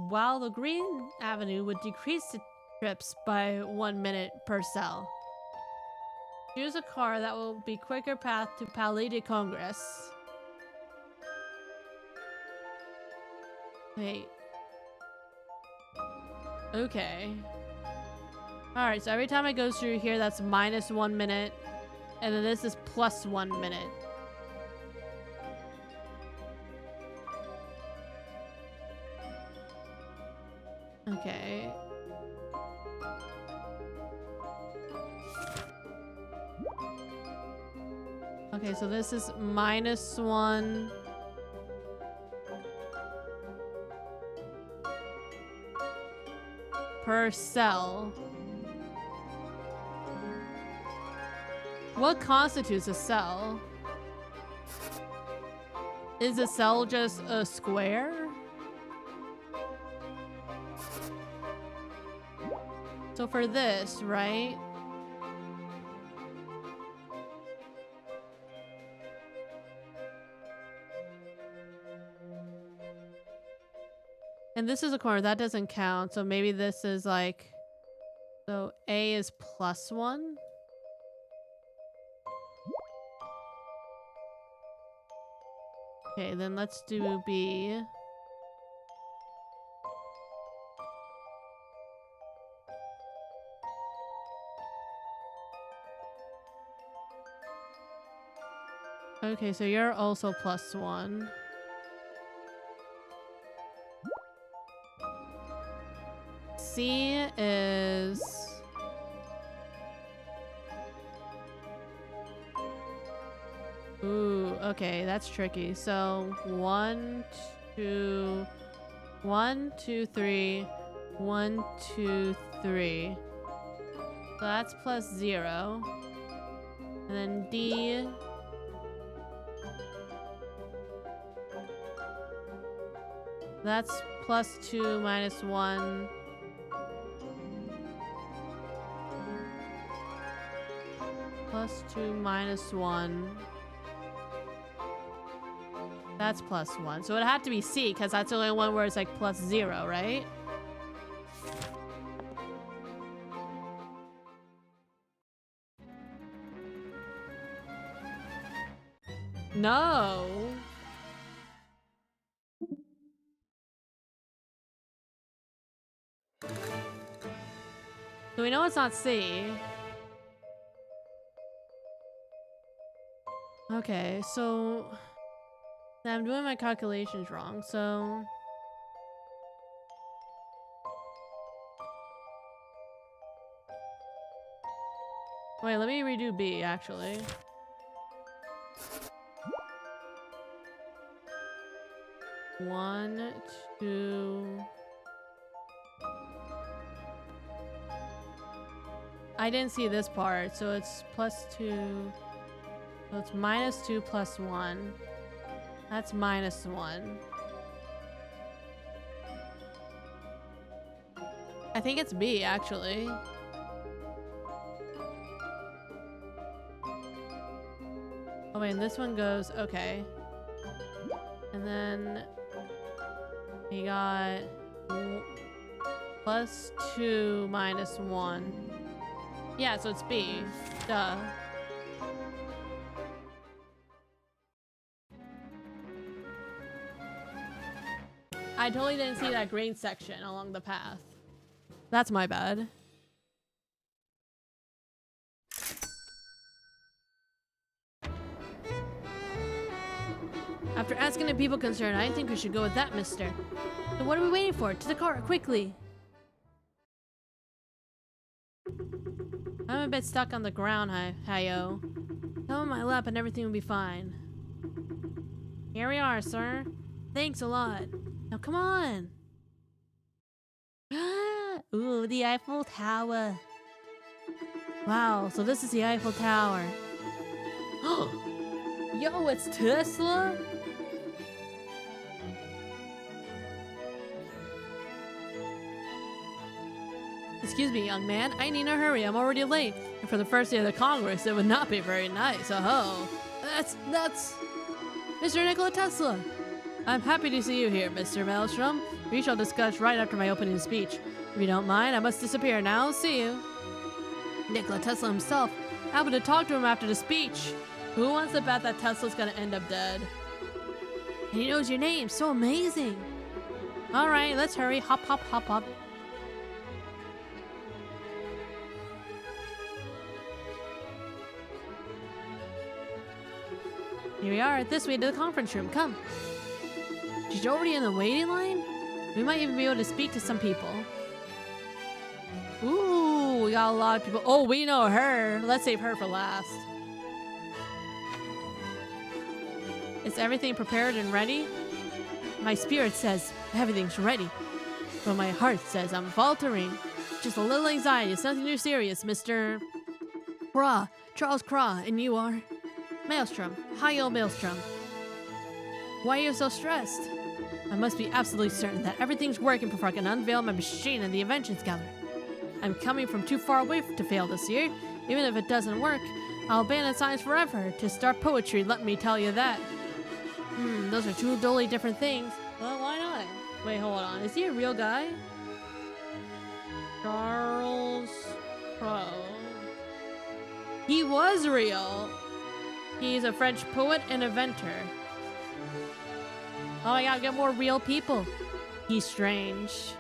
while the Green Avenue would decrease the trips by 1 minute per cell. Choose a car that will be quicker path to Palais de Congress. Wait. Okay. Alright, so every time I go through here, that's minus 1 minute. And then this is plus 1 minute. Okay. Okay, so this is minus 1. Per cell. What constitutes a cell? Is a cell just a square? So for this, right? And this is a corner, that doesn't count. So maybe this is like, so A is plus 1. Okay, then let's do B. Okay, so you're also plus 1. C is... Ooh, okay, that's tricky. So 1, 2, 1, 2, 3, 1, 2, 3. So that's plus 0. And then D. That's plus 2 minus 1. Plus 2 minus 1. That's plus 1. So it'd have to be C, because that's the only one where it's like plus 0, right? No. So we know it's not C. Okay, so... I'm doing my calculations wrong, so... Wait, let me redo B, actually. One, two... I didn't see this part, so it's +2. So it's -2 plus 1. That's -1. I think it's B, actually. Oh wait, and this one goes, okay. And then we got +2 minus 1. Yeah, so it's B. Duh. I totally didn't see that green section along the path. That's my bad. After asking the people concerned, I think we should go with that, mister. So what are we waiting for? To the car, quickly! I'm a bit stuck on the ground, Hayo. Come on my lap and everything will be fine. Here we are, sir. Thanks a lot. Now come on! Ooh, the Eiffel Tower. Wow, so this is the Eiffel Tower. Yo, it's Tesla? Excuse me, young man. I need a hurry. I'm already late. And for the first day of the Congress, it would not be very nice. Oh, that's Mr. Nikola Tesla. I'm happy to see you here, Mr. Maelstrom. We shall discuss right after my opening speech. If you don't mind, I must disappear now. See you. Nikola Tesla himself. Happy to talk to him after the speech. Who wants to bet that Tesla's gonna end up dead? And he knows your name. So amazing. All right, let's hurry. Hop, hop, hop, hop. Here we are, this way to the conference room. Come. She's already in the waiting line? We might even be able to speak to some people. Ooh, we got a lot of people. Oh, we know her. Let's save her for last. Is everything prepared and ready? My spirit says everything's ready, but my heart says I'm faltering. Just a little anxiety. It's nothing too serious, Mr. Craw, Charles Craw, and you are? Maelstrom. Hi, old Maelstrom. Why are you so stressed? I must be absolutely certain that everything's working before I can unveil my machine in the Inventions Gallery. I'm coming from too far away to fail this year. Even if it doesn't work, I'll abandon science forever to start poetry, let me tell you that. Those are two totally different things. Well, why not? Wait, hold on. Is he a real guy? Charles Crow. He was real. He's a French poet and inventor. Oh my god, get more real people. He's strange.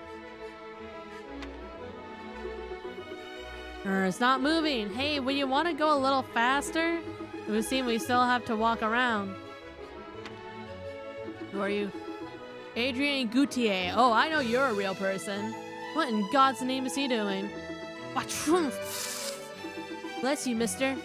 It's not moving. Hey, would you want to go a little faster? It would seem we still have to walk around. Who are you? Adrien Gautier. Oh, I know you're a real person. What in God's name is he doing? Bless you, mister.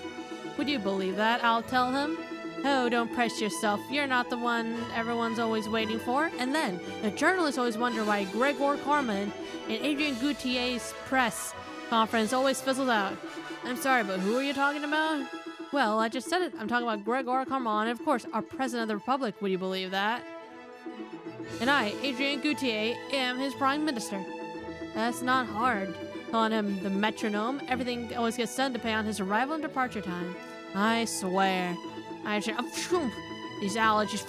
Would you believe that? I'll tell him. Oh, don't press yourself. You're not the one everyone's always waiting for. And then, the journalists always wonder why Gregor Carmen and Adrien Gautier's press conference always fizzles out. I'm sorry, but who are you talking about? Well, I just said it. I'm talking about Gregor Carmen, and of course, our President of the Republic. Would you believe that? And I, Adrien Gautier, am his Prime Minister. That's not hard. Calling him the metronome, everything always gets done depending on his arrival and departure time. I swear. These allergies.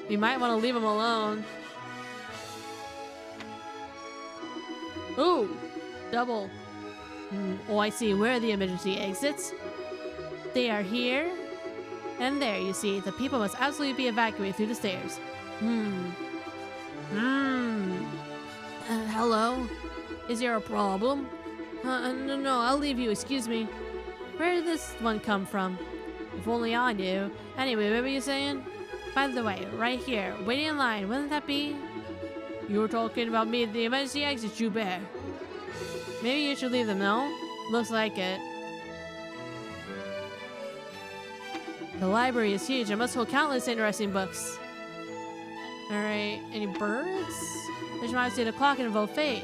We might want to leave him alone. Ooh, double. Oh, I see. Where are the emergency exits? They are here and there, you see. The people must absolutely be evacuated through the stairs. Hello? Is there a problem? No, I'll leave you. Excuse me. Where did this one come from? If only I knew. Anyway, what were you saying? By the way, right here, waiting in line, wouldn't that be? You were talking about me at the emergency exit, Joubert. Maybe you should leave them, no? Looks like it. The library is huge. It must hold countless interesting books. Alright, any birds? There's reminds me of the clock and invoke fate.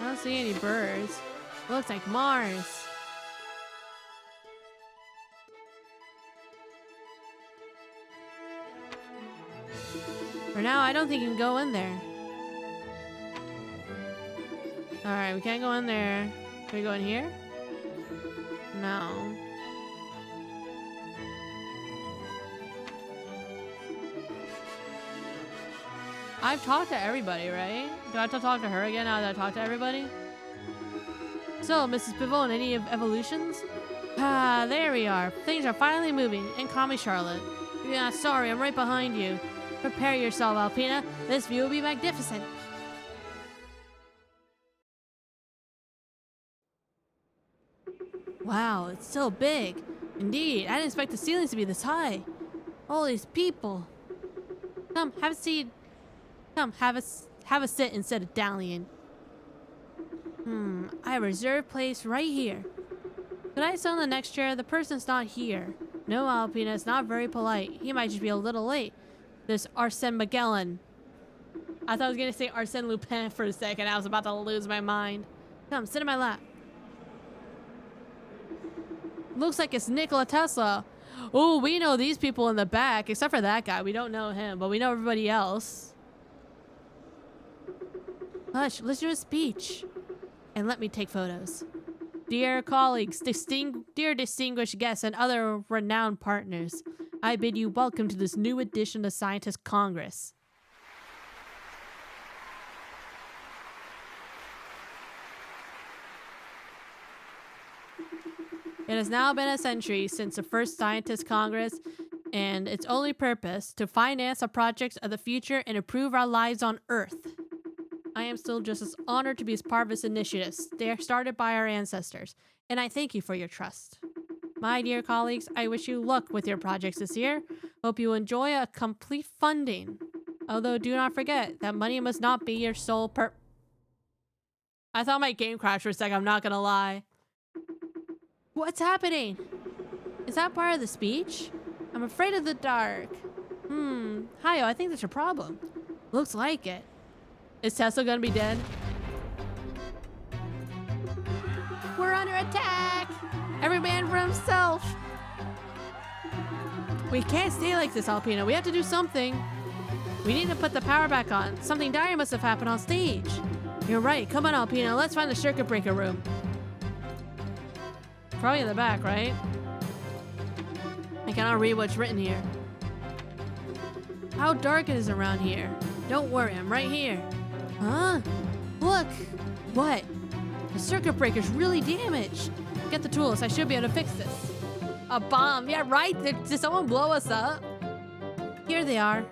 I don't see any birds. Looks like Mars. For now, I don't think you can go in there. Alright, we can't go in there. Can we go in here? No. I've talked to everybody, right? Do I have to talk to her again now that I talked to everybody? So, Mrs. Pivot, any evolutions? Ah, there we are. Things are finally moving. And call me Charlotte. Yeah, sorry, I'm right behind you. Prepare yourself, Alpina. This view will be magnificent. Wow, it's so big. Indeed, I didn't expect the ceilings to be this high. All these people. Come, have a seat. Come, have a sit instead of dallying. I have a reserved place right here. Could I sit on the next chair? The person's not here. No, Alpina, it's not very polite. He might just be a little late. This Arsène Magellan. I thought I was gonna say Arsène Lupin for a second. I was about to lose my mind. Come, sit in my lap. Looks like it's Nikola Tesla. Oh, we know these people in the back, except for that guy. We don't know him, but we know everybody else. Hush, let's do a speech. And let me take photos. Dear colleagues, dear distinguished guests, and other renowned partners, I bid you welcome to this new edition of Scientist Congress. It has now been a century since the first Scientist Congress, and its only purpose to finance the projects of the future and improve our lives on Earth. I am still just as honored to be as part of this initiative started by our ancestors, and I thank you for your trust. My dear colleagues, I wish you luck with your projects this year. Hope you enjoy a complete funding. Although do not forget that money must not be your sole I thought my game crashed for a second, I'm not gonna lie. What's happening? Is that part of the speech? I'm afraid of the dark. Hayo, I think that's your problem. Looks like it. Is Tesla gonna be dead? We're under attack! Every man for himself! We can't stay like this, Alpina. We have to do something. We need to put the power back on. Something dire must have happened on stage. You're right. Come on, Alpina. Let's find the circuit breaker room. Probably in the back, right? I cannot read what's written here. How dark it is around here. Don't worry, I'm right here. Huh? Look! What? The circuit breaker's really damaged. Get the tools, I should be able to fix this. A bomb, yeah right, did someone blow us up? Here they are.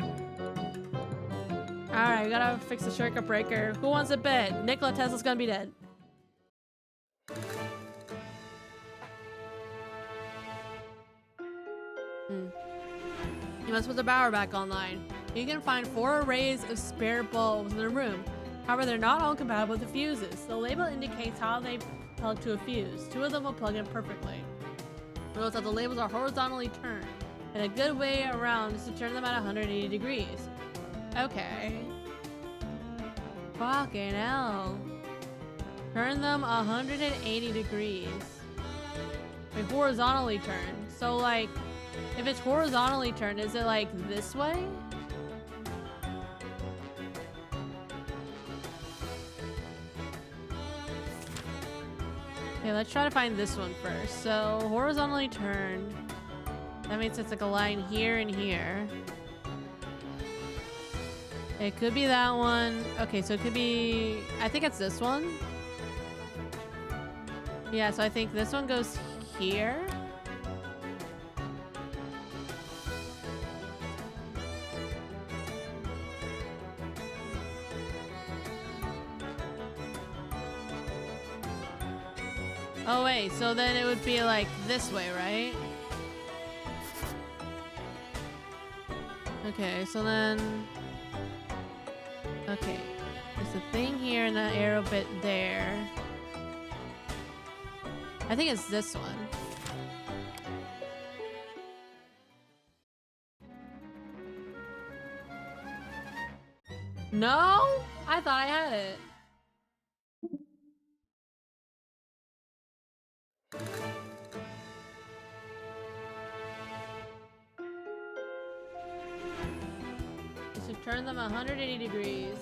Alright, we gotta fix the circuit breaker. Who wants a bet? Nikola Tesla's gonna be dead. You must put the power back online. You can find 4 arrays of spare bulbs in the room. However, they're not all compatible with the fuses. The label indicates how they plug to a fuse. 2 of them will plug in perfectly. Notice that the labels are horizontally turned, and a good way around is to turn them at 180 degrees. Okay. Fucking hell. Turn them 180 degrees. Wait, horizontally turned. So like, if it's horizontally turned, is it like this way? Okay, let's try to find this one first. So, horizontally turned. That means it's like a line here and here. It could be that one. Okay, so it could be... I think it's this one. Yeah, so I think this one goes here. Oh wait, so then it would be like this way, right? Okay, so then... Okay. There's a thing here and an arrow bit there. I think it's this one. No? I thought I had it. So turn them 180 degrees.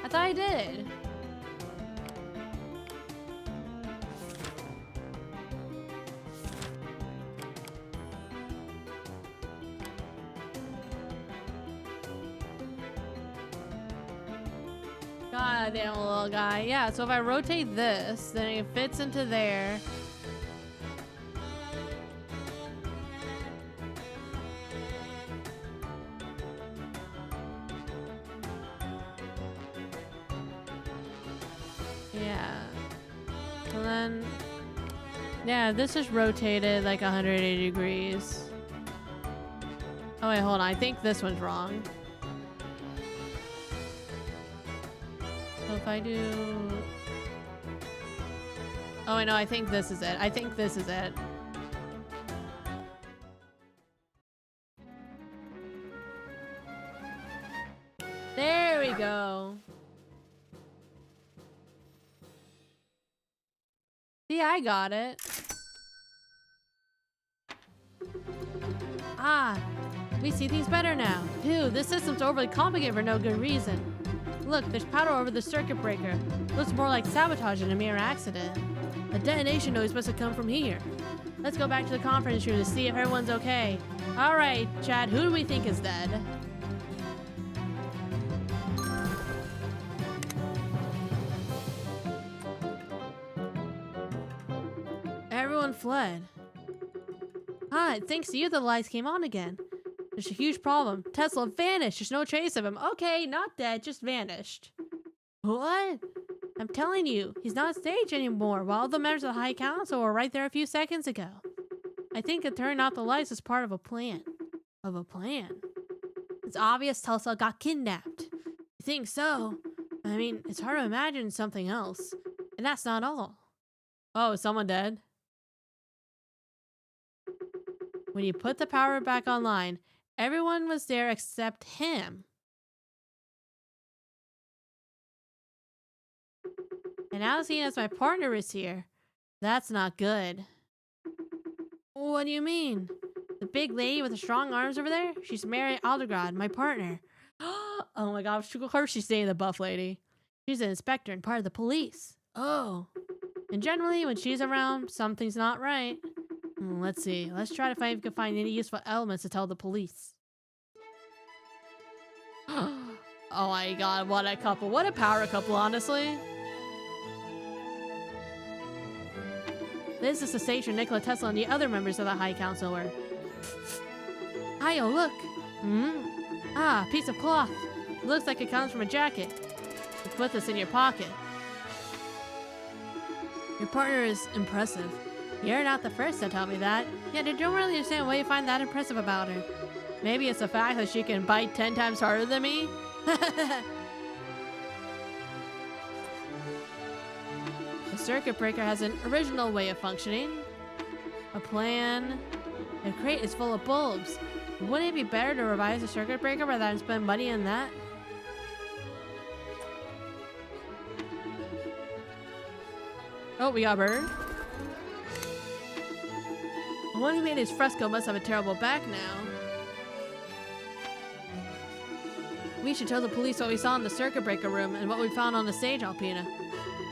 I thought I did. God damn, little guy. Yeah, so if I rotate this, then it fits into there. Yeah. And then... Yeah, this is rotated like 180 degrees. Oh wait, hold on. I think this one's wrong. So if I do... Oh, I know. I think this is it. I think this is it. There we go. See, I got it. Ah, we see things better now. Dude, this system's overly complicated for no good reason. Look, there's powder over the circuit breaker. Looks more like sabotage than a mere accident. The detonation noise must have come from here. Let's go back to the conference room to see if everyone's okay. All right, Chad, who do we think is dead? Everyone fled. Ah, thanks to you the lights came on again. There's a huge problem. Tesla vanished. There's no trace of him. Okay, not dead, just vanished. What? I'm telling you, he's not on stage anymore, while the members of the High Council were right there a few seconds ago. I think it turned out the lights as part of a plan. Of a plan? It's obvious Tesla got kidnapped. You think so? I mean, it's hard to imagine something else. And that's not all. Oh, is someone dead? When you put the power back online, everyone was there except him. And now seeing as my partner is here, that's not good. What do you mean? The big lady with the strong arms over there? She's Mary Aldegrad, my partner. Oh my god, of course she's saying the buff lady. She's an inspector and part of the police. Oh. And generally, when she's around, something's not right. Let's see. Let's try to find if we can find any useful elements to tell the police. Oh my god, what a couple. What a power couple, honestly. This is the station Nikola Tesla and the other members of the High Council were. Hi-yo, look. Ah, piece of cloth. It looks like it comes from a jacket. You put this in your pocket. Your partner is impressive. You're not the first to tell me that. Yet I don't really understand what you find that impressive about her. Maybe it's the fact that she can bite 10 times harder than me? The circuit breaker has an original way of functioning. A plan. The crate is full of bulbs. Wouldn't it be better to revise the circuit breaker rather than spend money on that? Oh, we got a bird. The one who made his fresco must have a terrible back now. We should tell the police what we saw in the circuit breaker room and what we found on the stage, Alpina.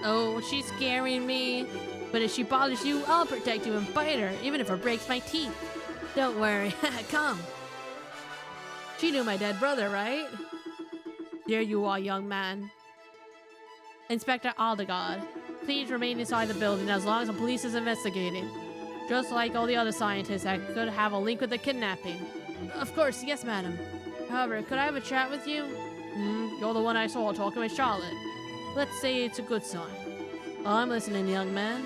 Oh, she's scaring me. But if she bothers you, I'll protect you and bite her, even if it breaks my teeth. Don't worry. Come. She knew my dead brother, right? There you are, young man. Inspector Aldegard, please remain inside the building as long as the police is investigating. Just like all the other scientists that could have a link with the kidnapping. Of course, yes, madam. However, could I have a chat with you? You're the one I saw talking with Charlotte. Let's say it's a good sign. I'm listening, young man.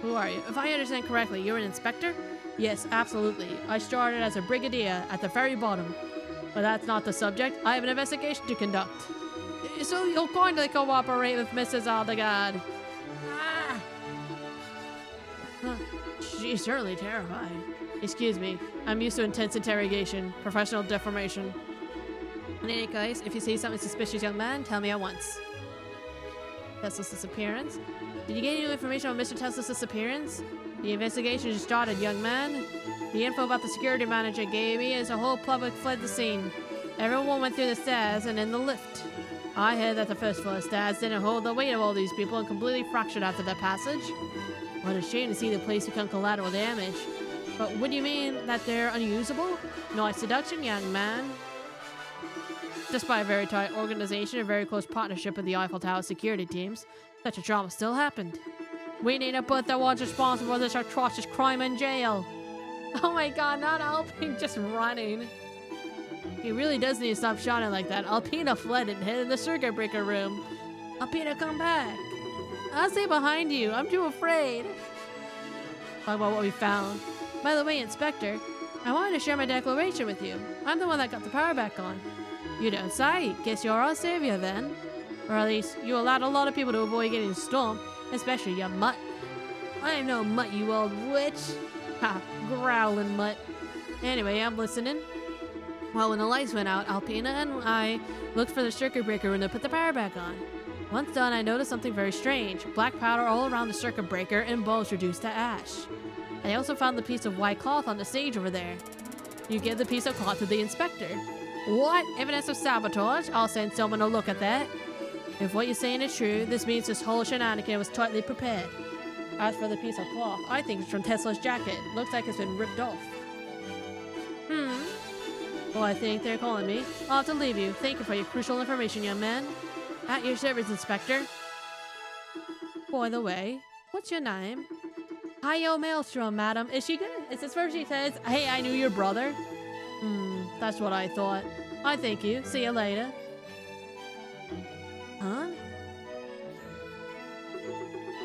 Who are you? If I understand correctly, you're an inspector? Yes, absolutely. I started as a brigadier at the very bottom. But that's not the subject. I have an investigation to conduct. So you'll kindly cooperate with Mrs. Aldegard. Ah! Huh. She's certainly terrified. Excuse me. I'm used to intense interrogation, professional deformation. In any case, if you see something suspicious, young man, tell me at once. Tesla's disappearance? Did you get any information on Mr. Tesla's disappearance? The investigation just started, young man. The info about the security manager gave me is the whole public fled the scene. Everyone went through the stairs and in the lift. I heard that the first floor stairs didn't hold the weight of all these people and completely fractured after their passage. What a shame to see the place become collateral damage. But what do you mean, that they're unusable? Nice seduction, young man. Despite a very tight organization and very close partnership with the Eiffel Tower security teams, such a trauma still happened. We need to put the ones responsible for this atrocious crime in jail. Oh my god, not Alpine, just running. He really does need to stop shouting like that. Alpina fled and hid in the circuit breaker room. Alpina, come back. I'll stay behind you. I'm too afraid. Talk about what we found. By the way, Inspector, I wanted to share my declaration with you. I'm the one that got the power back on. You don't say. Guess you're our savior then. Or at least, you allowed a lot of people to avoid getting stormed, especially your mutt. I am no mutt, you old witch. Ha, growling mutt. Anyway, I'm listening. Well, when the lights went out, Alpina and I looked for the circuit breaker room to put the power back on. Once done, I noticed something very strange. Black powder all around the circuit breaker and bulbs reduced to ash. I also found the piece of white cloth on the stage over there. You give the piece of cloth to the inspector. What? Evidence of sabotage? I'll send someone to look at that. If what you're saying is true, this means this whole shenanigan was tightly prepared. As for the piece of cloth, I think it's from Tesla's jacket. Looks like it's been ripped off. Well, I think they're calling me. I'll have to leave you. Thank you for your crucial information, young man. At your service, Inspector. By the way, what's your name? Hiyo Maelstrom, madam. Is this where she says, hey, I knew your brother? That's what I thought. I thank you. See you later. Huh?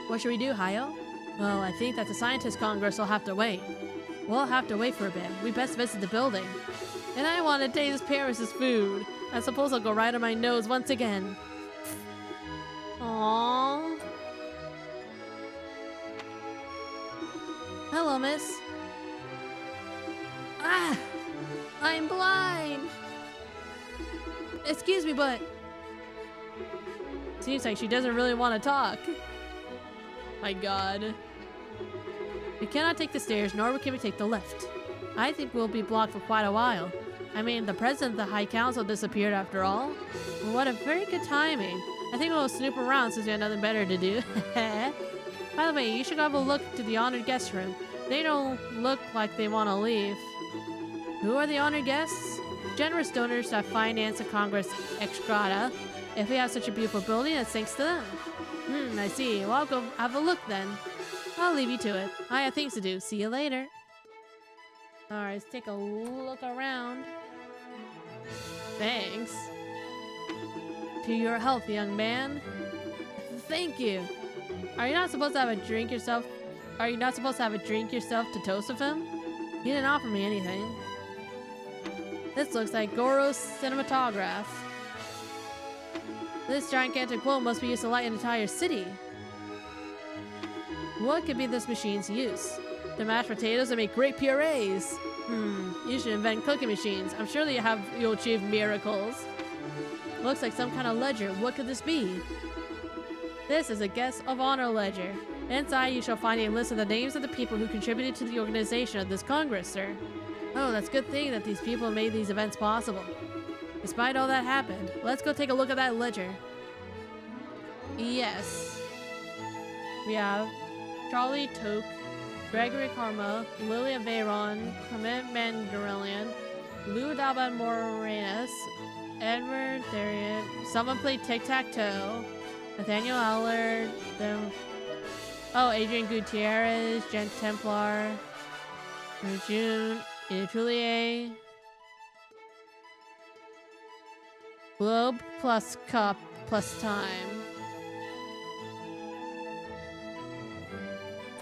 What should we do, Hiyo? Well, I think that the Scientist Congress will have to wait. We'll have to wait for a bit. We best visit the building. And I want to taste Paris's food. I suppose I'll go right on my nose once again. Aww. Hello, miss. Ah! I'm blind! Excuse me, but... Seems like she doesn't really want to talk. My god. We cannot take the stairs, nor can we take the lift. I think we'll be blocked for quite a while. I mean, the president of the High Council disappeared after all. What a very good timing. I think we'll snoop around since we have nothing better to do. By the way, you should have a look to the honored guest room. They don't look like they want to leave. Who are the honored guests? Generous donors that finance the Congress ex grata. If we have such a beautiful building, that's thanks to them. I see. Well, I'll go have a look then. I'll leave you to it. I have things to do. See you later. Alright, let's take a look around. Thanks. To your health, young man. Thank you. Are you not supposed to have a drink yourself? Are you not supposed to have a drink yourself to toast with him? He didn't offer me anything. This looks like Goro's cinematograph. This gigantic globe must be used to light an entire city. What could be this machine's use? To mash potatoes and make great purees. You should invent cooking machines. I'm sure that you'll achieve miracles. Looks like some kind of ledger. What could this be? This is a guest of honor ledger. Inside you shall find a list of the names of the people who contributed to the organization of this Congress, sir. Oh, that's a good thing that these people made these events possible. Despite all that happened, let's go take a look at that ledger. Yes. We have Charlie Toke, Gregory Karma, Lilia Veyron, Clement Mangarillion, Lou Daban Morenas, Edward Theriot, someone played Tic-Tac-Toe, Nathaniel Allard, Adrian Gutierrez, Gent Templar, June, Etoulier, Globe plus Cup plus Time.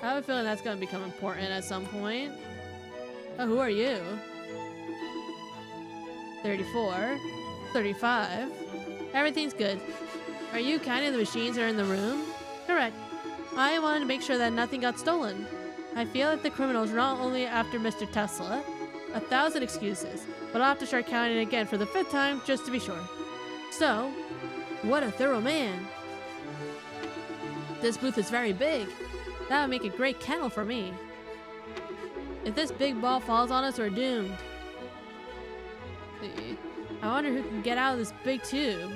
I have a feeling that's gonna become important at some point. Oh, who are you? 34, 35. Everything's good. Are you counting the machines that are in the room? Correct. I wanted to make sure that nothing got stolen. I feel like the criminals are not only after Mr. Tesla. 1,000 excuses, but I'll have to start counting again for the 5th time just to be sure. So, what a thorough man. This booth is very big. That would make a great kennel for me. If this big ball falls on us, we're doomed. I wonder who can get out of this big tube.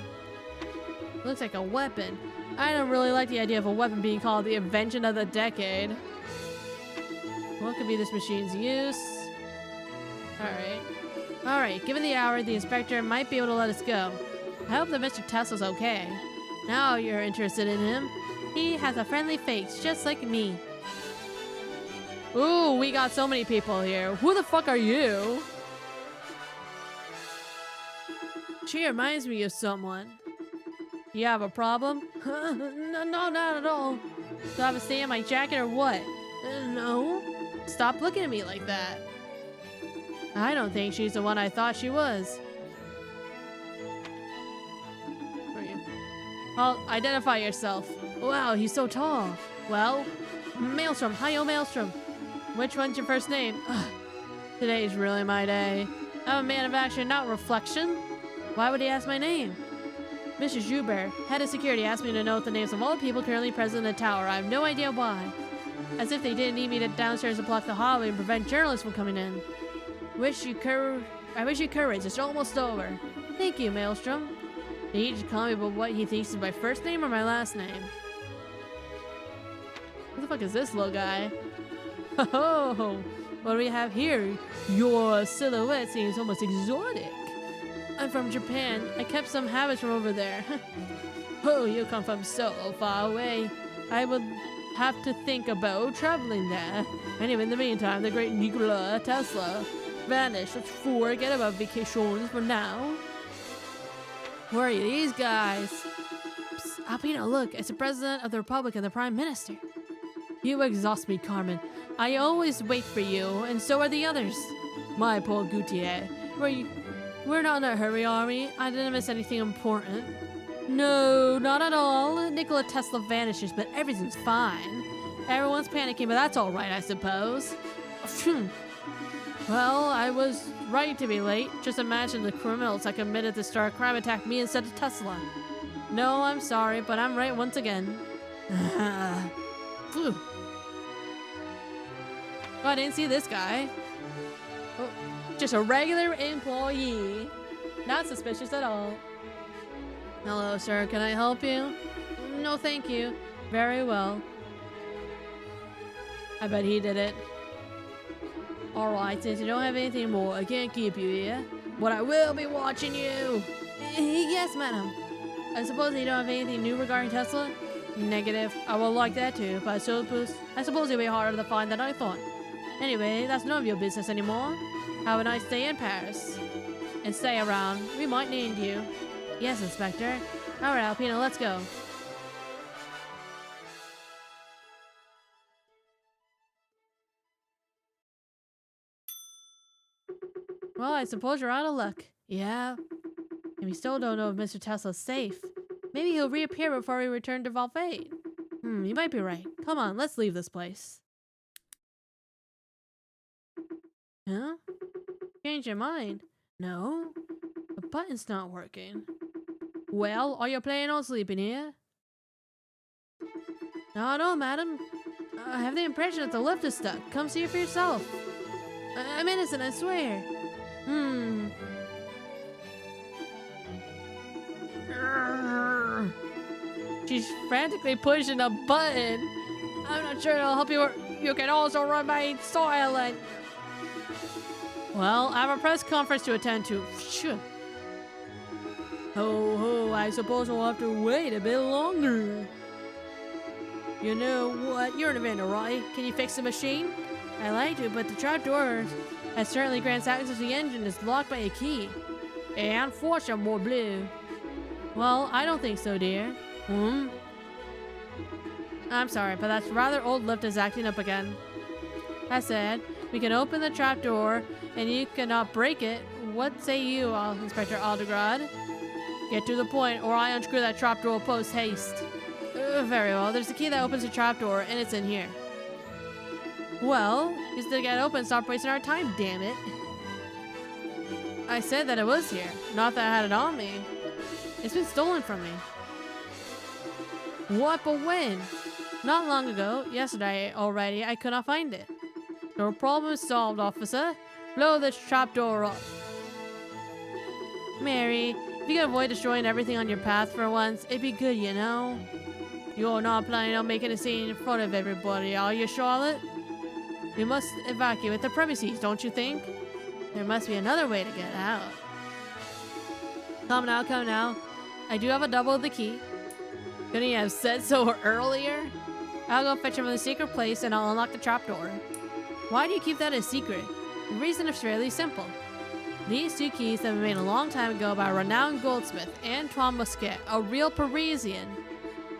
Looks like a weapon. I don't really like the idea of a weapon being called the invention of the decade. What could be this machine's use? Alright, given the hour, the inspector might be able to let us go. I hope that Mr. Tesla's okay. Now you're interested in him. He has a friendly face, just like me. Ooh, we got so many people here. Who the fuck are you? She reminds me of someone. You have a problem? No, not at all. Do I have a stain on my jacket or what? No. Stop looking at me like that. I don't think she's the one I thought she was. Who are you? Well, identify yourself. Wow, he's so tall. Well, Maelstrom. Hi-yo, Maelstrom. Which one's your first name? Ugh. Today's really my day. I'm a man of action, not reflection. Why would he ask my name? Mr. Joubert, head of security, asked me to note the names of all the people currently present in the tower. I have no idea why. As if they didn't need me to downstairs to block the hallway and prevent journalists from coming in. I wish you courage. It's almost over. Thank you, Maelstrom. Did he just call me about what he thinks is my first name or my last name? Who the fuck is this little guy? Oh, what do we have here? Your silhouette seems almost exotic. I'm from Japan. I kept some habits from over there. Oh, you come from so far away. I would have to think about traveling there. Anyway, in the meantime, the great Nikola Tesla vanished. Let's forget about vacations for now. Who are you? These guys. Psst, Alpina, look. It's the President of the Republic and the Prime Minister. You exhaust me, Carmen. I always wait for you, and so are the others. My poor Gautier. We're not in a hurry, are we? I didn't miss anything important. No, not at all. Nikola Tesla vanishes, but everything's fine. Everyone's panicking, but that's all right, I suppose. Well, I was right to be late. Just imagine the criminals that committed this dark crime attacked me instead of Tesla. No, I'm sorry, but I'm right once again. Phew. Oh, I didn't see this guy. Oh, just a regular employee. Not suspicious at all. Hello, sir. Can I help you? No, thank you. Very well. I bet he did it. Alright, since you don't have anything more, I can't keep you here. But I will be watching you. Yes, madam. I suppose you don't have anything new regarding Tesla? Negative. I will like that too, but I suppose it'll be harder to find than I thought. Anyway, that's none of your business anymore. Have a nice day in Paris. And stay around. We might need you. Yes, Inspector. Alright, Alpina, let's go. Well, I suppose you're out of luck. Yeah. And we still don't know if Mr. Tesla's safe. Maybe he'll reappear before we return to Valfate. You might be right. Come on, let's leave this place. Huh? Change your mind? No. The button's not working. Well, are you planning on sleeping here? No, madam. I have the impression that the lift is stuck. Come see it for yourself. I'm innocent, I swear. She's frantically pushing a button. I'm not sure it'll help you. You can also run my toilet. Well, I have a press conference to attend to. Ho, I suppose we'll have to wait a bit longer. You know what? You're an inventor, right? Can you fix the machine? I like to, but the trapdoor has certainly grants access to the engine is blocked by a key. And fortune more blue. Well, I don't think so, dear. I'm sorry, but that rather old lift is acting up again. I said, we can open the trapdoor, and you cannot break it. What say you, Inspector Aldegrad? Get to the point, or I unscrew that trapdoor post haste. Very well. There's a key that opens the trapdoor, and it's in here. Well, just to get it open, stop wasting our time, damn it. I said that it was here, not that I had it on me. It's been stolen from me. What, but when? Not long ago, yesterday already, I could not find it. No problem solved, officer. Blow this trapdoor up. Mary, if you could avoid destroying everything on your path for once, it'd be good, you know? You're not planning on making a scene in front of everybody, are you, Charlotte? We must evacuate the premises, don't you think? There must be another way to get out. Come now, come now. I do have a double of the key. Couldn't you have said so earlier? I'll go fetch it from the secret place and I'll unlock the trapdoor. Why do you keep that a secret? The reason is fairly simple. These two keys have been made a long time ago by a renowned goldsmith, Antoine Musquet, a real Parisian.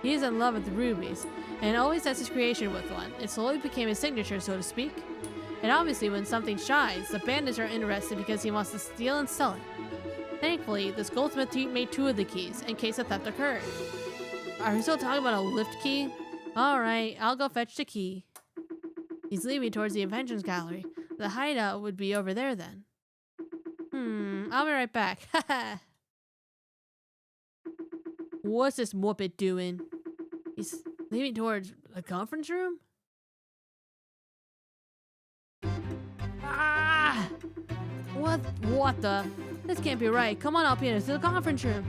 He's in love with rubies, and always has his creation with one. It slowly became his signature, so to speak. And obviously when something shines, the bandits are interested because he wants to steal and sell it. Thankfully, this goldsmith made 2 of the keys, in case a theft occurred. Are we still talking about a lift key? Alright, I'll go fetch the key. He's leaving towards the Inventions Gallery. The hideout would be over there then. I'll be right back. Haha. What's this muppet doing? He's leaving towards the conference room? Ah! What the? This can't be right. Come on up here to the conference room.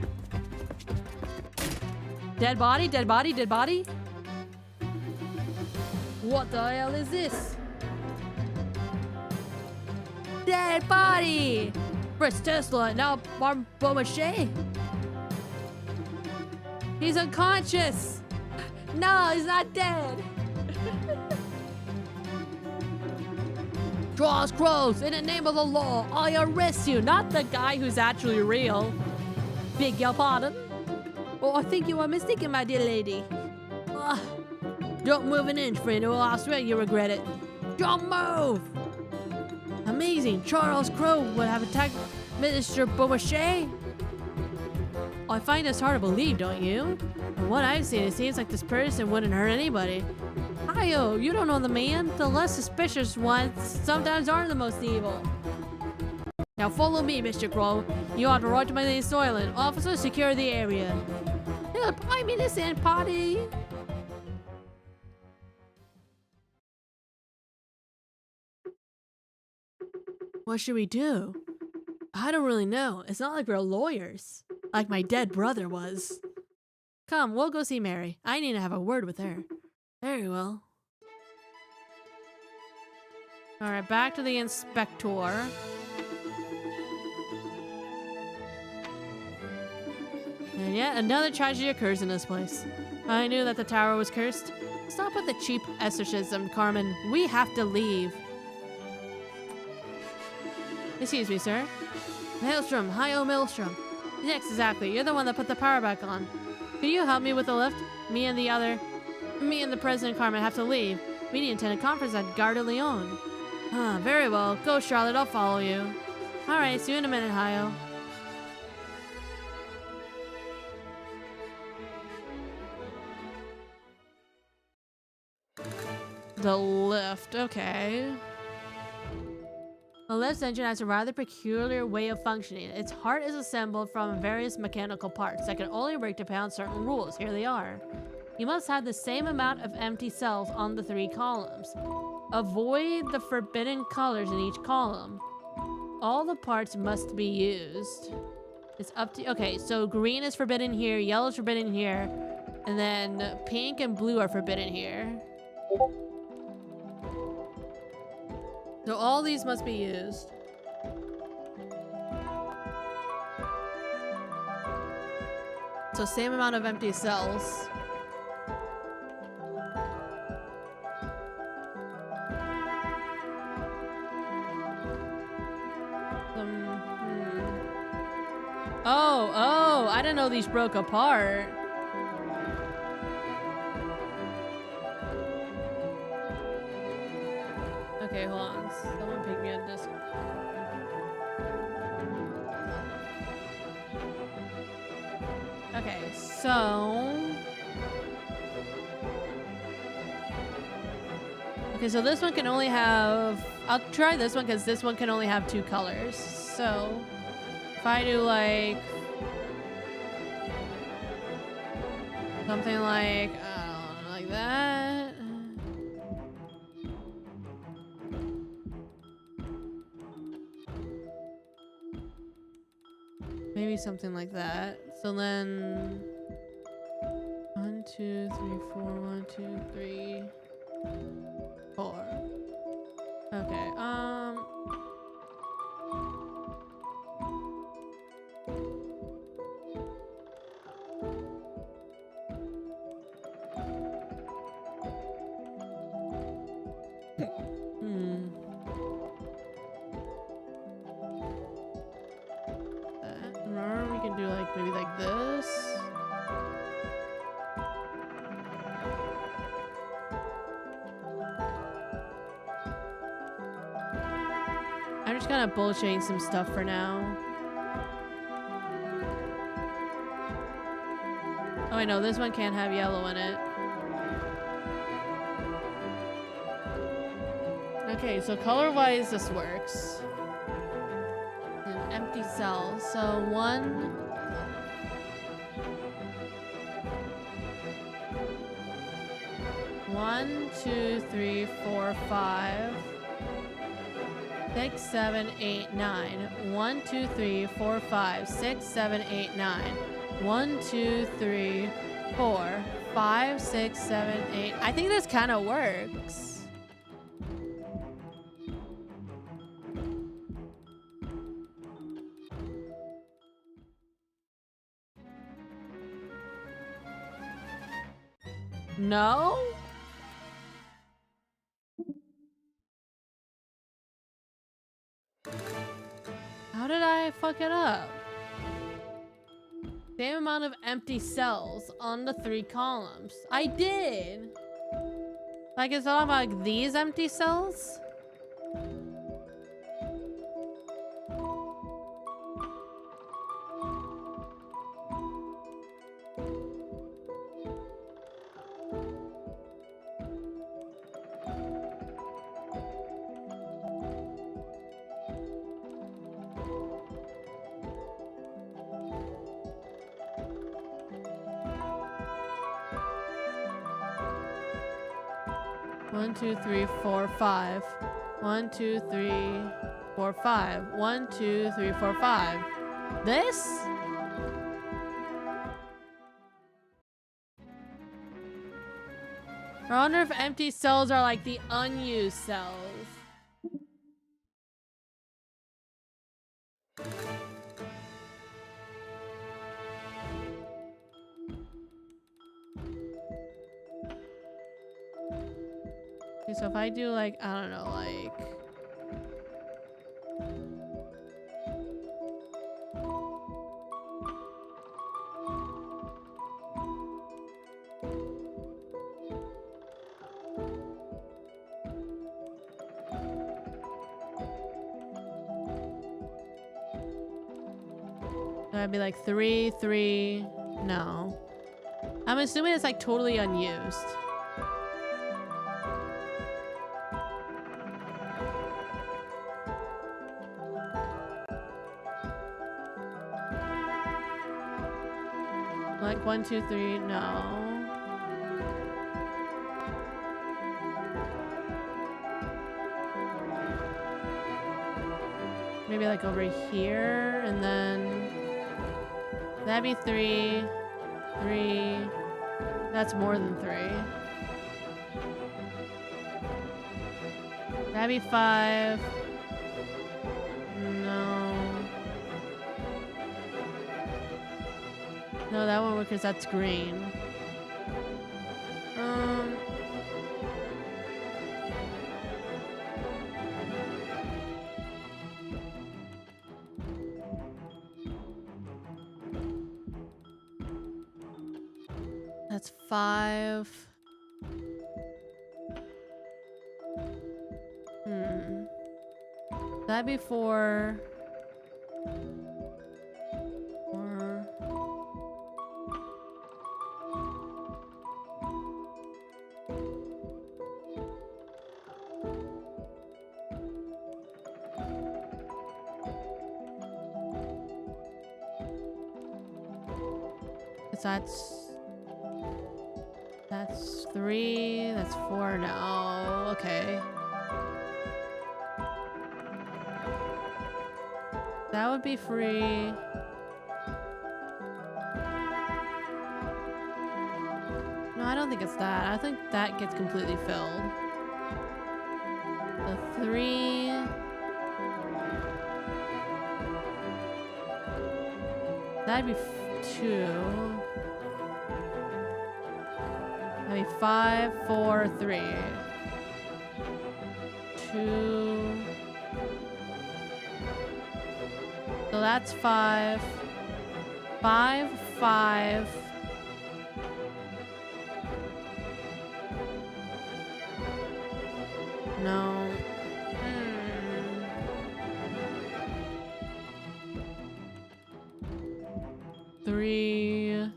Dead body, dead body, dead body? What the hell is this? Dead body! Fritz Tesla, now Beaumarchais. He's unconscious! No, he's not dead! Draws crows, in the name of the law, I arrest you, not the guy who's actually real. Beg your pardon? Oh, I think you are mistaken, my dear lady. Don't move an inch, friend, or I swear you regret it. Don't move! Amazing, Charles Crow would have attacked Mr. Beaumarchais? I find this hard to believe, don't you? From what I've seen, it seems like this person wouldn't hurt anybody. Hi-yo, you don't know the man. The less suspicious ones sometimes are the most evil. Now follow me, Mr. Crow. You are the right to my soil and officers secure the area. Help, I'm innocent, party. What should we do? I don't really know. It's not like we're lawyers. Like my dead brother was. Come, we'll go see Mary. I need to have a word with her. Very well. Alright, back to the inspector. And yet another tragedy occurs in this place. I knew that the tower was cursed. Stop with the cheap exorcism, Carmen. We have to leave. Excuse me, sir. Maelstrom, hi-oh Maelstrom. Yes, exactly. You're the one that put the power back on. Can you help me with the lift? Me and the President Carmen have to leave. We need to attend a conference at Gare de Lyon. Very well. Go, Charlotte. I'll follow you. Alright, see you in a minute, hi-oh. The lift, okay. The lift's engine has a rather peculiar way of functioning. Its heart is assembled from various mechanical parts that can only break depending on certain rules. Here they are. You must have the same amount of empty cells on the 3 columns. Avoid the forbidden colors in each column. All the parts must be used. It's up to... Okay, so green is forbidden here, yellow is forbidden here, and then pink and blue are forbidden here. So all these must be used. So same amount of empty cells. Oh, I didn't know these broke apart. Okay, hold on. Someone pick me a disc. Okay, so... Okay, so this one can only have... I'll try this one because this one can only have 2 colors. So, if I do like... something like... I don't know, like that... Maybe something like that. So then... 1, 2, 3, 4, 1, 2, 3, 4. Okay, Remember we can do like maybe like this. I'm just kind of bullshitting some stuff for now. Oh, I know this one can't have yellow in it. Okay, so color-wise, this works. An empty cell. So 1. 1, 2, 3, 4, 5. 6, 7, 8, 9. 1, 2, 3, 4, 5, 6, 7, 8, 9. 1, 2, 3, 4, 5, 6, 7, 8. I think this kind of works. No? How did I fuck it up? Same amount of empty cells on the 3 columns. I did! Like, is it all about like, these empty cells? One, 2, 3, 4, 5. 1, 2, 3, 4, 5. 1, 2, 3, 4, 5. This? I wonder if empty cells are like the unused cells. Okay, so if I do like, I don't know, like... That'd be like 3, 3. No. I'm assuming it's like totally unused. Like 1, 2, 3. No. Maybe like over here and then that'd be 3, 3. That's more than 3. That'd be 5. No. No, that won't work because that's green. That's 5. That'd be for... That's 3, that's 4 now. Okay. That would be free. No, I don't think it's that. I think that gets completely filled. The 3. That'd be 2. That'd be 5, 4, 3. 2. So that's 5. 5, 5. No. 3.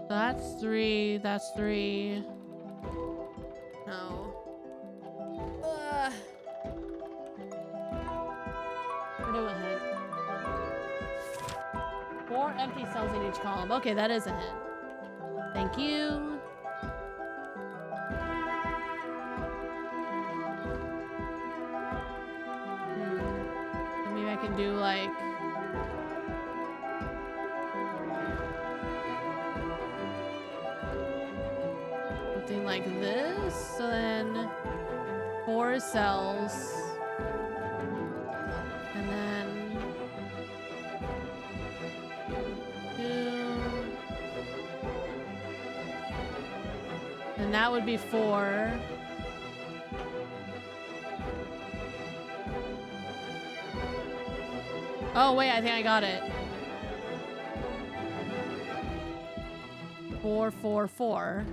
That's 3. That's 3. No. No hit. 4 empty cells in each column. Okay, that is a hit. Thank you. Maybe I can do like... something like this. So then 4 cells. And then 2. And that would be 4. Oh wait, I think I got it. 4, 4, 4.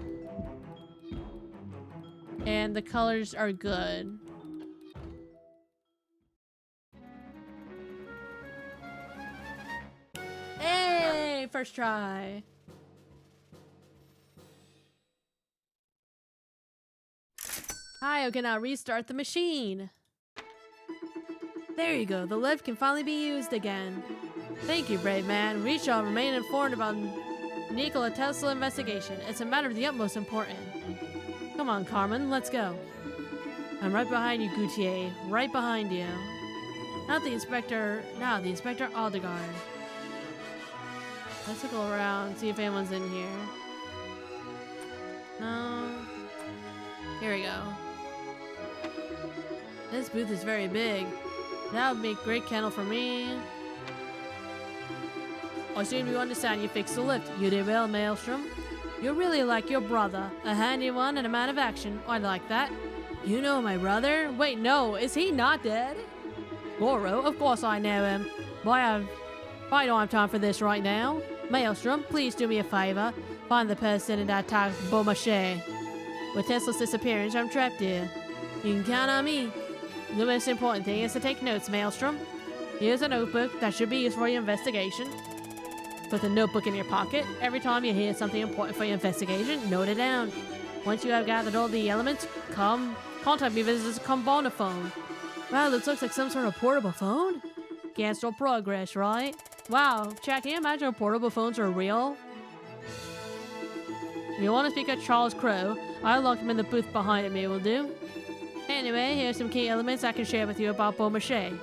And the colors are good. Hey, first try. Hi, okay, now restart the machine. There you go, the lift can finally be used again. Thank you, brave man. We shall remain informed about Nikola Tesla investigation. It's a matter of the utmost importance. Come on, Carmen, let's go. I'm right behind you, Gautier. Right behind you. Now the Inspector Aldeguard. Let's go around, see if anyone's in here. No. Here we go. This booth is very big. That would make great kennel for me. I seem to understand you fixed the lift. You did well, Maelstrom. You're really like your brother. A handy one and a man of action. I like that. You know my brother? Wait, no. Is he not dead? Goro? Of course I know him. But I don't have time for this right now. Maelstrom, please do me a favor. Find the person in that tax Beaumarchais. With Tesla's disappearance, I'm trapped here. You can count on me. The most important thing is to take notes, Maelstrom. Here's a notebook that should be used for your investigation. Put the notebook in your pocket. Every time you hear something important for your investigation, note it down. Once you have gathered all the elements, contact me with this combiner phone. Wow, this looks like some sort of portable phone? Can't stop progress, right? Wow, Jack, can you imagine if portable phones are real? If you want to speak at Charles Crow, I locked him in the booth behind me, will do. Anyway, here's some key elements I can share with you about Beaumarchais.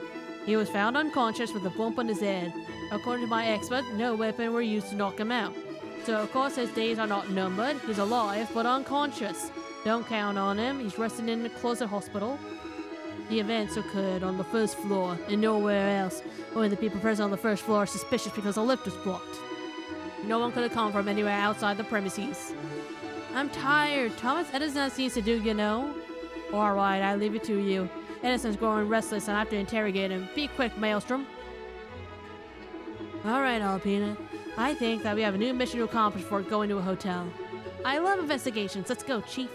He was found unconscious with a bump on his head. According to my expert, no weapon were used to knock him out. So of course his days are not numbered. He's alive, but unconscious. Don't count on him. He's resting in the closet hospital. The events occurred on the first floor and nowhere else. Only the people present on the first floor are suspicious because the lift was blocked. No one could have come from anywhere outside the premises. I'm tired. Thomas Edison has things to do, you know. Alright, I leave it to you. Edison's growing restless and I have to interrogate him. Be quick, Maelstrom. Alright, Alpina. I think that we have a new mission to accomplish before going to a hotel. I love investigations. Let's go, Chief.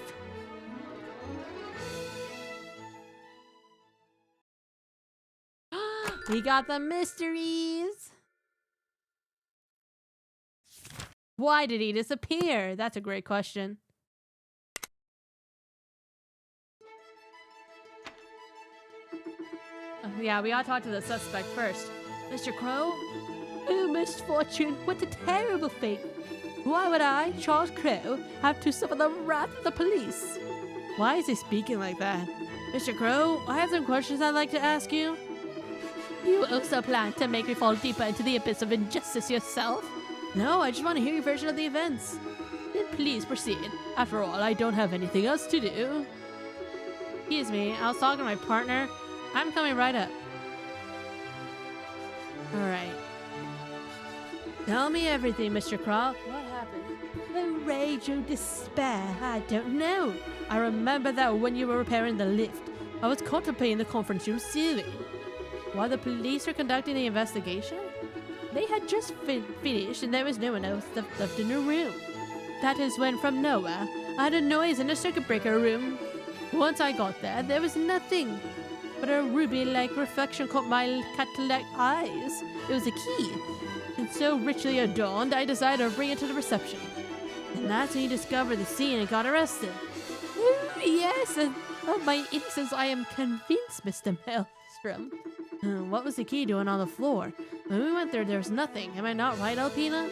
We got the mysteries. Why did he disappear? That's a great question. Yeah, we gotta talk to the suspect first. Mr. Crow? Oh, misfortune, what a terrible fate. Why would I, Charles Crow, have to suffer the wrath of the police? Why is he speaking like that? Mr. Crow, I have some questions I'd like to ask you. You also plan to make me fall deeper into the abyss of injustice yourself? No, I just want to hear your version of the events. Then please proceed. After all, I don't have anything else to do. Excuse me, I was talking to my partner. I'm coming right up. Alright. Tell me everything, Mr. Croft. What happened? The rage of despair. I don't know. I remember that when you were repairing the lift, I was contemplating the conference room ceiling. While the police were conducting the investigation, they had just finished and there was no one else left in the room. That is when, from nowhere, I heard a noise in the circuit breaker room. Once I got there, there was nothing but a ruby-like reflection caught my cat-like eyes. It was a key. And so richly adorned, I decided to bring it to the reception. And that's when you discovered the scene and got arrested. Oh, yes, and of my innocence I am convinced, Mr. Maelstrom. What was the key doing on the floor? When we went there was nothing. Am I not right, Alpina?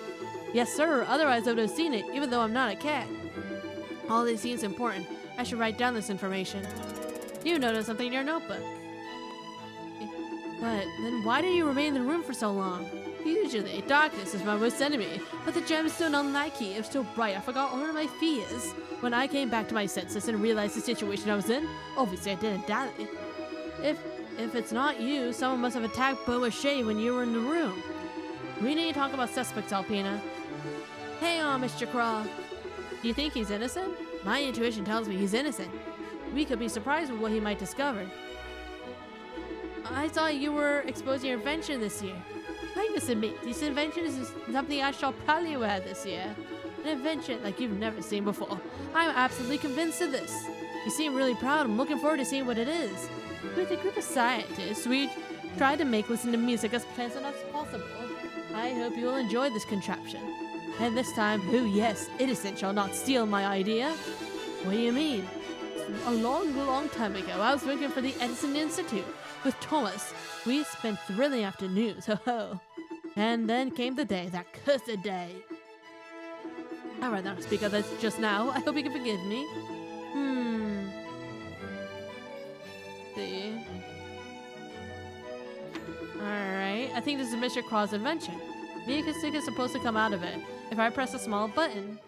Yes, sir. Otherwise I would have seen it, even though I'm not a cat. All this seems important. I should write down this information. You noticed something in your notebook. But then why did you remain in the room for so long? Usually, darkness is my worst enemy, but the gemstone on that key is so bright I forgot all of my fears. When I came back to my senses and realized the situation I was in, obviously I didn't die. If it's not you, someone must have attacked Beaumarchais when you were in the room. We need to talk about suspects, Alpina. Hang on, Mr. Craw. Do you think he's innocent? My intuition tells me he's innocent. We could be surprised with what he might discover. I thought you were exposing your invention this year. I must admit, this invention is something I shall proudly wear this year. An invention like you've never seen before. I'm absolutely convinced of this. You seem really proud. I'm looking forward to seeing what it is. With a group of scientists, we tried to make listening to music as pleasant as possible. I hope you will enjoy this contraption. And this time, oh yes, innocent shall not steal my idea. What do you mean? A long time ago, I was working for the Edison Institute with Thomas. We spent thrilling afternoons, ho. And then came the day, that cursed day. Alright, now speak of this just now. I hope you can forgive me. See. Alright, I think this is Mr. Craw's invention. Music is supposed to come out of it if I press a small button.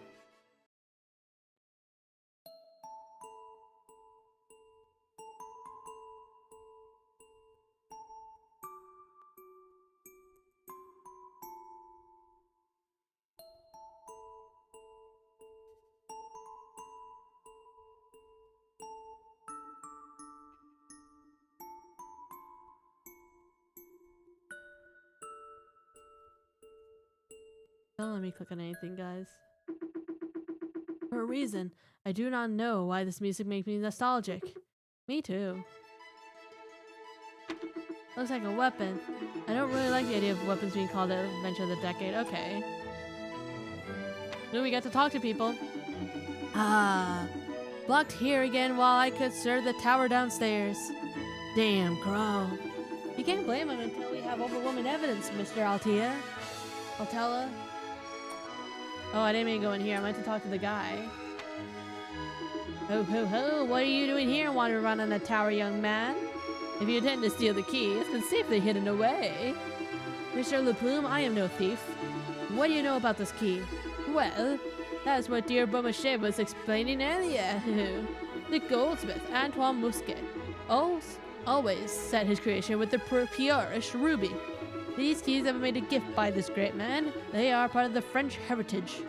Don't let me click on anything, guys. For a reason. I do not know why this music makes me nostalgic. Me too. Looks like a weapon. I don't really like the idea of weapons being called the invention of the decade. Okay. Ooh, we get to talk to people. Ah. Blocked here again while I could serve the tower downstairs. Damn, Crow. You can't blame him until we have overwhelming evidence, Mr. Altea. Altella. Oh, I didn't mean to go in here. I meant to talk to the guy. Ho, ho, ho. What are you doing here wandering around on the tower, young man? If you intend to steal the key, it's been safely hidden away. Mr. LePlume, I am no thief. What do you know about this key? Well, that's what dear Beaumarchais was explaining earlier. The goldsmith, Antoine Mousquet, always set his creation with the purest ruby. These keys have been made a gift by this great man. They are part of the French heritage.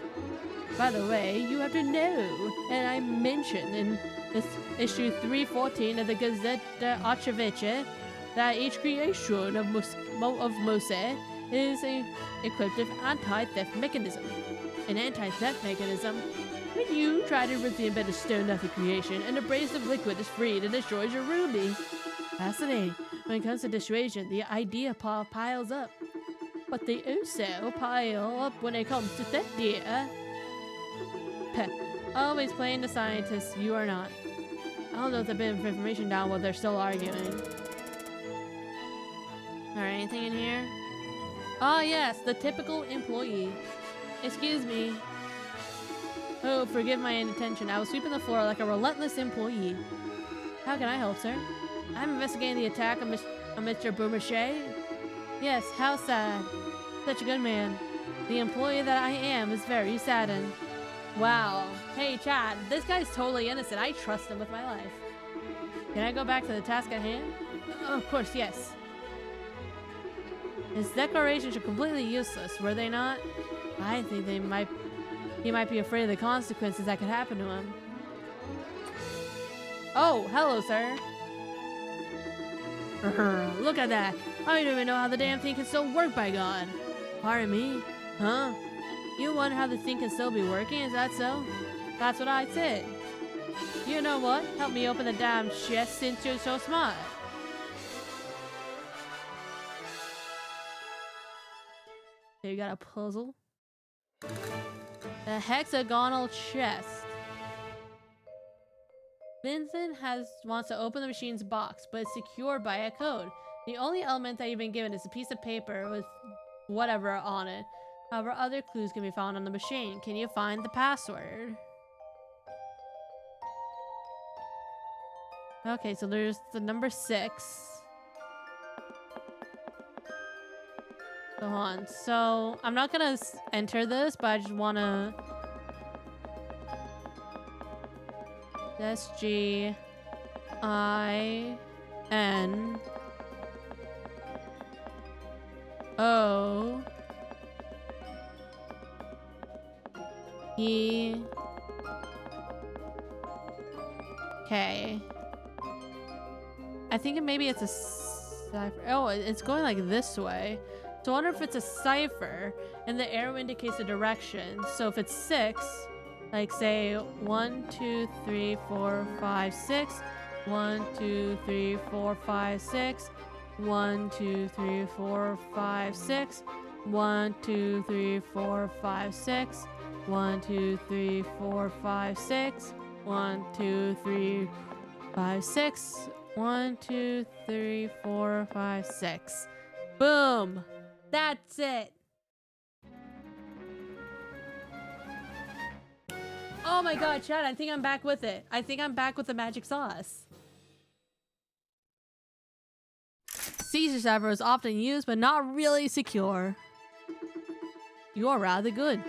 By the way, you have to know, and I mentioned in this issue 314 of the Gazette Archivice, that each creation of Mose is equipped with anti-theft mechanism. An anti-theft mechanism? When you try to rip the embedded stone of the creation, an abrasive liquid is freed and destroys your ruby. Fascinating. When it comes to dissuasion, the idea piles up. But they also pile up when it comes to theft, dear. Peh. Always playing the scientist, you are not. I don't know if there's a bit of information down while they're still arguing. Alright, anything in here? Ah, yes, the typical employee. Excuse me. Oh, forgive my inattention. I was sweeping the floor like a relentless employee. How can I help, sir? I'm investigating the attack on Mr. Beaumarchais. Yes, how sad. Such a good man. The employee that I am is very saddened. Wow. Hey, Chad, this guy's totally innocent. I trust him with my life. Can I go back to the task at hand? Of course, yes. His declarations are completely useless, were they not? I think he might be afraid of the consequences that could happen to him. Oh, hello, sir. Look at that. I don't even know how the damn thing can still work, by God. Pardon me? Huh? You wonder how the thing can still be working, is that so? That's what I said. You know what? Help me open the damn chest since you're so smart. So you got a puzzle? The hexagonal chest. Vincent wants to open the machine's box, but it's secured by a code. The only element that you've been given is a piece of paper with whatever on it. However, other clues can be found on the machine. Can you find the password? Okay, so there's the number 6. So hold on. So I'm not gonna enter this, but I just wanna SGIN O E K. I think maybe it's a cipher. Oh, it's going like this way. So I wonder if it's a cipher, and the arrow indicates the direction. So if it's 6, like say 1, 2, 3, 4, 5, 6, 1, 2, 3, 4, 5, 6, 1, 2, 3, 4, 5, 6, 1, 2, 3, 4, 5, 6, 1, 2, 3, 4, 5, 6, 1, 2, 3, 5, 6, 1, 2, 3, 4, 5, 6. Boom! That's it! Oh my god, Chad, I think I'm back with it. I think I'm back with the magic sauce. Caesar Sapphire is often used, but not really secure. You're rather good.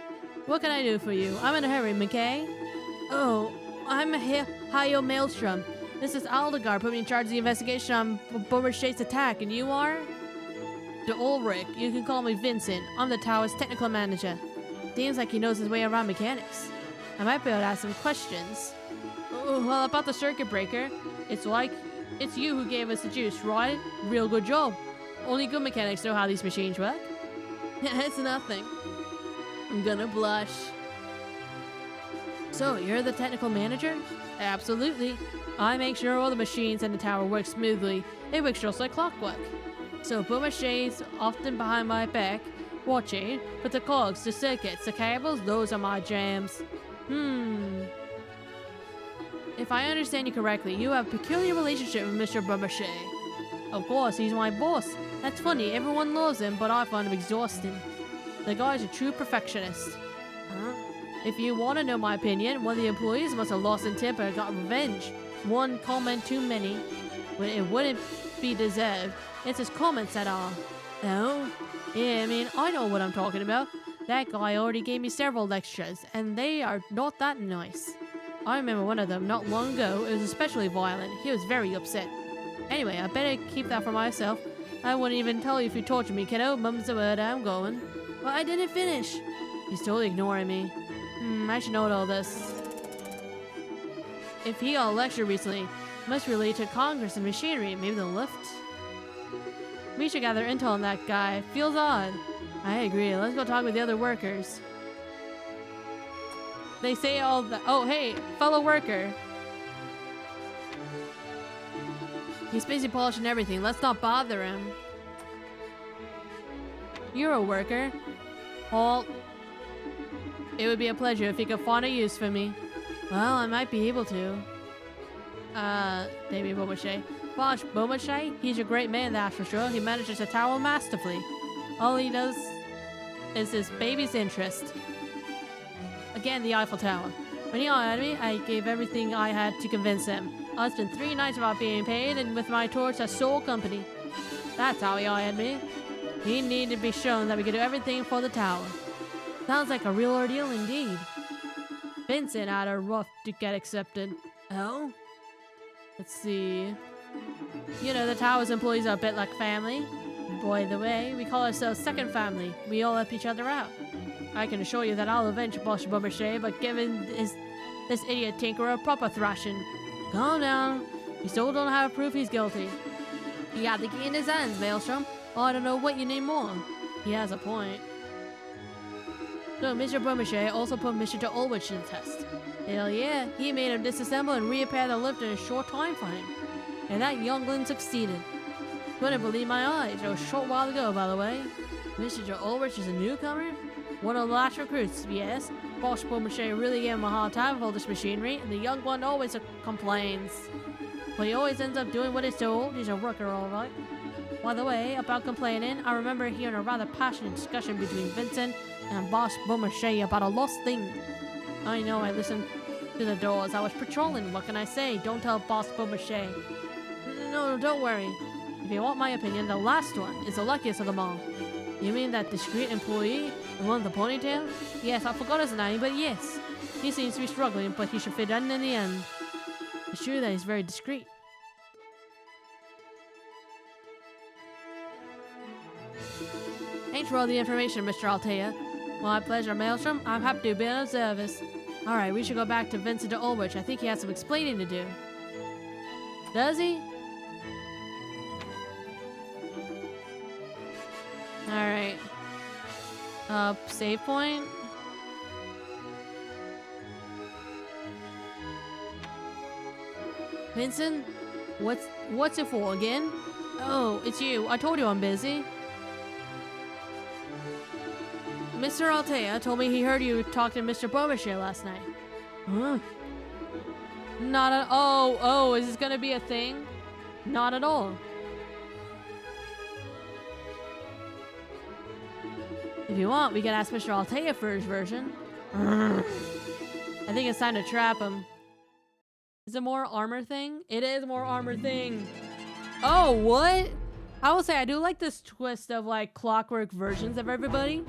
What can I do for you? I'm in a hurry, McKay. Oh, I'm Hayo Maelstrom. This is Aldegard put me in charge of the investigation on Beaumarchais' attack, and you are? To Ulrich. You can call me Vincent. I'm the tower's technical manager. Seems like he knows his way around mechanics. I might be able to ask some questions. Well, about the circuit breaker, it's you who gave us the juice, right? Real good job. Only good mechanics know how these machines work. It's nothing. I'm gonna blush. So, you're the technical manager? Absolutely. I make sure all the machines in the tower work smoothly. It works just like clockwork. So, Beaumarchais often behind my back, watching, but the cogs, the circuits, the cables, those are my jams. If I understand you correctly, you have a peculiar relationship with Mr. Beaumarchais. Of course, he's my boss. That's funny, everyone loves him, but I find him exhausting. The guy's a true perfectionist. If you want to know my opinion, one of the employees must have lost in temper and got revenge. One comment too many. But it wouldn't be deserved. It's his comments that are. Oh? Yeah, I mean, I know what I'm talking about. That guy already gave me several lectures, and they are not that nice. I remember one of them not long ago. It was especially violent. He was very upset. Anyway, I better keep that for myself. I wouldn't even tell you if you tortured me, kiddo. Mum's the word, I'm going. Well, I didn't finish. He's totally ignoring me. I should know all this. If he got a lecture recently, must relate to Congress and machinery, maybe the lift? We should gather intel on that guy. Feels odd. I agree. Let's go talk with the other workers. They say all that. Oh, hey, fellow worker. He's busy polishing everything. Let's not bother him. You're a worker. Halt. It would be a pleasure if you could find a use for me. Well, I might be able to. Maybe Beaumarchais. Bosh Beaumarchais? He's a great man, that's for sure. He manages the tower masterfully. All he does is his baby's interest. Again, the Eiffel Tower. When he hired me, I gave everything I had to convince him. I spent 3 nights without being paid, and with my torch, I sold company. That's how he hired me. He needed to be shown that we could do everything for the tower. Sounds like a real ordeal indeed. Vincent had a rough to get accepted. Oh? Let's see. You know, the tower's employees are a bit like family. By the way, we call ourselves second family. We all help each other out. I can assure you that I'll avenge Bosh Beaumarchais, but giving this idiot tinker a proper thrashing. Calm down. You still don't have proof he's guilty. He got the key in his hands, Maelstrom. Oh, I don't know what you need more. He has a point. So, Mr. Beaumarchais also put Mr. Ulrich to the test. Hell yeah, he made him disassemble and repair the lift in a short time frame. And that youngling succeeded. Couldn't believe my eyes. It was a short while ago, by the way. Mr. Ulrich is a newcomer? One of the last recruits, yes. Bosh Beaumarchais really gave him a hard time with all this machinery, and the young one always complains. But he always ends up doing what he's told. He's a worker, alright. By the way, about complaining, I remember hearing a rather passionate discussion between Vincent and Bosh Beaumarchais about a lost thing. I know, I listened to the doors. I was patrolling. What can I say? Don't tell Bosh Beaumarchais. No, don't worry. If you want my opinion, the last one is the luckiest of them all. You mean that discreet employee? The one with the ponytail? Yes, I forgot his name, but yes. He seems to be struggling, but he should fit in the end. It's true that he's very discreet. Thanks for all the information, Mr. Altea. My pleasure, Maelstrom. I'm happy to be of service. Alright, we should go back to Vincent de Ulrich. I think he has some explaining to do. Does he? Alright. Save point? Vincent? What's it for again? Oh, it's you. I told you I'm busy. Mr. Altea told me he heard you talk to Mr. Beaumarchais last night. Huh? Not at all. Oh, is this gonna be a thing? Not at all. If you want, we can ask Mr. Altea for his version. I think it's time to trap him. Is it more armor thing? It is more armor thing. Oh, what? I will say I do like this twist of like clockwork versions of everybody.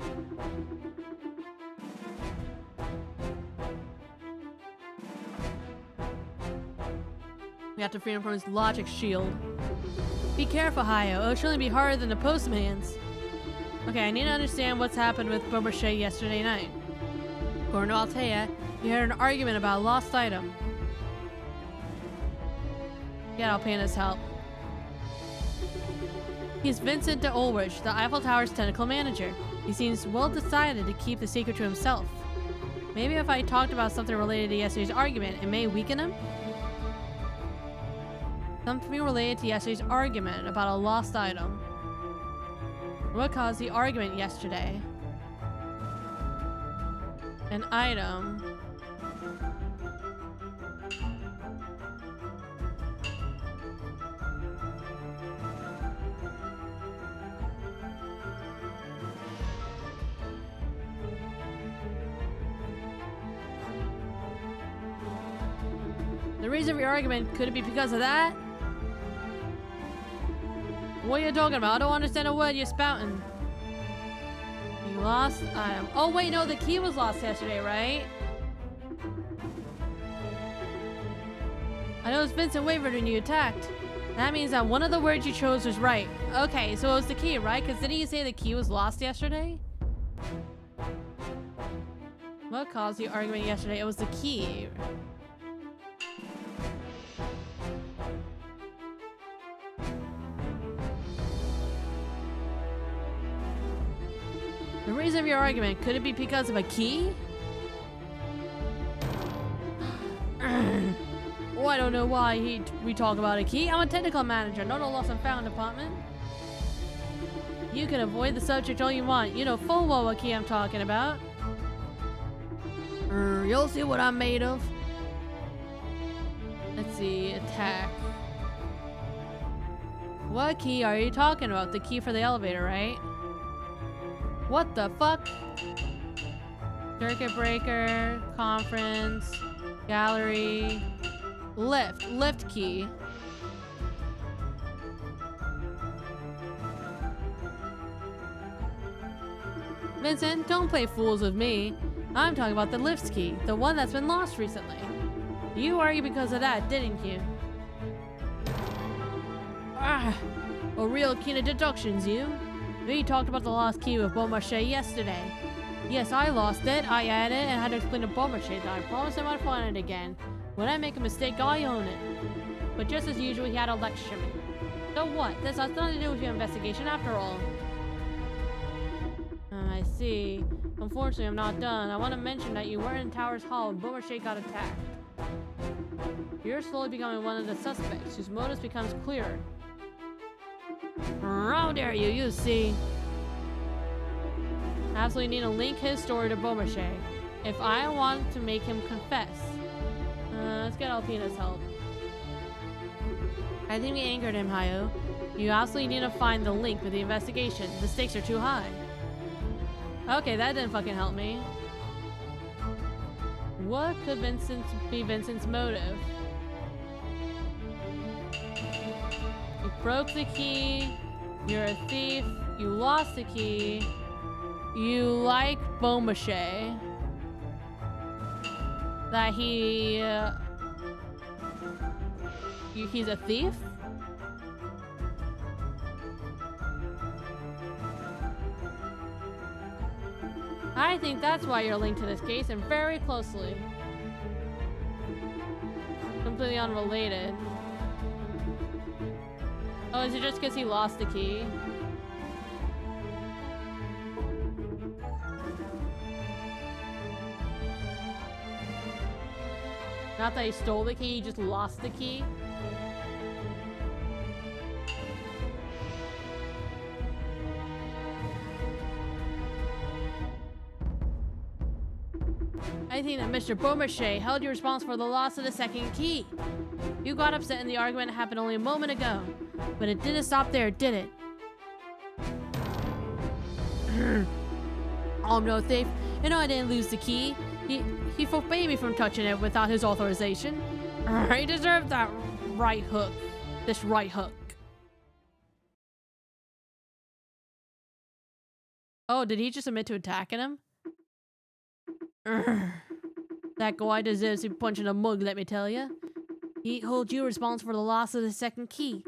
We have to free him from his logic shield. Be careful, Hayo. It'll surely be harder than the postman's. Okay, I need to understand what's happened with Beaumarchais yesterday night. According to Altea, he had an argument about a lost item. Get Alpena's help. He's Vincent de Ulrich, the Eiffel Tower's technical manager. He seems well decided to keep the secret to himself. Maybe if I talked about something related to yesterday's argument, it may weaken him? Something related to yesterday's argument about a lost item. What caused the argument yesterday? An item. The reason for your argument, could it be because of that? What are you talking about? I don't understand a word you're spouting. You lost item. Oh wait, no, the key was lost yesterday, right? I know it's Vincent wavered when you attacked. That means that one of the words you chose was right. Okay, so it was the key, right? Because didn't you say the key was lost yesterday? What caused the argument yesterday? It was the key. The reason of your argument, could it be because of a key? Oh, I don't know why we talk about a key. I'm a technical manager, not a lost and found department. You can avoid the subject all you want. You know full well what key I'm talking about. You'll see what I'm made of. Let's see, attack. What key are you talking about? The key for the elevator, right? What the fuck? Circuit breaker, conference, gallery, lift key. Vincent, don't play fools with me. I'm talking about the lift key, the one that's been lost recently. You argued because of that, didn't you? A real keen of deductions, you. We talked about the lost key with Beaumarchais yesterday. Yes, I lost it, I had it, and had to explain to Beaumarchais that I promised him I'd find it again. When I make a mistake, I own it. But just as usual, he had to lecture me. So what? This has nothing to do with your investigation after all. I see. Unfortunately, I'm not done. I want to mention that you weren't in Towers Hall when Beaumarchais got attacked. You're slowly becoming one of the suspects, whose motives becomes clearer. How dare you, you see. I absolutely need to link his story to Beaumarchais. If I want to make him confess. Let's get Alpina's help. I think we angered him, Hayo. You absolutely need to find the link with the investigation. The stakes are too high. Okay, that didn't fucking help me. What could be Vincent's motive? You broke the key. You're a thief. You lost the key. You like Beaumarchais. That he's a thief? I think that's why you're linked to this case, and very closely. Completely unrelated. Oh, is it just because he lost the key? Not that he stole the key, he just lost the key. I think that Mr. Beaumarchais held you responsible for the loss of the second key. You got upset and the argument happened only a moment ago. But it didn't stop there, did it? I'm no thief, and I didn't lose the key. He forbade me from touching it without his authorization. He deserved that right hook. This right hook. Oh, did he just admit to attacking him? That guy deserves to be punched in a mug, let me tell you. He holds you responsible for the loss of the second key.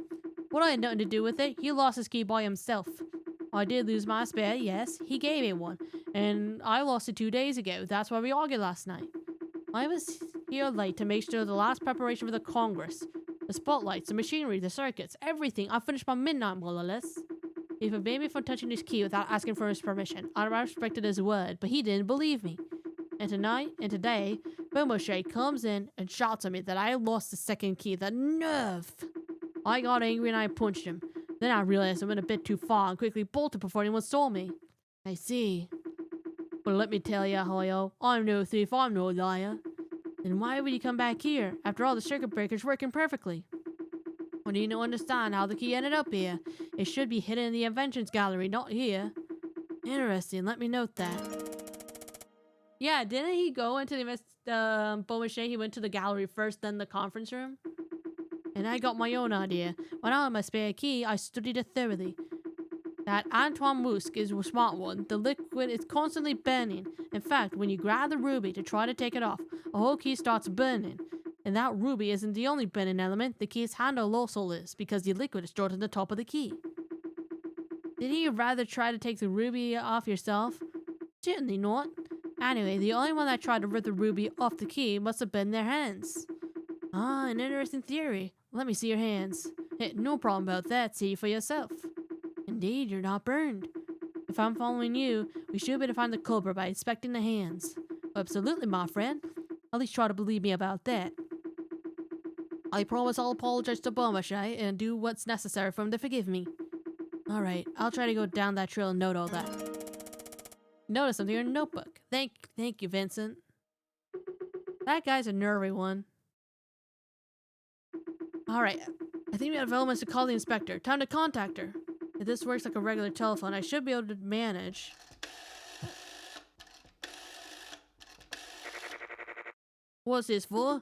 What I had nothing to do with it, he lost his key by himself. I did lose my spare, yes, he gave me one. And I lost it 2 days ago, that's why we argued last night. I was here late to make sure the last preparation for the Congress. The spotlights, the machinery, the circuits, everything. I finished by midnight, more or less. He forbade me from touching his key without asking for his permission. I respected his word, but he didn't believe me. And today, Beaumarchais comes in and shouts at me that I lost the second key. The nerve! I got angry and I punched him. Then I realized I went a bit too far and quickly bolted before anyone saw me. I see. But let me tell ya, Hoyo, I'm no thief, I'm no liar. Then why would you come back here? After all, the circuit breaker's working perfectly. Or do you not understand how the key ended up here? It should be hidden in the Inventions Gallery, not here. Interesting, let me note that. Yeah, didn't he go into the Beaumarchais? He went to the gallery first, then the conference room. And I got my own idea. When I had my spare key, I studied it thoroughly. That Antoine Musc is a smart one. The liquid is constantly burning. In fact, when you grab the ruby to try to take it off, a whole key starts burning. And that ruby isn't the only bending element. The key's handle also is, because the liquid is stored in the top of the key. Did you rather try to take the ruby off yourself? Certainly not. Anyway, the only one that tried to rip the ruby off the key must have been their hands. Ah, an interesting theory. Let me see your hands. Hey, no problem about that. See for yourself. Indeed, you're not burned. If I'm following you, we should be able to find the culprit by inspecting the hands. Absolutely, my friend. At least try to believe me about that. I promise I'll apologize to Beaumarchais and do what's necessary for him to forgive me. Alright, I'll try to go down that trail and note all that. Notice something in your notebook. Thank you, Vincent. That guy's a nervy one. Alright, I think we have elements to call the inspector. Time to contact her. If this works like a regular telephone, I should be able to manage. What's this for?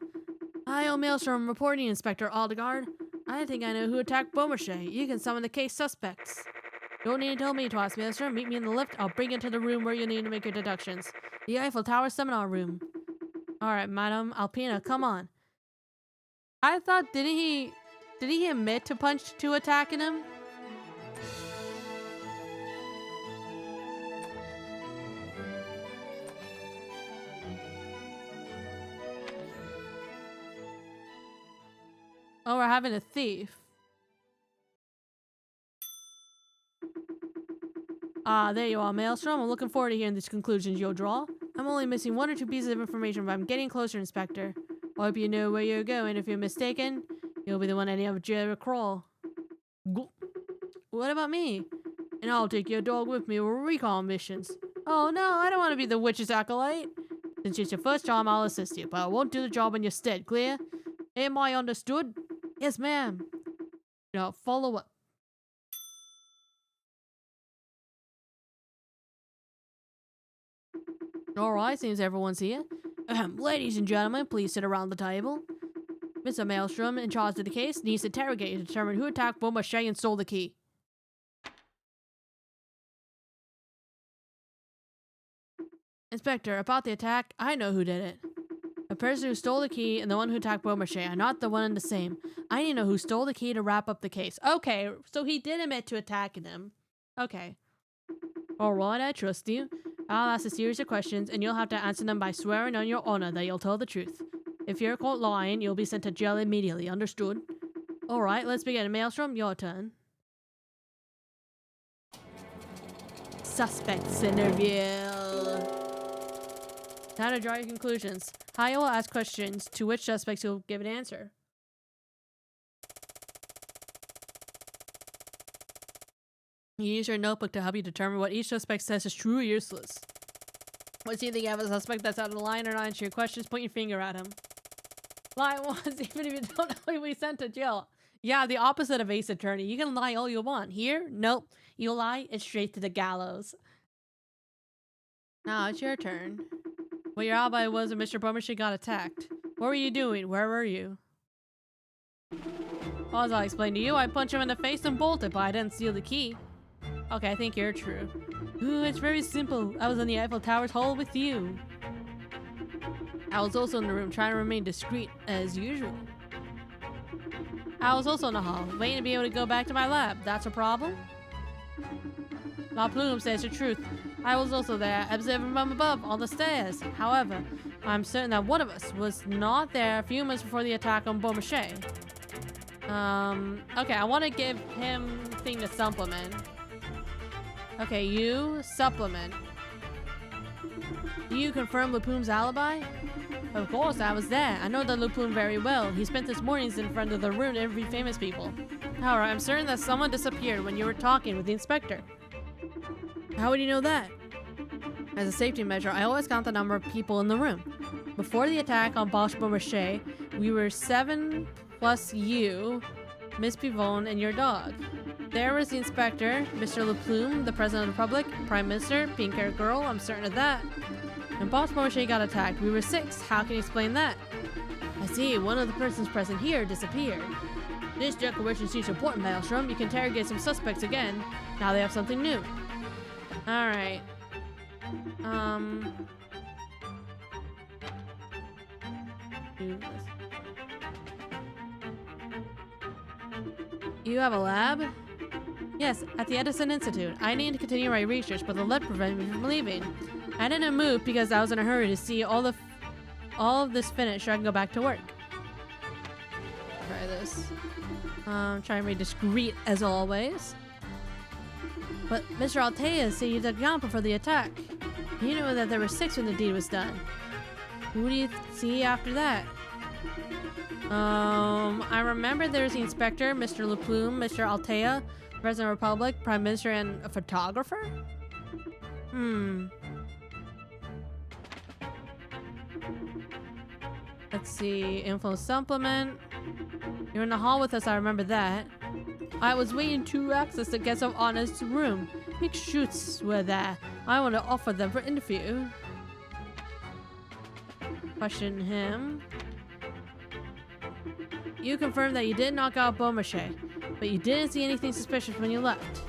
Hi, Maelstrom reporting, Inspector Aldegard. I think I know who attacked Beaumarchais. You can summon the case suspects. Don't need to tell me twice, Maelstrom. Meet me in the lift. I'll bring you to the room where you need to make your deductions. The Eiffel Tower seminar room. Alright, Madam Alpina, come on. I thought, did he admit to attacking him? Oh, we're having a thief. Ah, there you are, Maelstrom. I'm looking forward to hearing these conclusions you'll draw. I'm only missing one or two pieces of information, but I'm getting closer, Inspector. I hope you know where you're going. If you're mistaken, you'll be the one ending up jail or crawl. What about me? And I'll take your dog with me for recon missions. Oh no, I don't want to be the witch's acolyte. Since it's your first time, I'll assist you, but I won't do the job in your stead, clear? Am I understood? Yes, ma'am. Now, follow up. Alright, seems everyone's here. Ladies and gentlemen, please sit around the table. Mr. Maelstrom, in charge of the case, needs to interrogate you to determine who attacked Beaumarchais and stole the key. Inspector, about the attack, I know who did it. The person who stole the key and the one who attacked Beaumarchais are not the one and the same. I need to know who stole the key to wrap up the case. Okay, so he did admit to attacking him. Okay. Alright, I trust you. I'll ask a series of questions, and you'll have to answer them by swearing on your honor that you'll tell the truth. If you're caught lying, you'll be sent to jail immediately. Understood? Alright, let's begin. Maelstrom, your turn. Suspects interview. Time to draw your conclusions. Haya will ask questions, to which suspects you'll give an answer. You use your notebook to help you determine what each suspect says is true or useless. Once you think you have a suspect that's out of line or not answer your questions, point your finger at him. Lie once, even if you don't know he'll be sent to jail. Yeah, the opposite of Ace Attorney. You can lie all you want. Here, nope. You lie, it's straight to the gallows. Now it's your turn. Well, your alibi was that Mr. Beaumarchais got attacked. What were you doing? Where were you? Well, as I'll explain to you, I punched him in the face and bolted, but I didn't steal the key. Okay, I think you're true. Ooh, it's very simple. I was in the Eiffel Tower's hall with you. I was also in the room trying to remain discreet, as usual. I was also in the hall, waiting to be able to go back to my lab. That's a problem? La Plume says the truth. I was also there, observing from above, on the stairs. However, I'm certain that one of us was not there a few minutes before the attack on Beaumarchais. Okay, I want to give him thing to supplement. Okay, you supplement. Do you confirm Laplume's alibi? Of course, I was there. I know the Laplume very well. He spent his mornings in front of the room to interview famous people. However, I'm certain that someone disappeared when you were talking with the inspector. How would you know that? As a safety measure, I always count the number of people in the room. Before the attack on Beaumarchais, we were 7 plus you, Miss Pivone, and your dog. There was the inspector, Mr. Laplume, the President of the Republic, Prime Minister, pink-haired girl, I'm certain of that. When Beaumarchais got attacked, we were 6. How can you explain that? I see, one of the persons present here disappeared. This declaration seems important, Maelstrom. You can interrogate some suspects again. Now they have something new. Alright. Do this. You have a lab? Yes, at the Edison Institute. I need to continue my research, but the lead prevented me from leaving. I didn't move because I was in a hurry to see all of this finished so I can go back to work. Try this. Try and be discreet as always. But Mr. Altea said you took Yampa for the attack. You knew that there were 6 when the deed was done. Who do you see after that? I remember there's the inspector, Mr. LePlume, Mr. Altea, President of the Republic, Prime Minister, and a photographer? Let's see, info supplement. You're in the hall with us, I remember that. I was waiting to access the guest of honor's room. Big shoots were there. I want to offer them for interview. Question him. You confirmed that you did knock out Beaumarchais, but you didn't see anything suspicious when you left.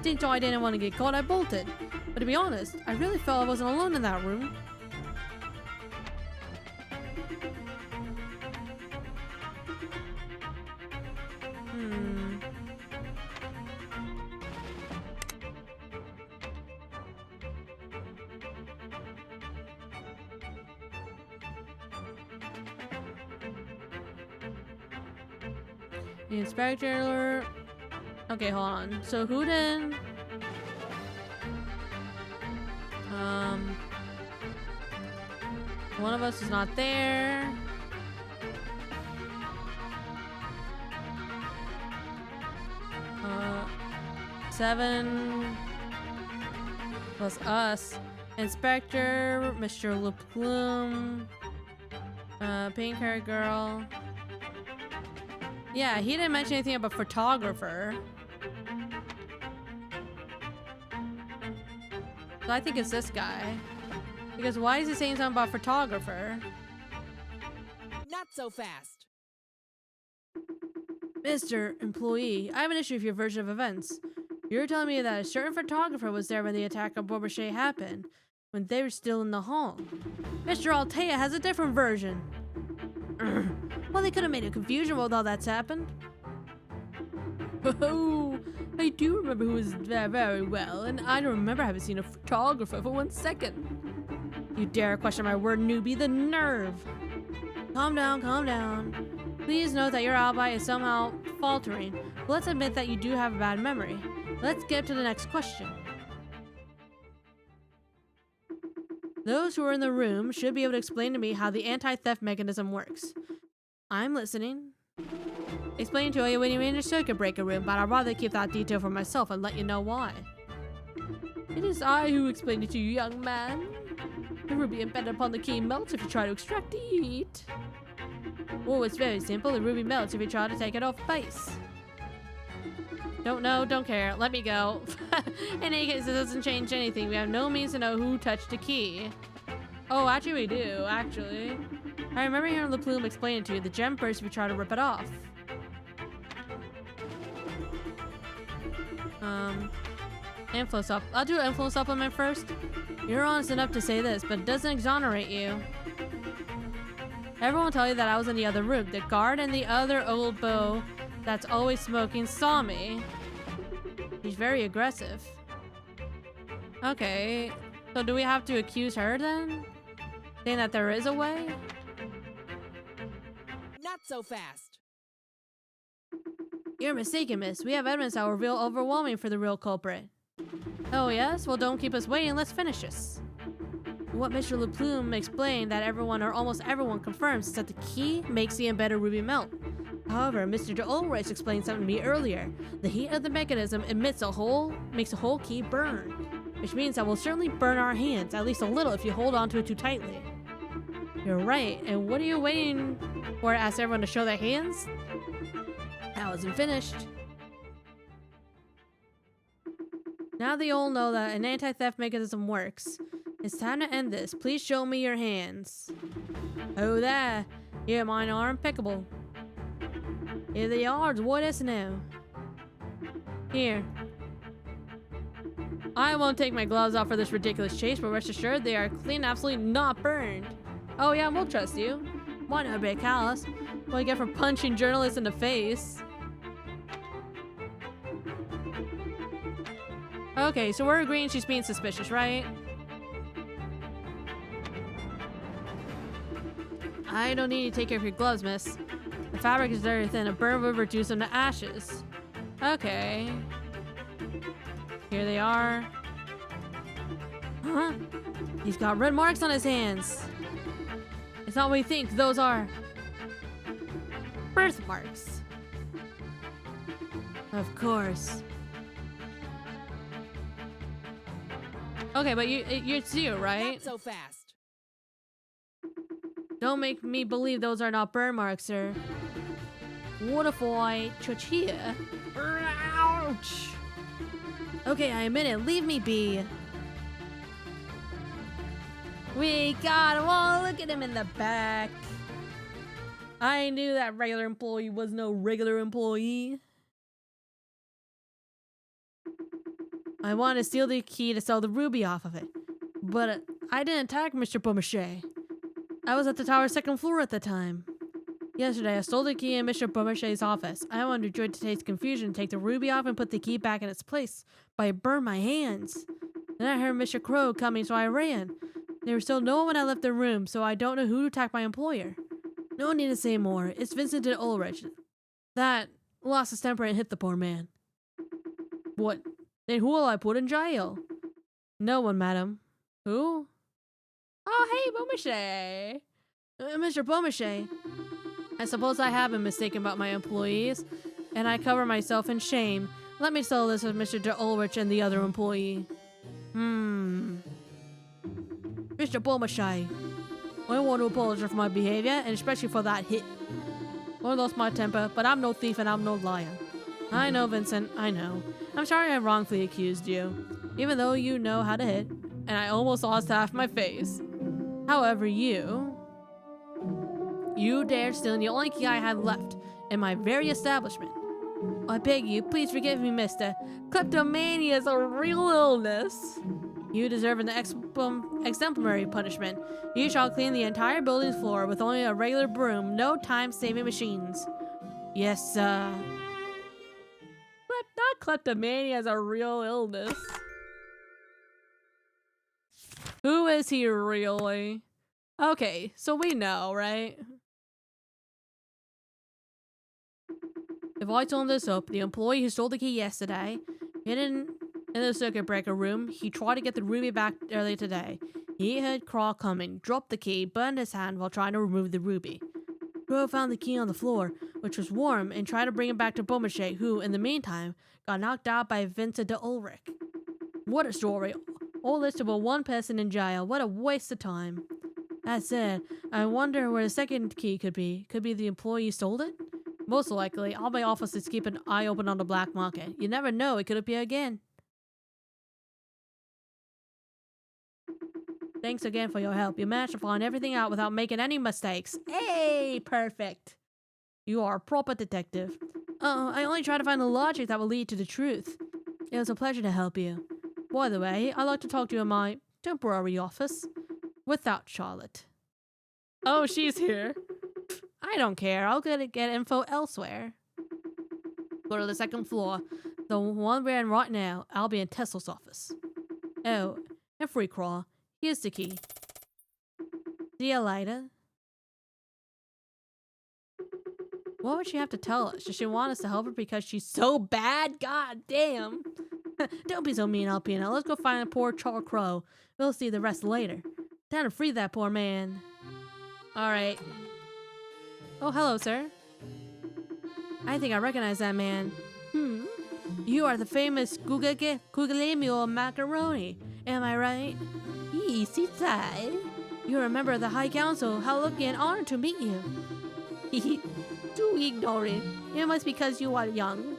Didn't know I didn't want to get caught, I bolted. But to be honest, I really felt I wasn't alone in that room. The inspector. Okay, hold on. So who then? One of us is not there. Seven plus us. Inspector, Mr. LePlume, pink hair girl. Yeah, he didn't mention anything about photographer. So I think it's this guy. Because why is he saying something about photographer? Not so fast. Mr. Employee, I have an issue with your version of events. You're telling me that a certain photographer was there when the attack on Beaumarchais happened, when they were still in the hall. Mr. Altea has a different version. Well, they could have made a confusion while all that's happened. Oh, I do remember who was there very well, and I don't remember having seen a photographer for 1 second. You dare question my word, newbie, the nerve. Calm down, calm down. Please note that your alibi is somehow faltering. But let's admit that you do have a bad memory. Let's get to the next question. Those who are in the room should be able to explain to me how the anti-theft mechanism works. I'm listening. Explain to you when you're in the circuit breaker room, but I'd rather keep that detail for myself and let you know why. It is I who explained it to you, young man. The ruby embedded upon the key melts if you try to extract the heat. Oh, it's very simple. The ruby melts if you try to take it off base. Don't know, don't care. Let me go. In any case, it doesn't change anything. We have no means to know who touched the key. Oh, actually we do, actually. I remember hearing LePlume explain it to you. The gem bursts if you try to rip it off. Info supplement. I'll do info supplement first. You're honest enough to say this, but it doesn't exonerate you. Everyone will tell you that I was in the other room. The guard and the other old beau that's always smoking saw me. He's very aggressive. Okay, so do we have to accuse her then? Saying that there is a way? Not so fast. You're mistaken, miss. We have evidence that will reveal overwhelming for the real culprit. Oh yes? Well, don't keep us waiting. Let's finish this. What Mr. LePlume explained that everyone or almost everyone confirms is that the key makes the embedded ruby melt. However, Mr. de Ulreich explained something to me earlier. The heat of the mechanism makes the whole key burn, which means that will certainly burn our hands, at least a little if you hold onto it too tightly. You're right, and what are you waiting for to ask everyone to show their hands? That wasn't finished. Now that you all know that an anti-theft mechanism works, it's time to end this. Please show me your hands. Oh there, yeah, mine are impeccable. Here they are, what is now? Here. I won't take my gloves off for this ridiculous chase, but rest assured they are clean, absolutely not burned. Oh yeah, we'll trust you. Why not be callous? What do you get for punching journalists in the face? Okay, so we're agreeing she's being suspicious, right? I don't need you to take care of your gloves, miss. The fabric is very thin. A burn would reduce them to ashes. Okay. Here they are. Huh? He's got red marks on his hands. It's not what you think. Those are birthmarks. Of course. Okay, but it's you, right? Not so fast. Don't make me believe those are not burn marks, sir. What if I touch here? Ouch! Okay, I admit it. Leave me be. We got him. Oh, look at him in the back. I knew that regular employee was no regular employee. I wanted to steal the key to sell the ruby off of it. But I didn't attack Mr. Beaumarchais. I was at the tower's second floor at the time. Yesterday, I stole the key in Mr. Beaumarchais' office. I wanted Joy to taste confusion, take the ruby off, and put the key back in its place, but I burned my hands. Then I heard Mr. Crow coming, so I ran. There was still no one when I left the room, so I don't know who attacked my employer. No need to say more. It's Vincent de Ulrich. That lost his temper and hit the poor man. What? Then who will I put in jail? No one, madam. Who? Oh, hey, Beaumarchais. Mr. Beaumarchais. I suppose I have been mistaken about my employees, and I cover myself in shame. Let me settle this with Mr. de Ulrich and the other employee. Mr. Beaumarchais, I want to apologize for my behavior, and especially for that hit. I lost my temper, but I'm no thief and I'm no liar. I know, Vincent, I know. I'm sorry I wrongfully accused you, even though you know how to hit, and I almost lost half my face. However, you dared steal the only key I had left in my very establishment. I beg you, please forgive me, mister. Kleptomania is a real illness. You deserve an exemplary punishment. You shall clean the entire building's floor with only a regular broom, no time-saving machines. Yes, sir. Not kleptomania is a real illness. Who is he really? Okay, so we know, right? If I turn this up, the employee who stole the key yesterday, hidden in the circuit breaker room, he tried to get the ruby back earlier today. He heard Craw coming, dropped the key, burned his hand while trying to remove the ruby. Crow found the key on the floor, which was warm, and tried to bring it back to Beaumarchais, who, in the meantime, got knocked out by Vincent de Ulrich. What a story. All this to put one person in jail. What a waste of time. That said, I wonder where the second key could be. Could be the employee stole it? Most likely, all my officers keep an eye open on the black market. You never know, it could appear again. Thanks again for your help. You managed to find everything out without making any mistakes. Hey, perfect. You are a proper detective. I only try to find the logic that will lead to the truth. It was a pleasure to help you. By the way, I'd like to talk to you in my temporary office. Without Charlotte. Oh, she's here. I don't care. I'll get info elsewhere. Go to the second floor. The one we're in right now. I'll be in Tessel's office. Oh, and free crawl. Here's the key. See you later. What would she have to tell us? Does she want us to help her because she's so bad? God damn. Don't be so mean, Alpina. Let's go find the poor Char Crow. We'll see the rest later. Time to free that poor man. Alright. Oh, hello, sir. I think I recognize that man. You are the famous Guglielmo Macaroni. Am I right? Yes, it's I. You're a member of the High Council. How lucky and honored to meet you. Too ignorant. It must be because you are young.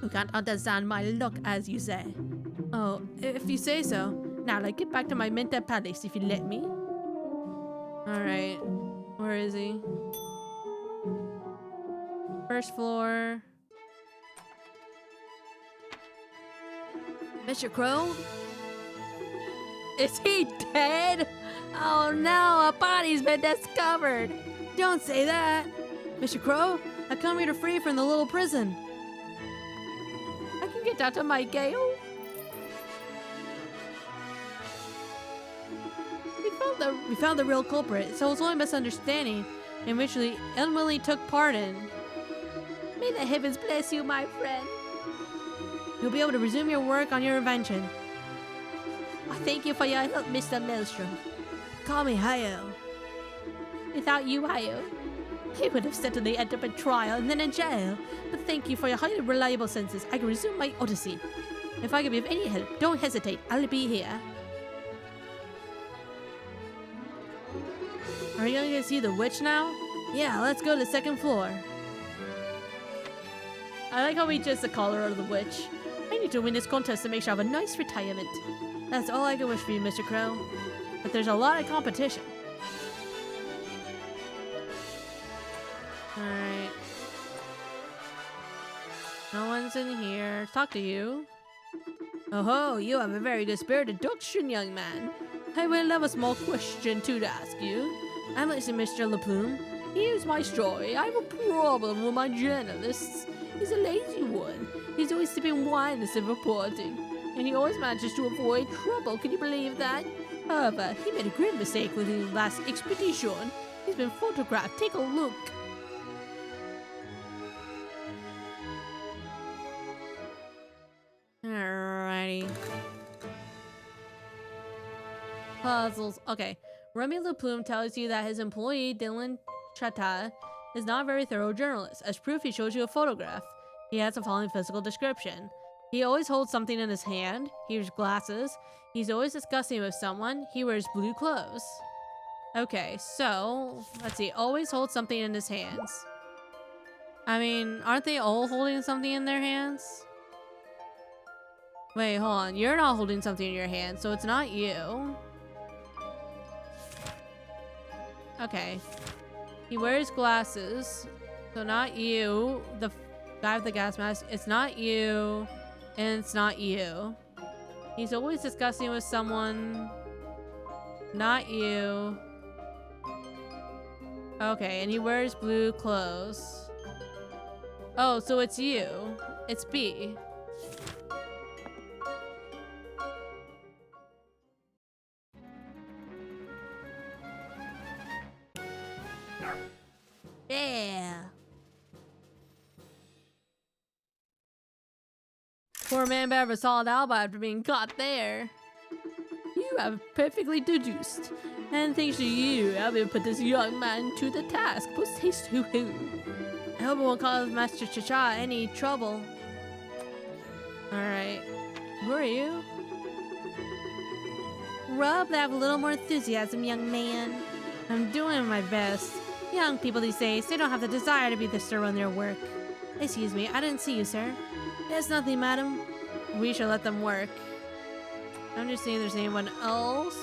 You can't understand my look, as you say. Oh, if you say so. Now, let's get back to my Minter Palace, if you let me. Alright. Where is he? First floor. Mr. Crow? Is he dead? Oh no, a body's been discovered. Don't say that. Mr. Crow, I come here to free from the little prison. I can get down to my Gale. found the real culprit, so it's only a misunderstanding in which we unwillingly took part in. May the heavens bless you, my friend. You'll be able to resume your work on your invention. I thank you for your help, Mr. Maelstrom. Call me Hayo. Without you, Hayo, I would have certainly ended up in trial and then in jail. But thank you for your highly reliable senses. I can resume my odyssey. If I can be of any help, don't hesitate. I'll be here. Are you gonna see the witch now? Yeah, let's go to the second floor. I like how we just call her the witch. I need to win this contest to make sure I have a nice retirement. That's all I can wish for you, Mr. Crow. But there's a lot of competition. Alright. No one's in here. Talk to you. Oh ho, you have a very good spirit deduction, young man. I will have a small question to ask you. I'm listening, Mr. LaPlume. Here's my story. I have a problem with my journalists. He's a lazy one. He's always sipping wine instead of reporting. And he always manages to avoid trouble. Can you believe that? However, he made a great mistake with his last expedition. He's been photographed. Take a look. Alrighty. Puzzles. Okay. Remy LaPlume tells you that his employee, Dylan Chata, is not a very thorough journalist. As proof, he shows you a photograph. He has the following physical description. He always holds something in his hand. He wears glasses. He's always discussing with someone. He wears blue clothes. Okay, so, let's see. Always holds something in his hands. I mean, aren't they all holding something in their hands? Wait, hold on. You're not holding something in your hand, so it's not you. Okay. He wears glasses, so not you. The guy with the gas mask. It's not you, and it's not you. He's always discussing with someone. Not you. Okay, and he wears blue clothes. Oh, so it's you. It's B. Yeah. Poor man better have a solid alibi after being caught there. You have perfectly deduced. And thanks to you, I'll be able to put this young man to the task. Post haste hoo-hoo. I hope it won't cause Master Cha-Cha any trouble. Alright. Who are you? Rub that with a little more enthusiasm, young man. I'm doing my best. Young people these days, they don't have the desire to be this thorough in their work. Excuse me, I didn't see you, sir. There's nothing, madam. We should let them work. I'm just seeing if there's anyone else.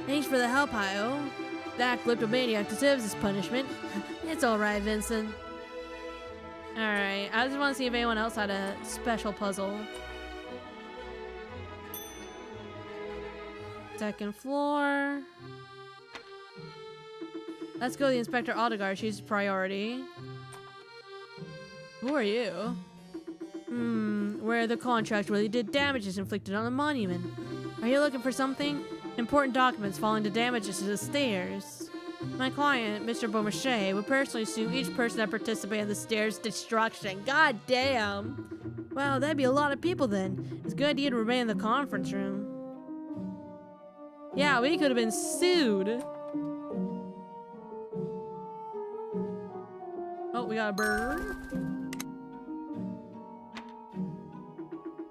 Thanks for the help, Hayo. That kleptomaniac deserves his punishment. It's alright, Vincent. Alright, I just want to see if anyone else had a special puzzle. Second floor. Let's go to the Inspector Odegaard. She's priority. Who are you? Where the contract really did damages inflicted on the monument. Are you looking for something? Important documents falling to damages to the stairs. My client, Mr. Beaumarchais, would personally sue each person that participated in the stairs' destruction. God damn! Wow, that'd be a lot of people then. It's a good idea to remain in the conference room. Yeah, we could have been sued. Oh, we got a bird.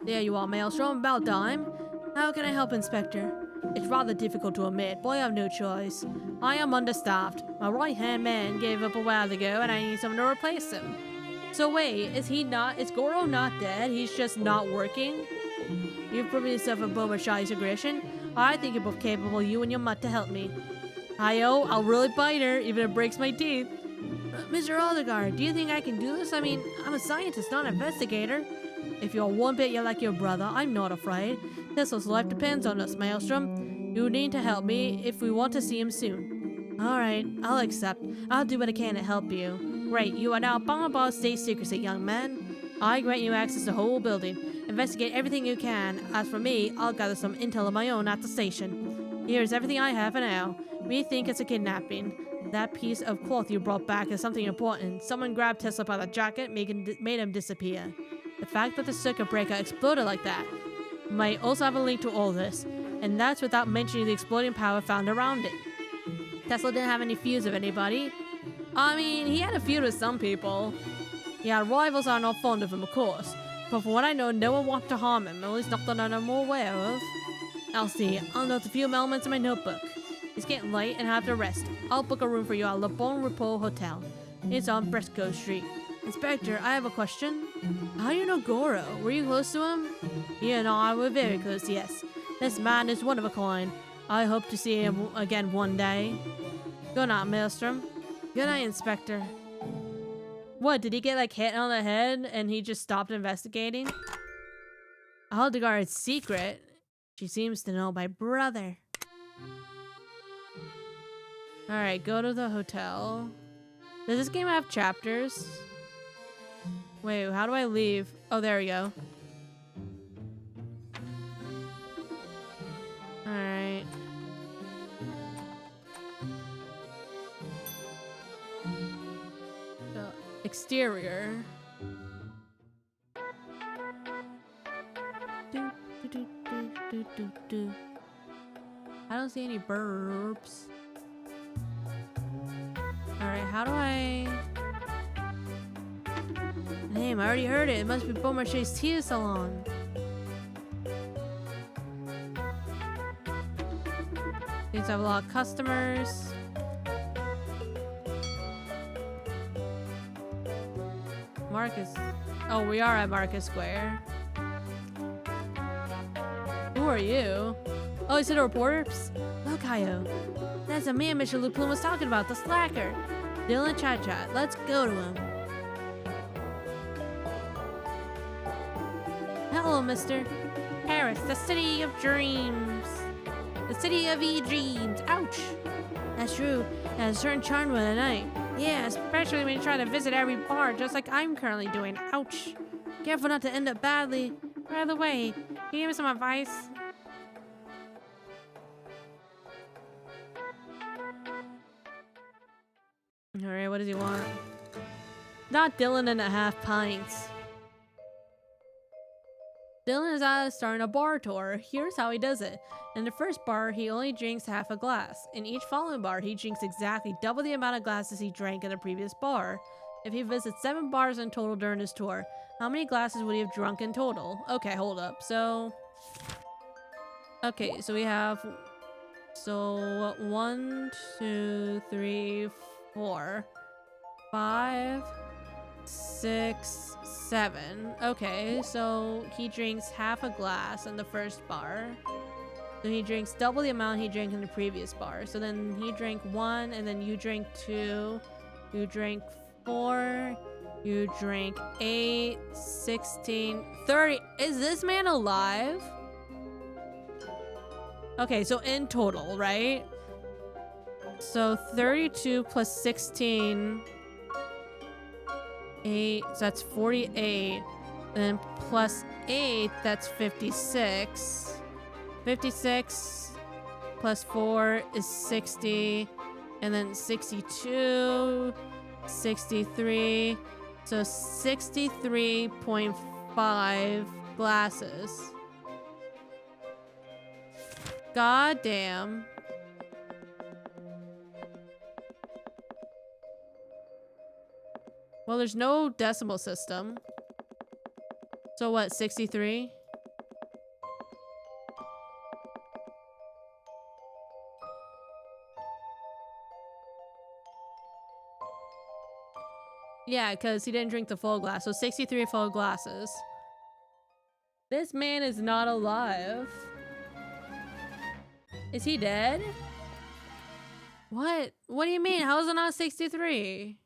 There you are, Maelstrom. About time. How can I help, Inspector? It's rather difficult to admit, but I have no choice. I am understaffed. My right-hand man gave up a while ago, and I need someone to replace him. So wait, is Goro not dead? He's just not working? You've proven yourself a Beaumarchais aggression. I think you're both capable, you and your mutt, to help me. Hayo, I'll really bite her, even if it breaks my teeth. Mr. Odegaard, do you think I can do this? I mean, I'm a scientist, not an investigator. If you're one bit like your brother, I'm not afraid. This's life depends on us, Maelstrom. You need to help me if we want to see him soon. Alright, I'll accept. I'll do what I can to help you. Great, you are now bound by state secrecy, young man. I grant you access to the whole building. Investigate everything you can. As for me, I'll gather some intel of my own at the station. Here's everything I have for now. We think it's a kidnapping. That piece of cloth you brought back is something important. Someone grabbed Tesla by the jacket, made him disappear. The fact that the circuit breaker exploded like that might also have a link to all this, and that's without mentioning the exploding power found around it. Tesla didn't have any feuds with anybody. I mean, he had a feud with some people. He had rivals are not fond of him, of course, but from what I know, no one wanted to harm him, at least not that I'm aware of. I'll see. I'll note a few elements in my notebook. It's getting late and I have to rest. I'll book a room for you at Le Bon Repos Hotel. It's on Briscoe Street. Inspector, I have a question. How do you know Goro? Were you close to him? You and I were very close, yes. This man is one of a kind. I hope to see him again one day. Good night, Maelstrom. Good night, Inspector. What, did he get like hit on the head and he just stopped investigating? Hildegard's secret? She seems to know my brother. Alright, go to the hotel. Does this game have chapters? Wait, how do I leave? Oh, there we go. Alright. So, exterior. I don't see any burps. Alright, how do I... Name, I already heard it. It must be Beaumarchais Tea Salon. Seems to have a lot of customers. Marcus. Oh, we are at Marcus Square. Who are you? Oh, is it a reporter? Psst. Look, Hayo. That's the man Mr. Lupin was talking about, the slacker. Dylan Chat. Let's go to him. Hello, mister. Paris, the city of dreams. The city of e-dreams. Ouch. That's true. It has a certain charm with a night. Yeah, especially when you try to visit every bar, just like I'm currently doing. Ouch. Careful not to end up badly. By the way, can you give me some advice? Alright, what does he want? Not Dylan and a half pints. Dylan is starting a bar tour. Here's how he does it. In the first bar, he only drinks half a glass. In each following bar, he drinks exactly double the amount of glasses he drank in the previous bar. If he visits 7 bars in total during his tour, how many glasses would he have drunk in total? Okay, hold up. So we have... So, 1, 2, 3, 4, 5, 6, 7. Okay, so he drinks half a glass in the first bar. So he drinks double the amount he drank in the previous bar. So then he drank 1, and then you drank 2. You drank 4. You drank 8, 16, 30. Is this man alive? Okay, so in total, right? So 32 plus 16, 8, so that's 48. And then plus 8, that's 56. 56 plus 4 is 60. And then 62, 63. So 63.5 glasses. God damn. Well, there's no decimal system. So what, 63? Yeah, because he didn't drink the full glass. So 63 full glasses. This man is not alive. Is he dead? What? What do you mean? How is it not 63?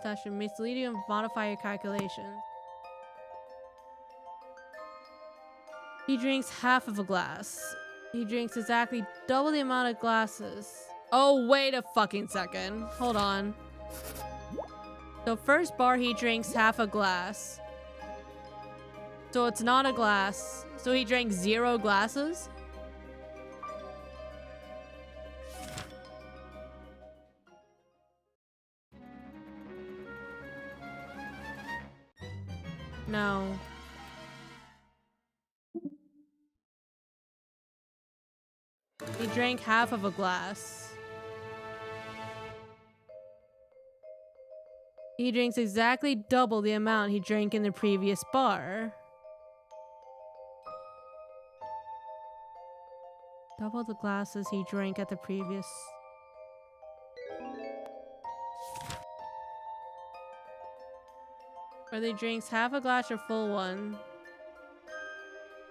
That should mislead you and modify your calculations. He drinks half of a glass. He drinks exactly double the amount of glasses. Oh, wait a fucking second. Hold on. So first bar, he drinks half a glass. So it's not a glass. So he drank 0 glasses? No. He drank half of a glass. He drinks exactly double the amount he drank in the previous bar. Double the glasses he drank at the previous... Whether he drinks half a glass or full one.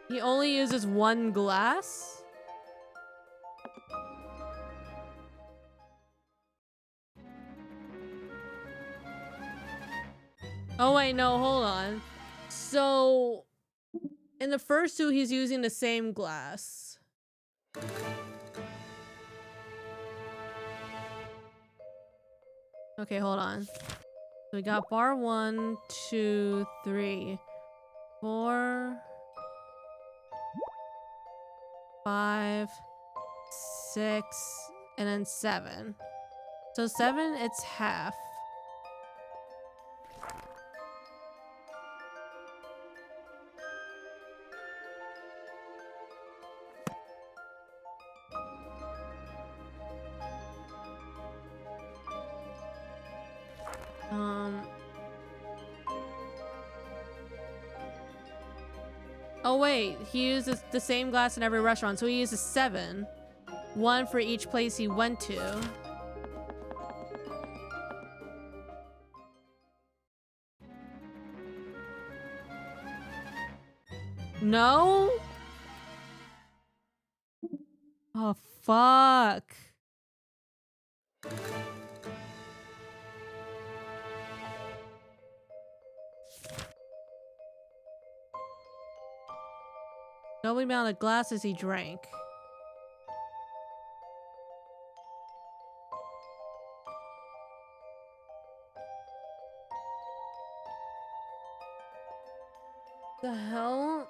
He only uses 1 glass? Oh wait, no, hold on. So, in the first 2, he's using the same glass. Okay, hold on. So we got bar 1, 2, 3, 4, 5, 6, and then 7. So 7, it's half. Oh wait, he uses the same glass in every restaurant, so he uses 7. 1 for each place he went to. No? Oh, fuck. Double the amount of glasses he drank. The hell?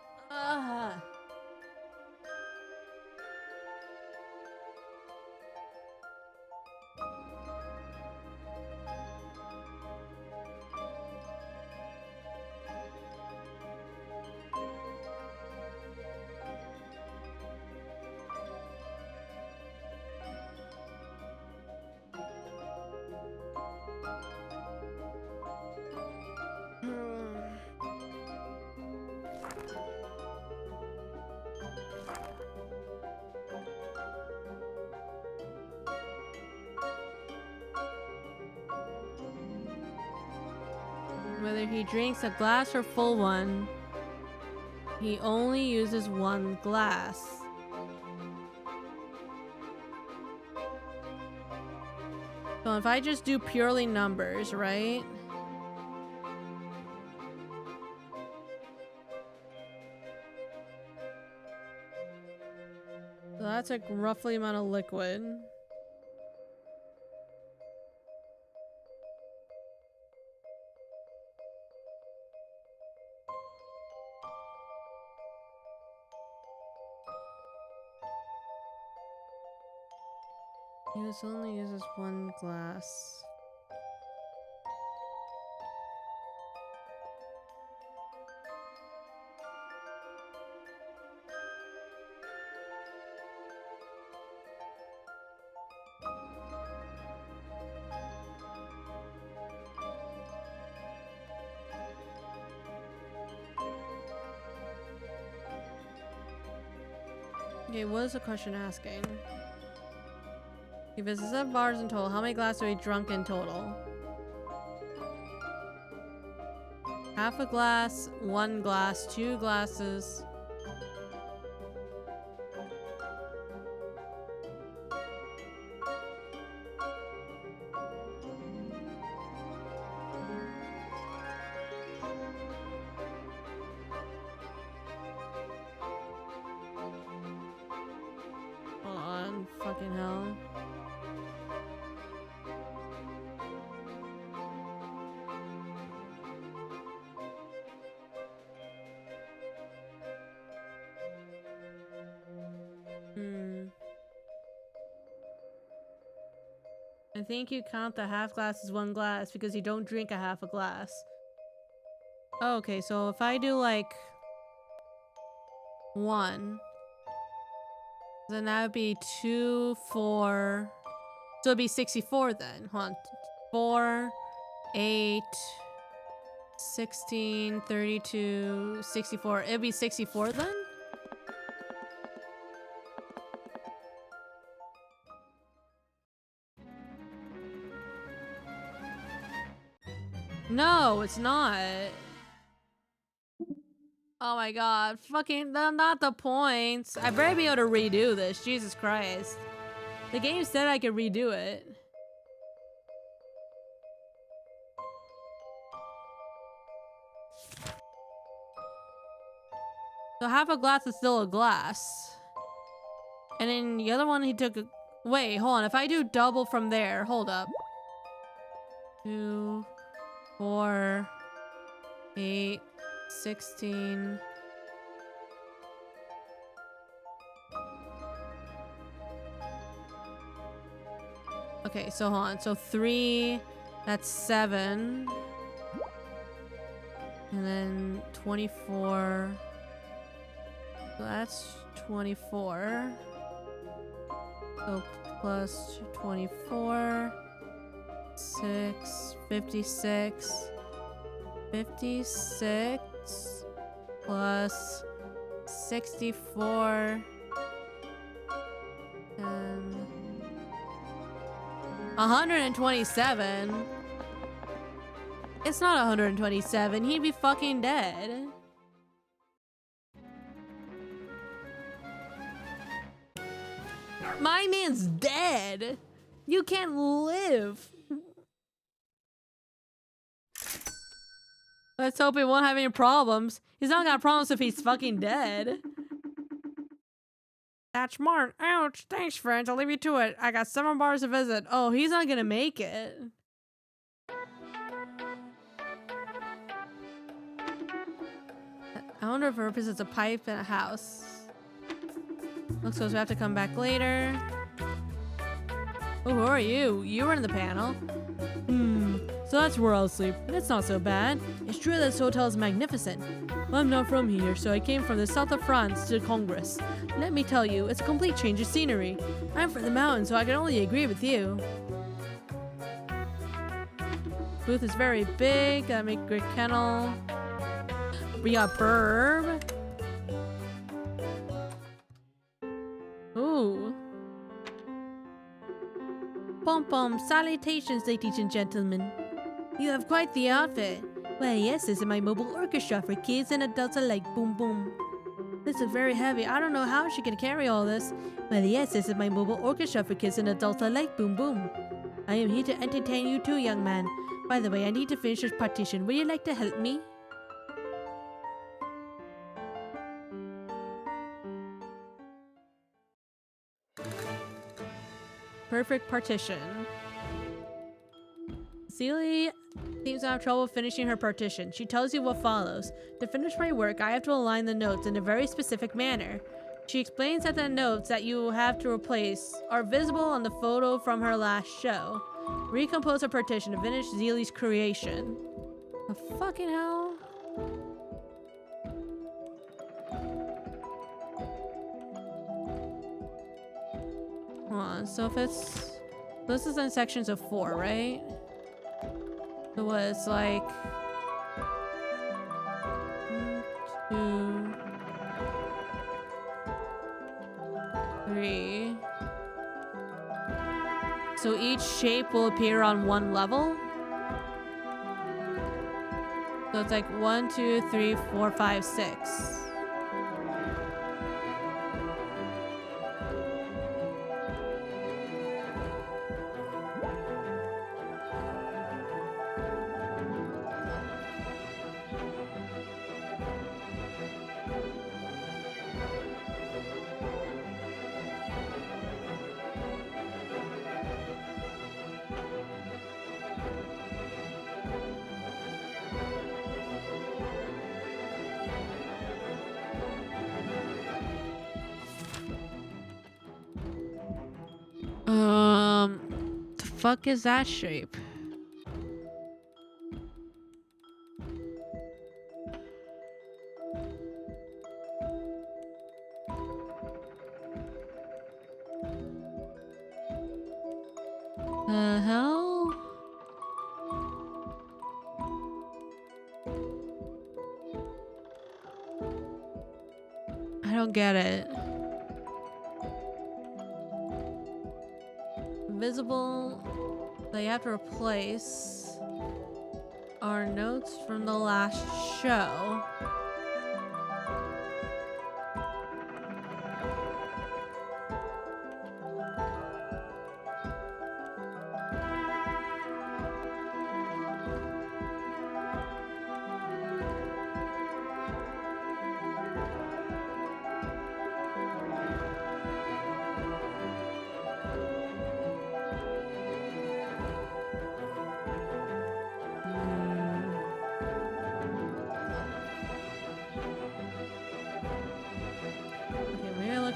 Whether he drinks a glass or full one, he only uses 1 glass. So if I just do purely numbers, right? So that's a roughly amount of liquid. He only uses 1 glass. Okay, what is the question asking? He visits 7 bars in total. How many glasses are he drunk in total? Half a glass, 1 glass, 2 glasses. fucking hell. I think you count the half glass as one glass because you don't drink a half a glass. Oh, okay, so if I do like 1, then that would be 2, 4. So it'd be 64 then. Hold on. 4, 8, 16, 32, 64. It'd be 64 then? No, it's not. Oh my god. Fucking, not the points. I better be able to redo this. Jesus Christ. The game said I could redo it. So half a glass is still a glass. And then the other one he took a... Wait, hold on. If I do double from there, hold up. 2, 4, 8, 16. Okay, so hold on. So 3, that's 7. And then 24. So that's 24. So plus 24. 6, 56. 56 plus 64 and 127. It's not 127. He'd be fucking dead. My man's dead. You can't live. Let's hope he won't have any problems. He's not got problems if he's fucking dead. That's smart. Ouch. Thanks, friends. I'll leave you to it. I got 7 bars to visit. Oh, he's not gonna make it. I wonder if it represents a pipe in a house. Looks like we have to come back later. Oh, who are you? You were in the panel. So that's where I'll sleep. It's not so bad. It's true that this hotel is magnificent. I'm not from here, so I came from the south of France to Congress. Let me tell you, it's a complete change of scenery. I'm from the mountains, so I can only agree with you. Booth is very big. Gotta make a great kennel. We got Burb. Ooh. Pom pom, salutations, ladies and gentlemen. You have quite the outfit. Why, yes, this is my mobile orchestra for kids and adults alike. Boom, boom. This is very heavy. I don't know how she can carry all this. Well, yes, this is my mobile orchestra for kids and adults alike. Boom, boom. I am here to entertain you too, young man. By the way, I need to finish this partition. Would you like to help me? Perfect partition. Celie seems to have trouble finishing her partition. She tells you what follows. To finish my work, I have to align the notes in a very specific manner. She explains that the notes that you have to replace are visible on the photo from her last show. Recompose her partition to finish Zelie's creation. The fucking hell? Hold on, so if it's... This is in sections of 4, right? So what, it's like... 1, 2... 3... So each shape will appear on one level? So it's like 1, 2, 3, 4, 5, 6. The fuck is that shape? The hell? I don't get it. Visible. They have to replace our notes from the last show.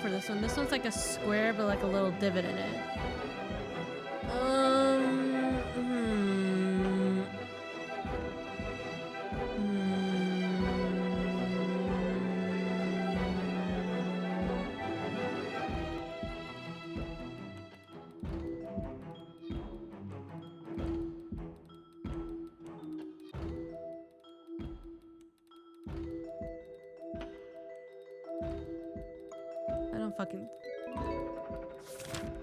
For this one. This one's like a square, but like a little divot in it. Fucking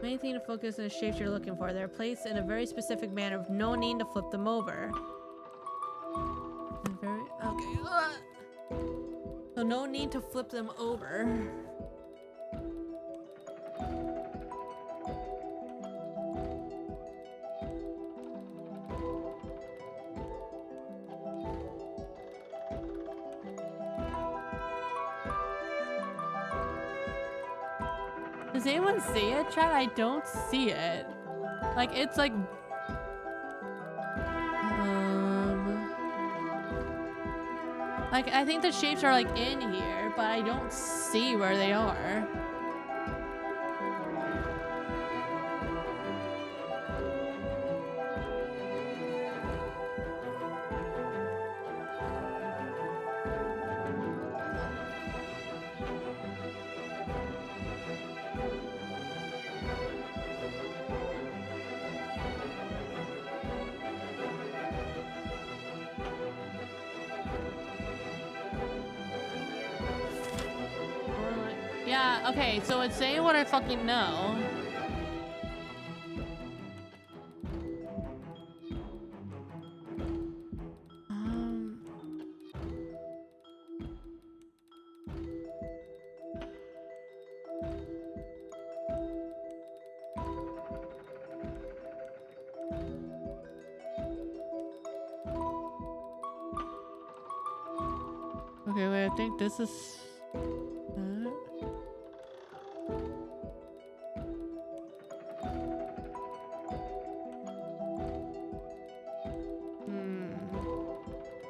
main thing to focus on the shapes you're looking for. They're placed in a very specific manner with no need to flip them over. Okay. So no need to flip them over. Does anyone see it, chat? I don't see it. Like, it's like... Like, I think the shapes are like in here, but I don't see where they are. Yeah, okay, so it's saying what I fucking know. Okay, wait, I think this is...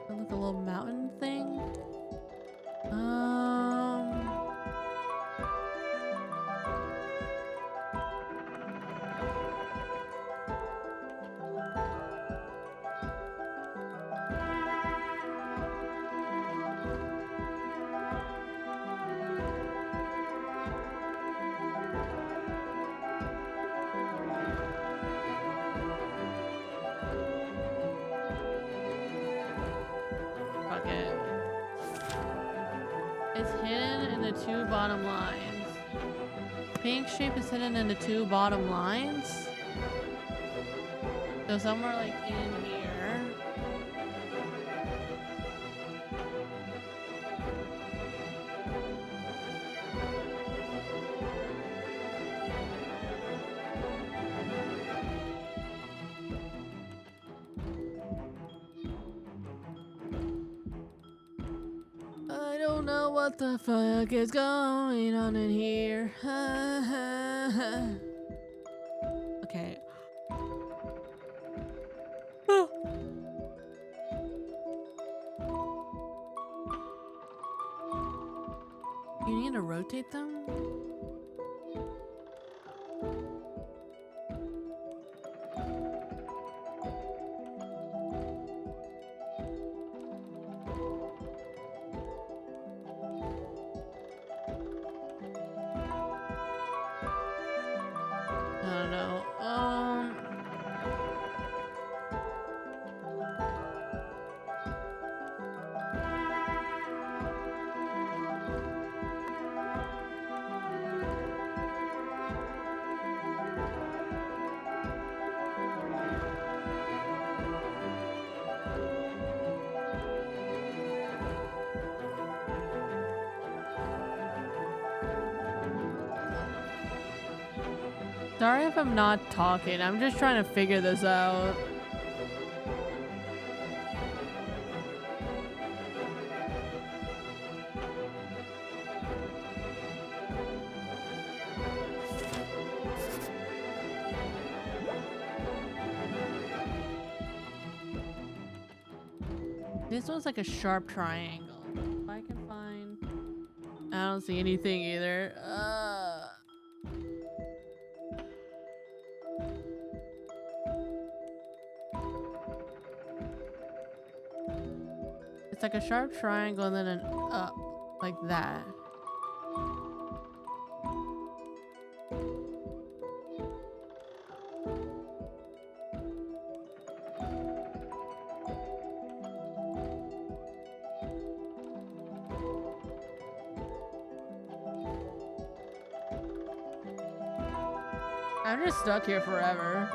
Like a little mountain thing. It's hidden in the two bottom lines. Pink shape is hidden in the two bottom lines. So somewhere like in here. I don't know what the fuck is going on in here. Okay. You need to rotate them? don't know. Sorry if I'm not talking. I'm just trying to figure this out. This one's like a sharp triangle. If I can find... I don't see anything either. It's like a sharp triangle and then an up. Like that. I'm just stuck here forever.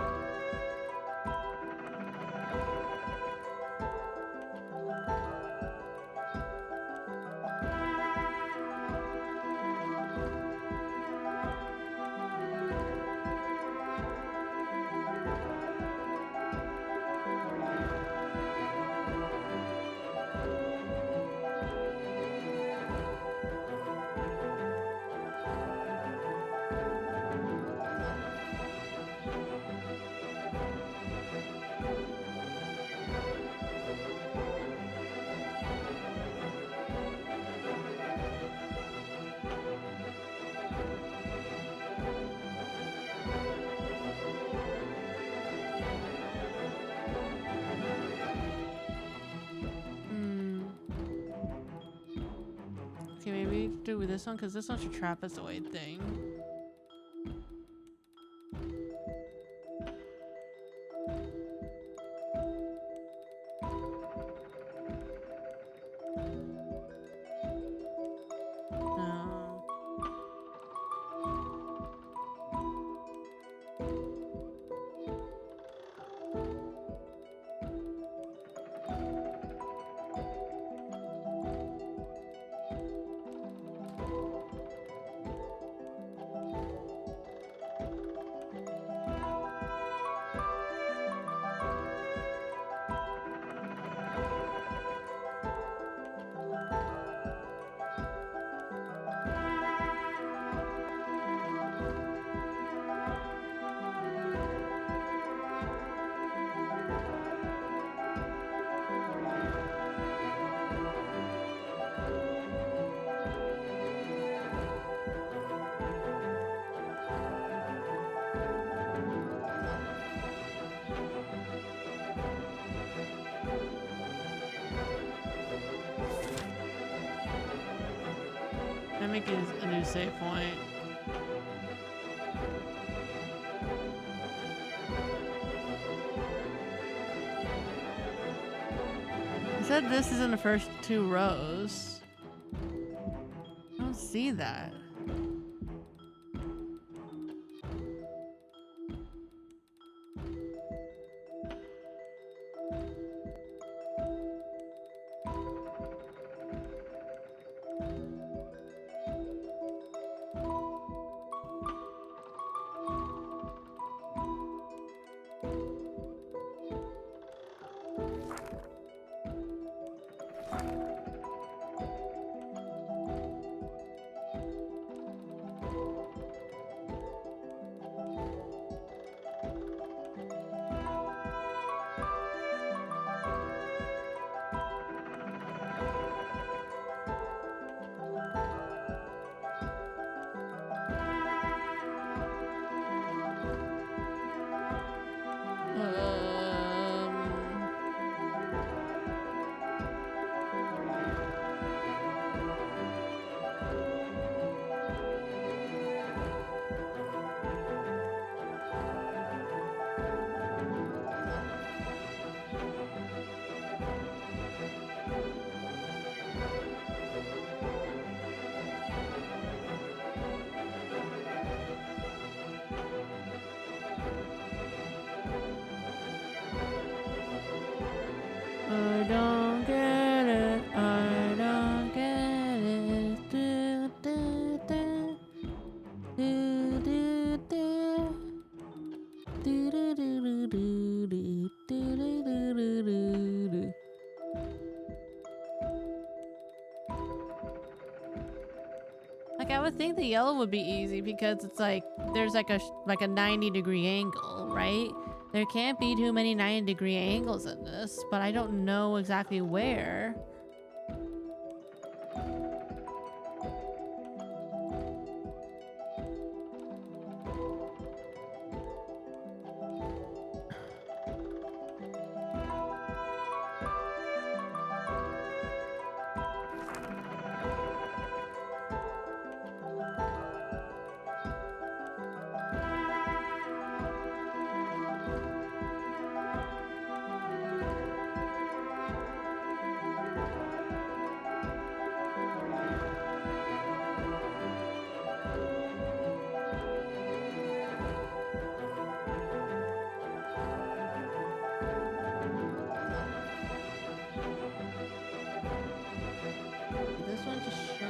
Okay, maybe do this one because this one should trap us away thing. No. I'm making a new save point. It said this is in the first 2 rows. I don't see that. would think the yellow would be easy because it's like there's like a 90-degree angle, right? There can't be too many 90-degree angles in this, but I don't know exactly where. This one just sure.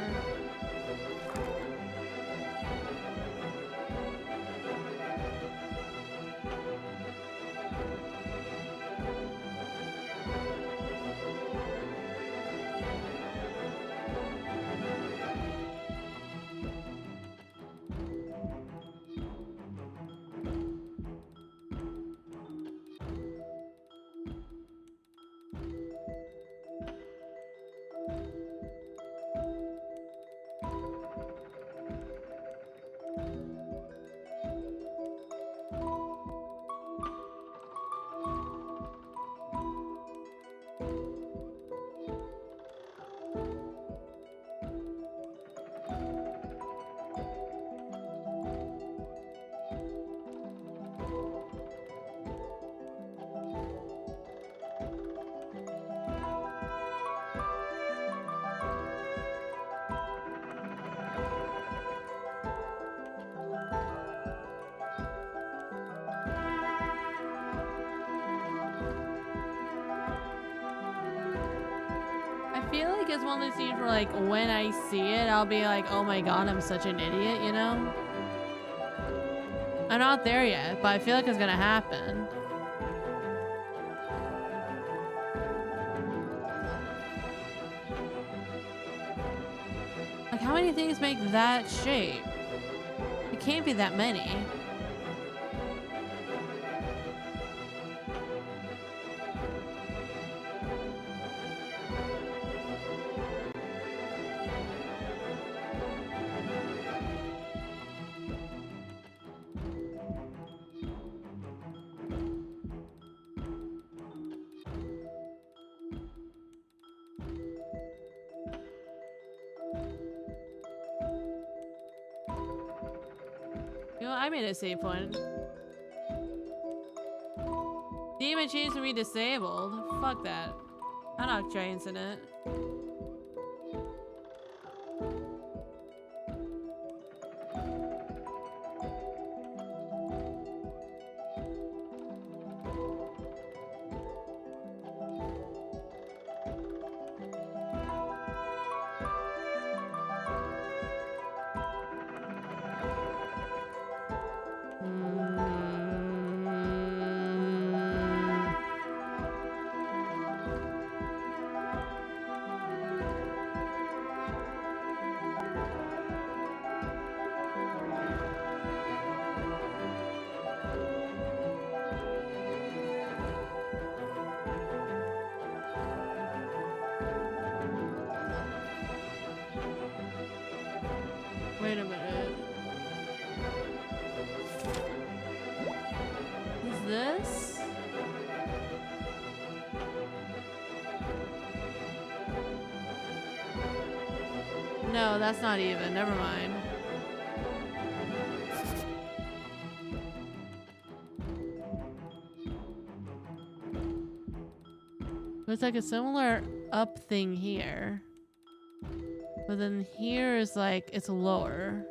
I feel like it's one of those scenes where, like, when I see it, I'll be like, oh my god, I'm such an idiot, you know? I'm not there yet, but I feel like it's gonna happen. Like, how many things make that shape? It can't be that many. You know, I made a save point. Demon changed to be disabled. Fuck that. I'm not chancing it. Wait a minute. Is this? No, that's not even. Never mind. It's like a similar up thing here. But then here is like, it's lower.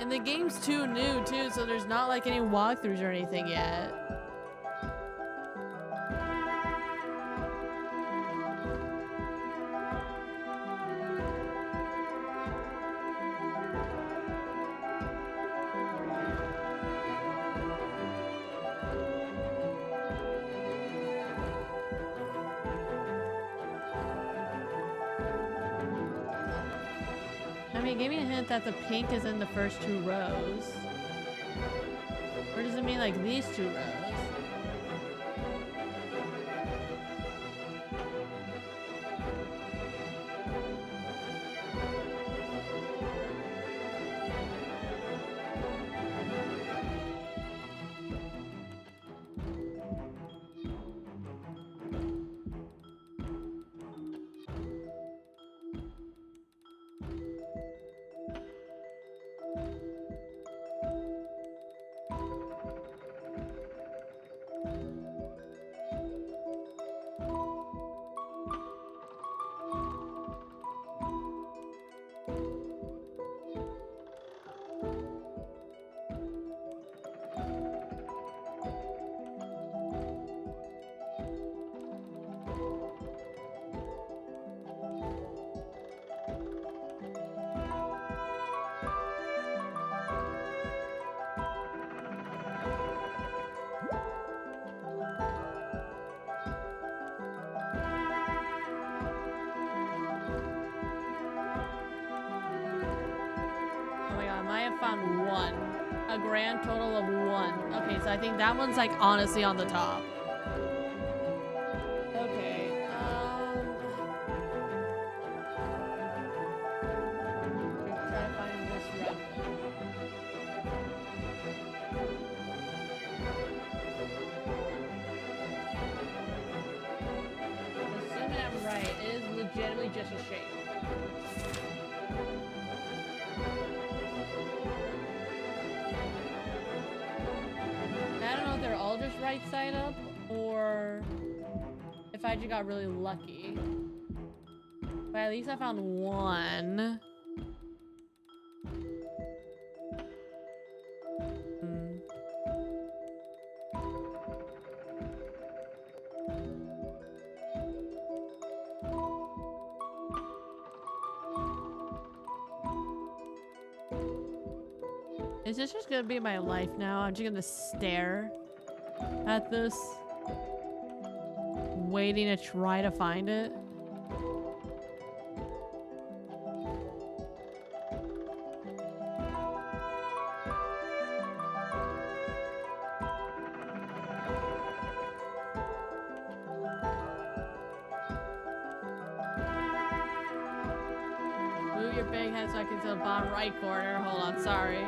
And the game's too new too, so there's not like any walkthroughs or anything yet. I mean, give me a hint that the pink is in the first 2 rows. Or does it mean like these 2 rows? Found 1. A grand total of 1. Okay, so I think that one's like honestly on the top. Okay, try to find this red one. Assuming I'm right, it is legitimately just a shape. Just right side up, or if I just got really lucky. But at least I found 1. Is this just gonna be my life now? I'm just gonna stare at this, waiting to try to find it. Move your big head so I can see the bottom right corner. Hold on, sorry.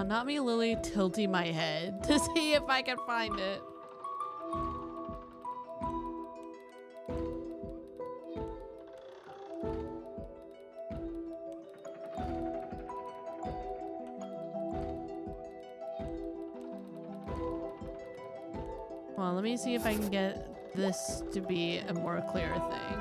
Not me, Lily, tilting my head to see if I can find it. Well, let me see if I can get this to be a more clear thing.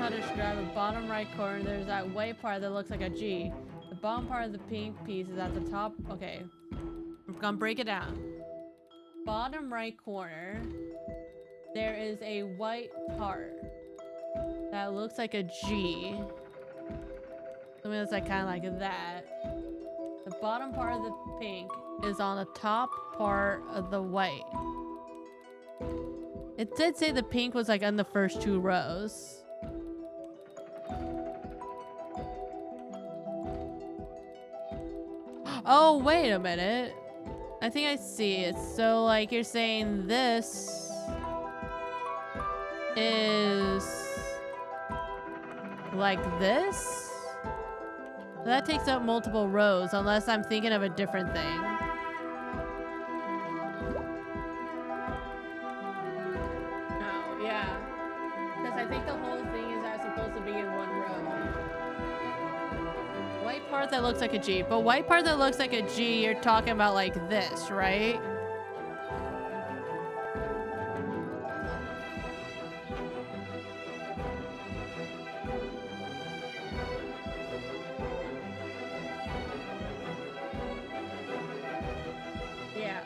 how to describe the bottom right corner. There's that white part that looks like a G. The bottom part of the pink piece is at the top. Okay. I'm gonna break it down. Bottom right corner, there is a white part that looks like a G. Something that's like kind of like that. The bottom part of the pink is on the top part of the white. It did say the pink was like on the first 2 rows. Oh, wait a minute. I think I see it. So like you're saying this is like this? That takes up multiple rows unless I'm thinking of a different thing. Oh, yeah. Because I think the whole thing is supposed to be in 1 row. White part that looks like a G. But white part that looks like a G, you're talking about like this, right?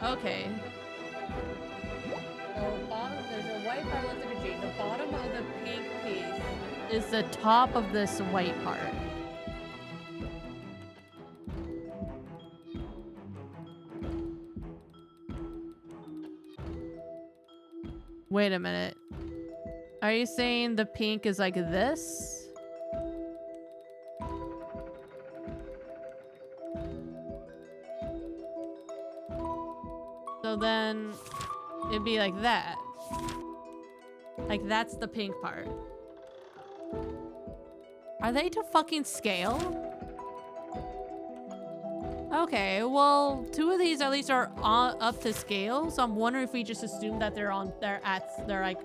Okay. So bottom, there's a white part that looks like a G. The bottom of the pink piece is the top of this white part. Wait a minute. Are you saying the pink is like this? So then it'd be like that. Like that's the pink part. Are they to fucking scale? Okay, well, 2 of these at least are up to scale, so I'm wondering if we just assume that they're like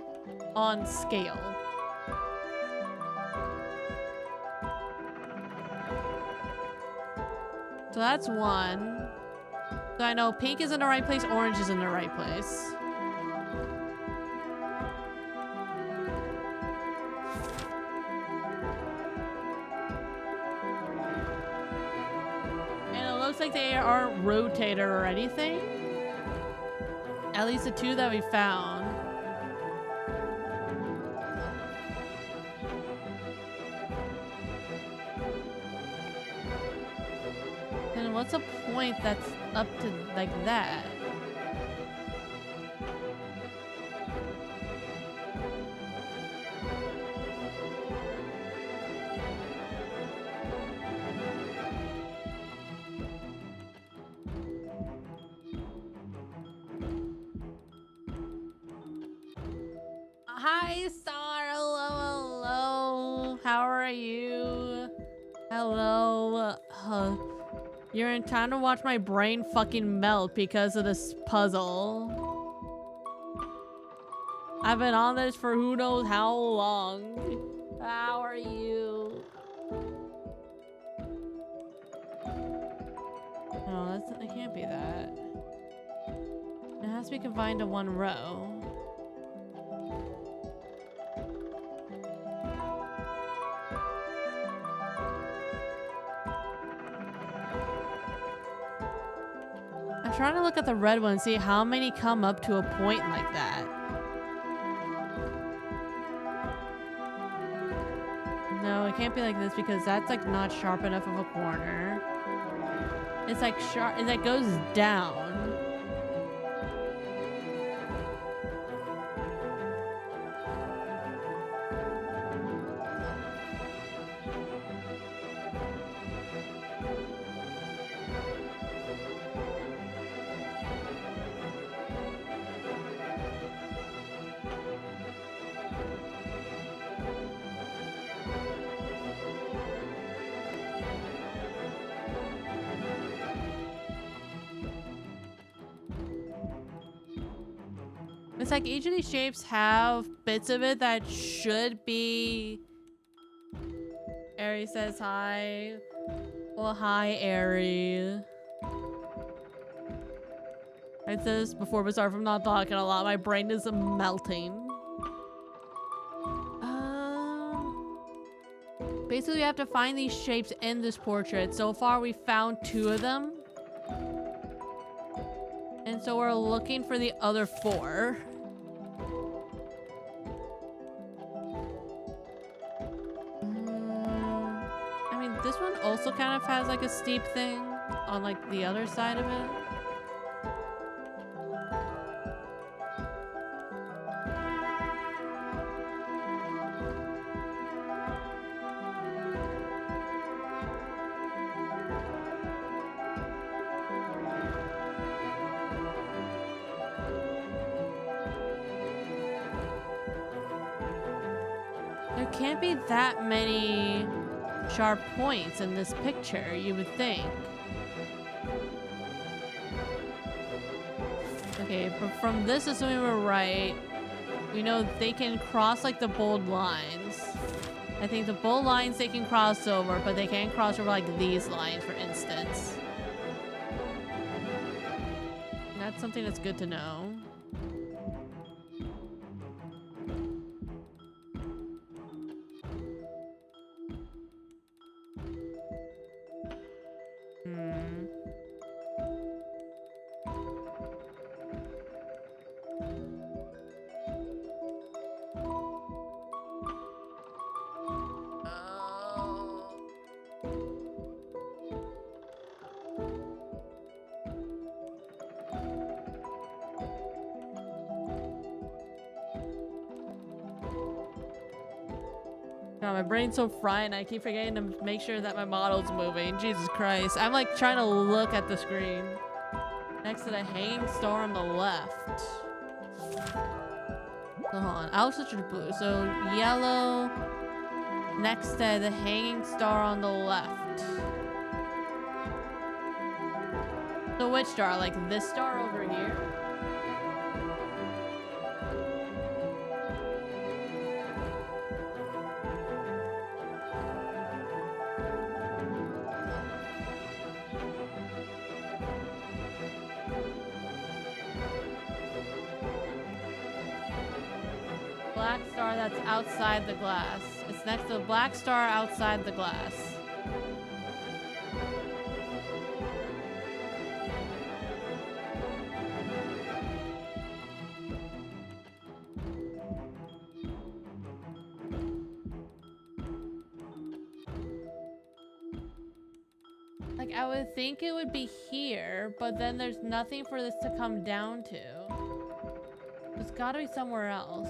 on scale. So that's 1. So I know pink is in the right place, orange is in the right place. And it looks like they aren't rotated or anything. At least the 2 that we found. And what's a point that's up to like that? Hi, Star. Hello, hello. How are you? Hello. You're in time to watch my brain fucking melt because of this puzzle. I've been on this for who knows how long. How are you? No, it can't be that. It has to be confined to 1 row. I'm trying to look at the red one and see how many come up to a point like that. No, it can't be like this because that's like not sharp enough of a corner. It's like sharp, it goes down. It's like each of these shapes have bits of it that should be... Ari says hi. Well, hi, Ari. I said this before, but sorry if I'm not talking a lot. My brain is melting. Basically, we have to find these shapes in this portrait. So far, we found 2 of them. And so we're looking for the other 4. I mean, this one also kind of has like a steep thing on like the other side of it. There can't be that many sharp points in this picture, you would think. Okay, but from this, assuming we're right, we know they can cross like the bold lines. I think the bold lines they can cross over, but they can't cross over like these lines, for instance. And that's something that's good to know. God, my brain's so fried and I keep forgetting to make sure that my model's moving. Jesus Christ. I'm like trying to look at the screen. Next to the hanging star on the left. So hold on. I'll switch to blue. So yellow next to the hanging star on the left. So which star? Like this star over here? Black star that's outside the glass. It's next to the black star outside the glass. Like, I would think it would be here, but then there's nothing for this to come down to. It's gotta be somewhere else.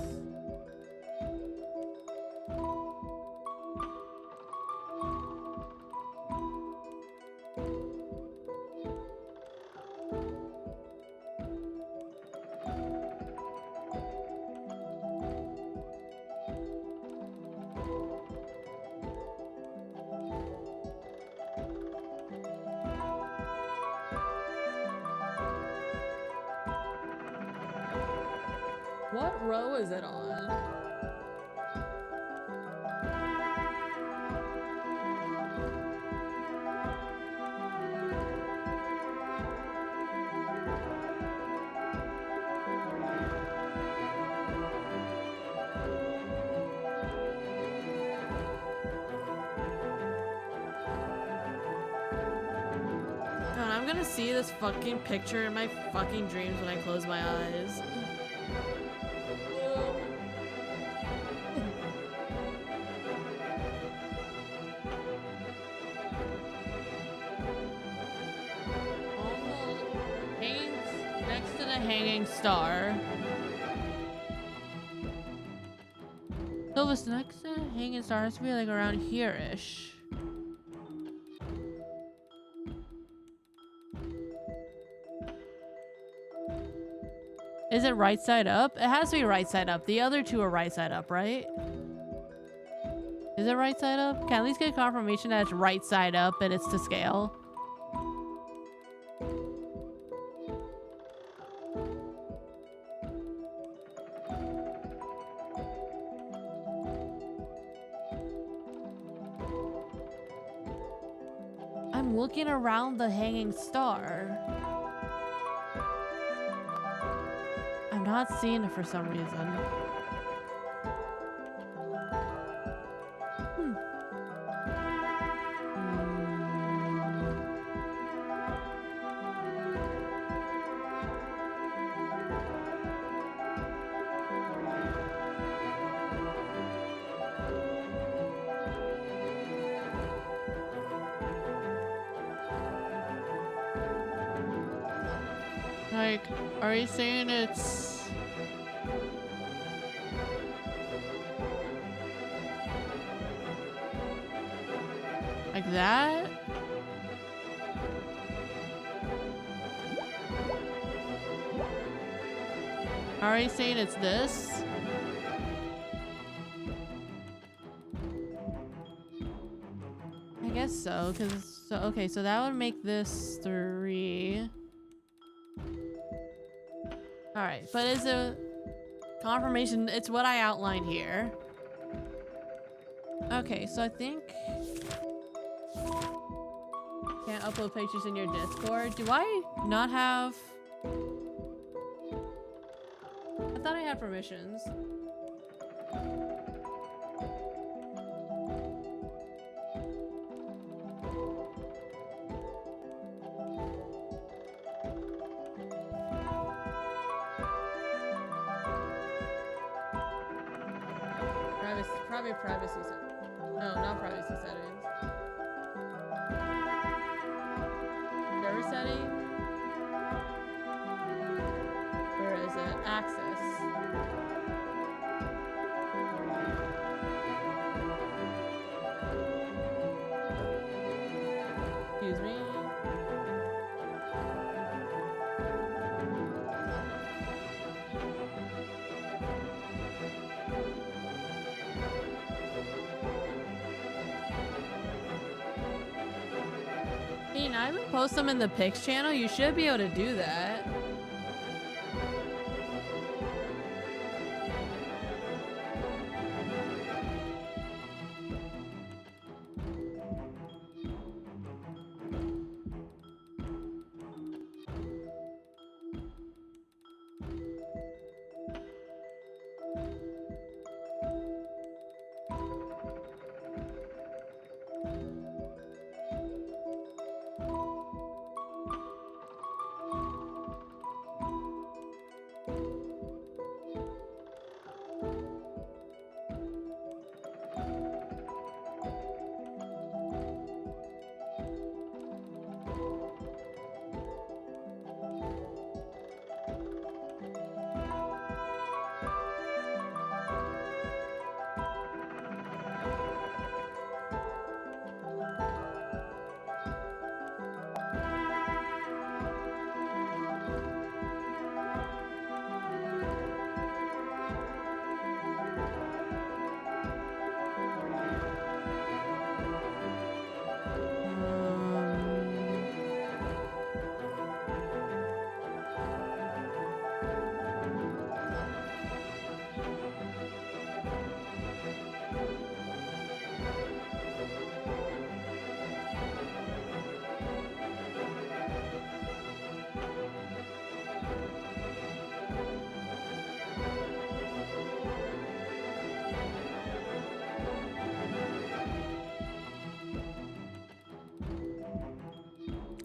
What row is it on? God, I'm gonna see this fucking picture in my fucking dreams when I close my eyes. Next to the hanging star. So this next to the hanging star has to be like around here-ish. Is it right side up? It has to be right side up. The other 2 are right side up, right? Is it right side up? Can I at least get confirmation that it's right side up and it's to scale? I'm looking around the hanging star. I'm not seeing it for some reason. Like, are you saying it's... like that? Are you saying it's this? I guess so, because... so, okay, so that would make this 3. Alright, but is a confirmation... it's what I outlined here. Okay, so I think... can't upload pictures in your Discord. Do I not have... I thought I had permissions. Probably privacy settings. No, not privacy settings. Server setting? Where is it? Access. Excuse me. I would post them in the pics channel. You should be able to do that.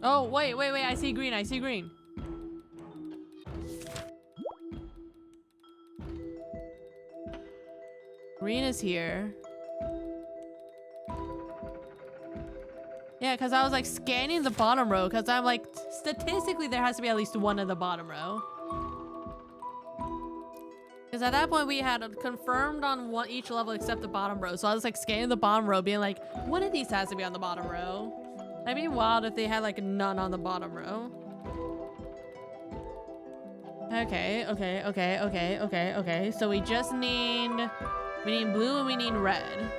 Oh, wait. I see green. I see green. Green is here. Yeah, because I was like scanning the bottom row because I'm like, statistically, there has to be at least one in the bottom row. Because at that point, we had confirmed on each level except the bottom row. So I was like scanning the bottom row, being like, one of these has to be on the bottom row. That'd be wild if they had like none on the bottom row. Okay. So we just need... we need blue and we need red.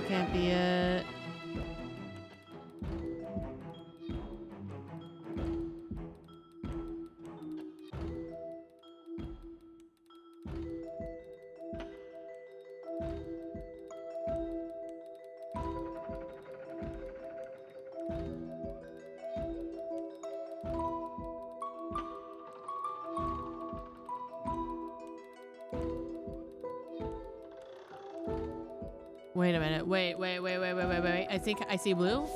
Can't be it. Wait a minute. Wait. I think I see blue.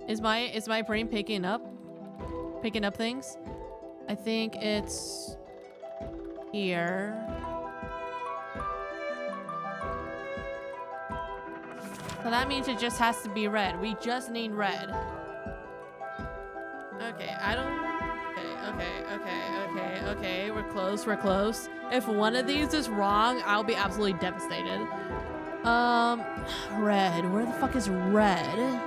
Is my brain picking up things? I think it's here. So that means it just has to be red. We just need red. Okay, I don't... Okay. We're close. If one of these is wrong, I'll be absolutely devastated. Red. Where the fuck is red?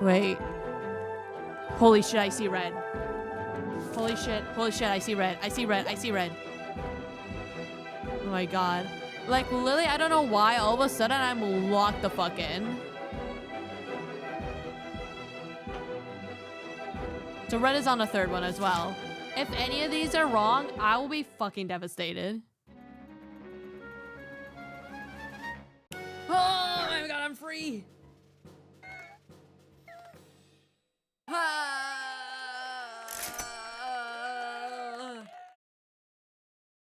Wait. Holy shit, I see red. Holy shit, I see red. I see red. Oh my god. Like, literally, I don't know why all of a sudden I'm locked the fuck in. So red is on the third one as well. If any of these are wrong, I will be fucking devastated. Oh my god, I'm free!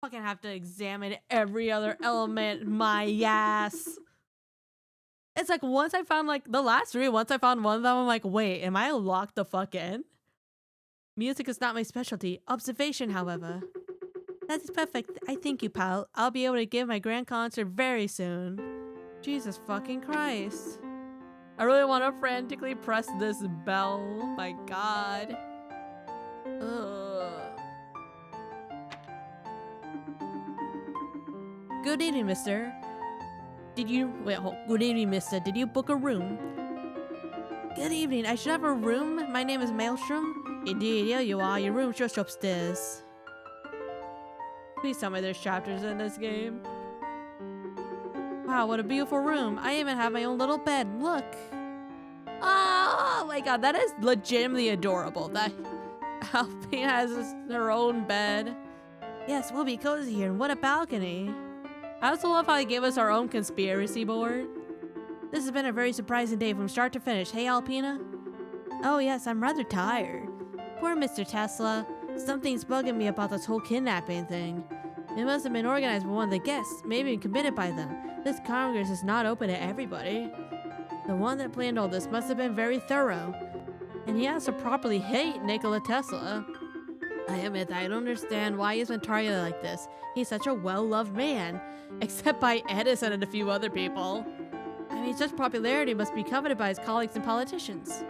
Fucking have to examine every other element, my ass. It's like once I found like the last three, once I found one of them, I'm like, wait, am I locked the fuck in? Music is not my specialty. Observation, however. That is perfect. I thank you, pal. I'll be able to give my grand concert very soon. Jesus fucking Christ. I really want to frantically press this bell. My god. Ugh. Good evening, mister. Good evening, mister. Did you book a room? Good evening. I should have a room. My name is Maelstrom. Indeed, yeah, you are. Your room's just upstairs. Please tell me there's chapters in this game. Wow, what a beautiful room. I even have my own little bed. Look. Oh my god, that is legitimately adorable. That Alpine has her own bed. Yes, we'll be cozy here. And what a balcony. I also love how they gave us our own conspiracy board. This has been a very surprising day from start to finish. Hey, Alpina? Oh yes, I'm rather tired. Poor Mr. Tesla. Something's bugging me about this whole kidnapping thing. It must have been organized by one of the guests, maybe even committed by them. This Congress is not open to everybody. The one that planned all this must have been very thorough. And he has to properly hate Nikola Tesla. I admit that I don't understand why he's been targeted like this. He's such a well-loved man. Except by Edison and a few other people. I mean, such popularity must be coveted by his colleagues and politicians.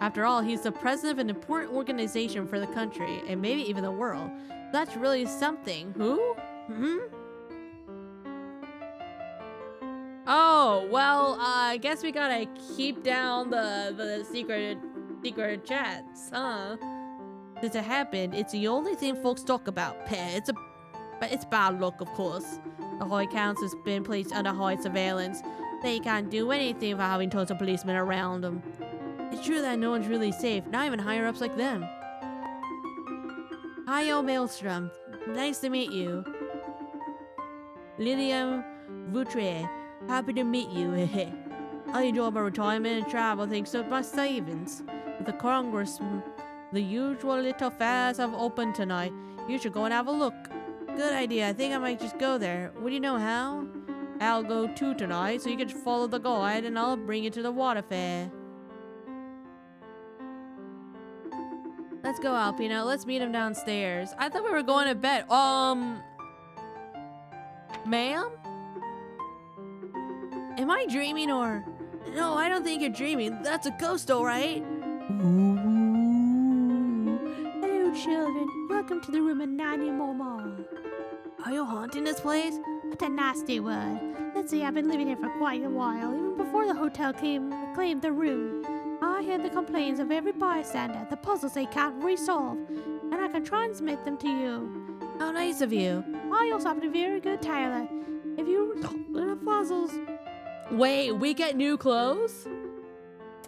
After all, he's the president of an important organization for the country, and maybe even the world. That's really something. Who? Oh, well, I guess we gotta keep down the secret chats, huh? Since it happened, it's the only thing folks talk about. But it's bad luck, of course. The White Council has been placed under high surveillance. They can't do anything without having tons of policemen around them. It's true that no one's really safe, not even higher-ups like them. Hi, Maelstrom. Nice to meet you. Lilian Voutre. Happy to meet you. I enjoy my retirement and travel thanks to my savings. With the Congress, the usual little fairs have opened tonight. You should go and have a look. Good idea. I think I might just go there. Would you know how? I'll go too tonight, so you can just follow the guide and I'll bring you to the water fair. Let's go, Alpina. Let's meet him downstairs. I thought we were going to bed. Ma'am? Am I dreaming or... No, I don't think you're dreaming. That's a ghost, all right? Ooh. Hello, children. Welcome to the room at 90 Mall. Are you haunting this place? What a nasty word. Let's say I've been living here for quite a while, even before the hotel claimed the room. I hear the complaints of every bystander, the puzzles they can't resolve, and I can transmit them to you. How nice of you. I also happen to be a very good tailor. If you resolve puzzles... Wait, we get new clothes?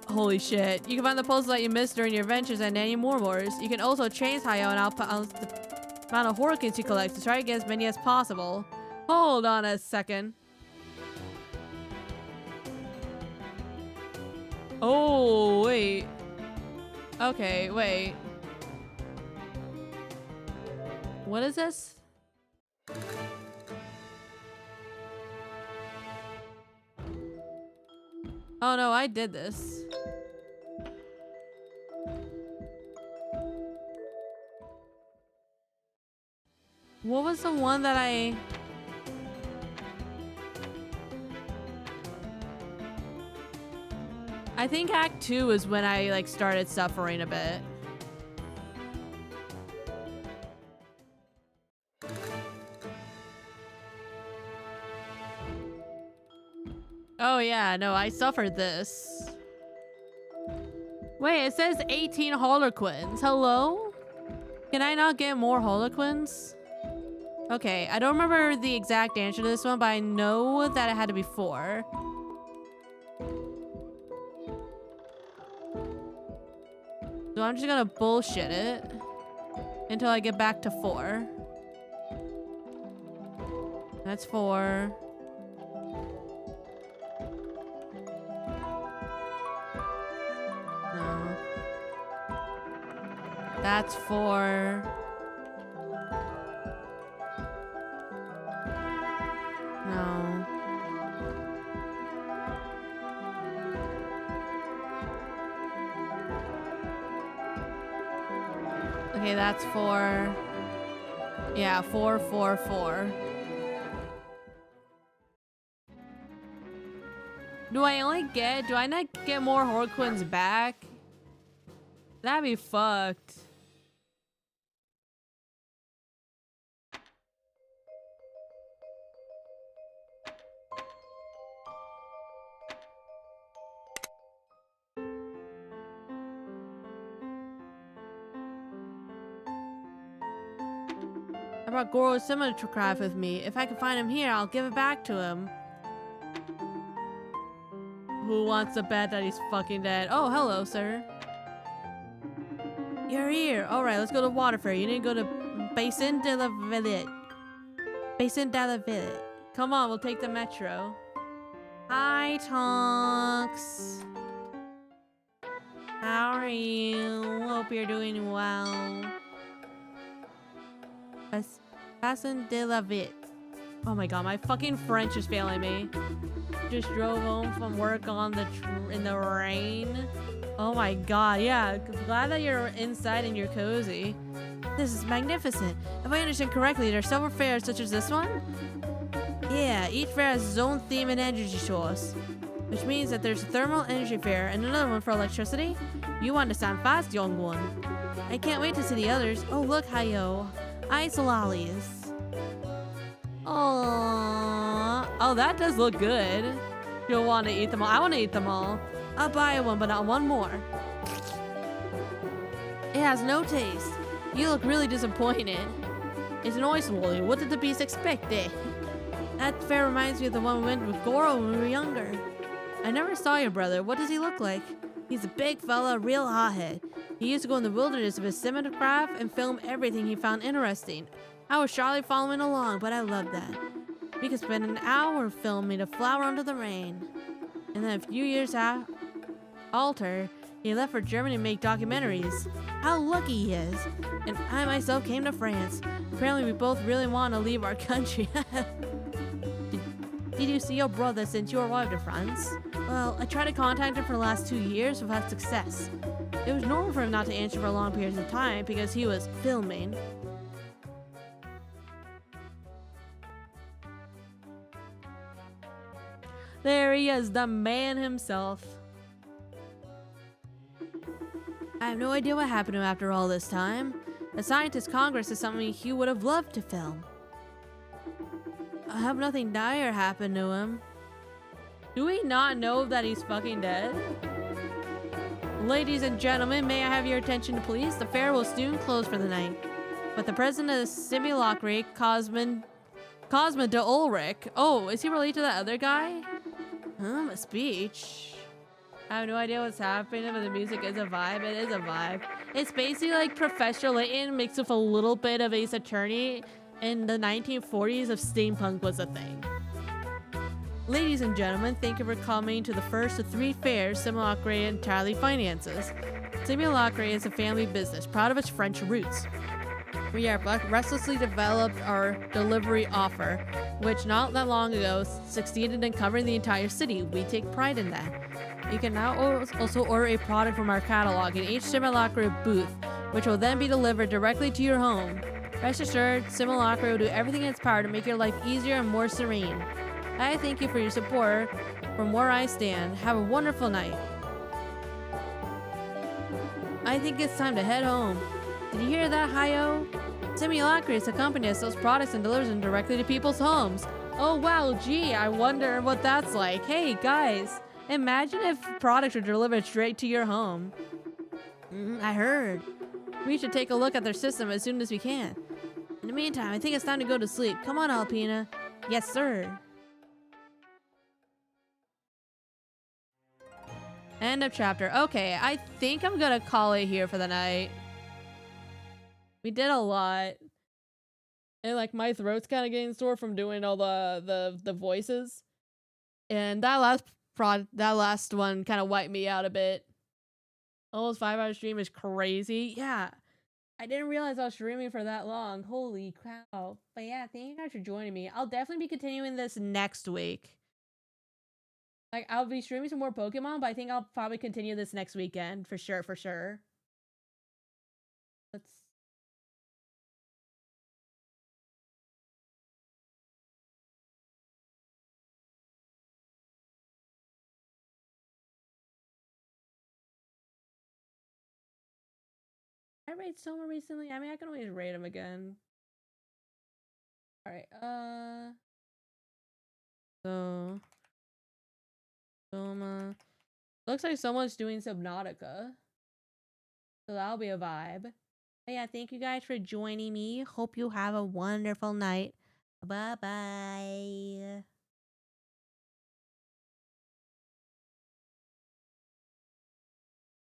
Holy shit. You can find the puzzles that you missed during your adventures and any more wars. You can also change Hayo and output the amount of hurricanes you collect to try to get as many as possible. Hold on a second. Oh, wait. Okay, wait. What is this? Oh no, I did this. What was the one that I think Act 2 is when I like started suffering a bit. Oh yeah, no, I suffered this. Wait, it says 18 Harlequins. Hello? Can I not get more Harlequins? Okay, I don't remember the exact answer to this one, but I know that it had to be 4. So I'm just gonna bullshit it until I get back to 4. That's 4. No. That's 4. No. Okay, that's 4. Yeah, 4, 4, 4. Do I not get more Harlequins back? That'd be fucked. I brought Goro's cinematograph with me. If I can find him here, I'll give it back to him. Who wants to bet that he's fucking dead? Oh, hello, sir. You're here. All right, let's go to Water Fair. You need to go to Basin de la Villette. Basin de la Villette. Come on, we'll take the metro. Hi, Tonks. How are you? Hope you're doing well. Basin de la Villette. Oh my god, my fucking French is failing me. Just drove home from work on in the rain. Oh my god, yeah. Glad that you're inside and you're cozy. This is magnificent. If I understand correctly, there are several fairs such as this one? Yeah, each fair has its own theme and energy source. Which means that there's a thermal energy fair and another one for electricity. You want to sound fast, young one. I can't wait to see the others. Oh, look, Hayo. Ice lollies. Aww. Oh, that does look good. You'll want to eat them all. I want to eat them all. I'll buy one, but not one more. It has no taste. You look really disappointed. It's an oyster lolly. What did the beast expect, eh? That fair reminds me of the one we went with Goro when we were younger. I never saw your brother. What does he look like? He's a big fella, real hothead. He used to go in the wilderness with his cinematograph and film everything he found interesting. I was shyly following along, but I loved that. We could spend an hour filming a flower under the rain. And then a few years after, he left for Germany to make documentaries. How lucky he is. And I myself came to France. Apparently we both really want to leave our country. Did you see your brother since you arrived in France? Well, I tried to contact him for the last 2 years without success. It was normal for him not to answer for long periods of time because he was filming. There he is, the man himself. I have no idea what happened to him after all this time. The Scientist Congress is something he would have loved to film. I hope nothing dire happened to him. Do we not know that he's fucking dead? Ladies and gentlemen, may I have your attention please? The fair will soon close for the night. But the president of the Simulacre, Cosmin de Ulrich. Oh, is he related to that other guy? A speech. I have no idea what's happening, but the music is a vibe. It is a vibe. It's basically like Professor Layton mixed with a little bit of Ace Attorney in the 1940s if steampunk was a thing. Ladies and gentlemen, thank you for coming to the first of 3 fairs Simulacre entirely finances. Simulacre is a family business, proud of its French roots. We are restlessly developed our delivery offer, which not that long ago succeeded in covering the entire city. We take pride in that. You can now also order a product from our catalog in each Simulacra booth, which will then be delivered directly to your home. Rest assured, Simulacra will do everything in its power to make your life easier and more serene. I thank you for your support. From where I stand, have a wonderful night. I think it's time to head home. Did you hear that, Hayo? Simulacra is a company that sells products and delivers them directly to people's homes. Oh wow, gee, I wonder what that's like. Hey guys, imagine if products were delivered straight to your home. I heard. We should take a look at their system as soon as we can. In the meantime, I think it's time to go to sleep. Come on, Alpina. Yes, sir. End of chapter. Okay, I think I'm gonna call it here for the night. We did a lot. And like my throat's kind of getting sore from doing all the voices. And that last one kind of wiped me out a bit. Almost 5-hour stream is crazy. Yeah. I didn't realize I was streaming for that long. Holy cow. But yeah, thank you guys for joining me. I'll definitely be continuing this next week. Like, I'll be streaming some more Pokemon, but I think I'll probably continue this next weekend. For sure, for sure. Let's... I raid Soma recently? I mean, I can always raid him again. Alright, so... Soma... Looks like someone's doing Subnautica. So that'll be a vibe. But yeah, thank you guys for joining me. Hope you have a wonderful night. Bye-bye.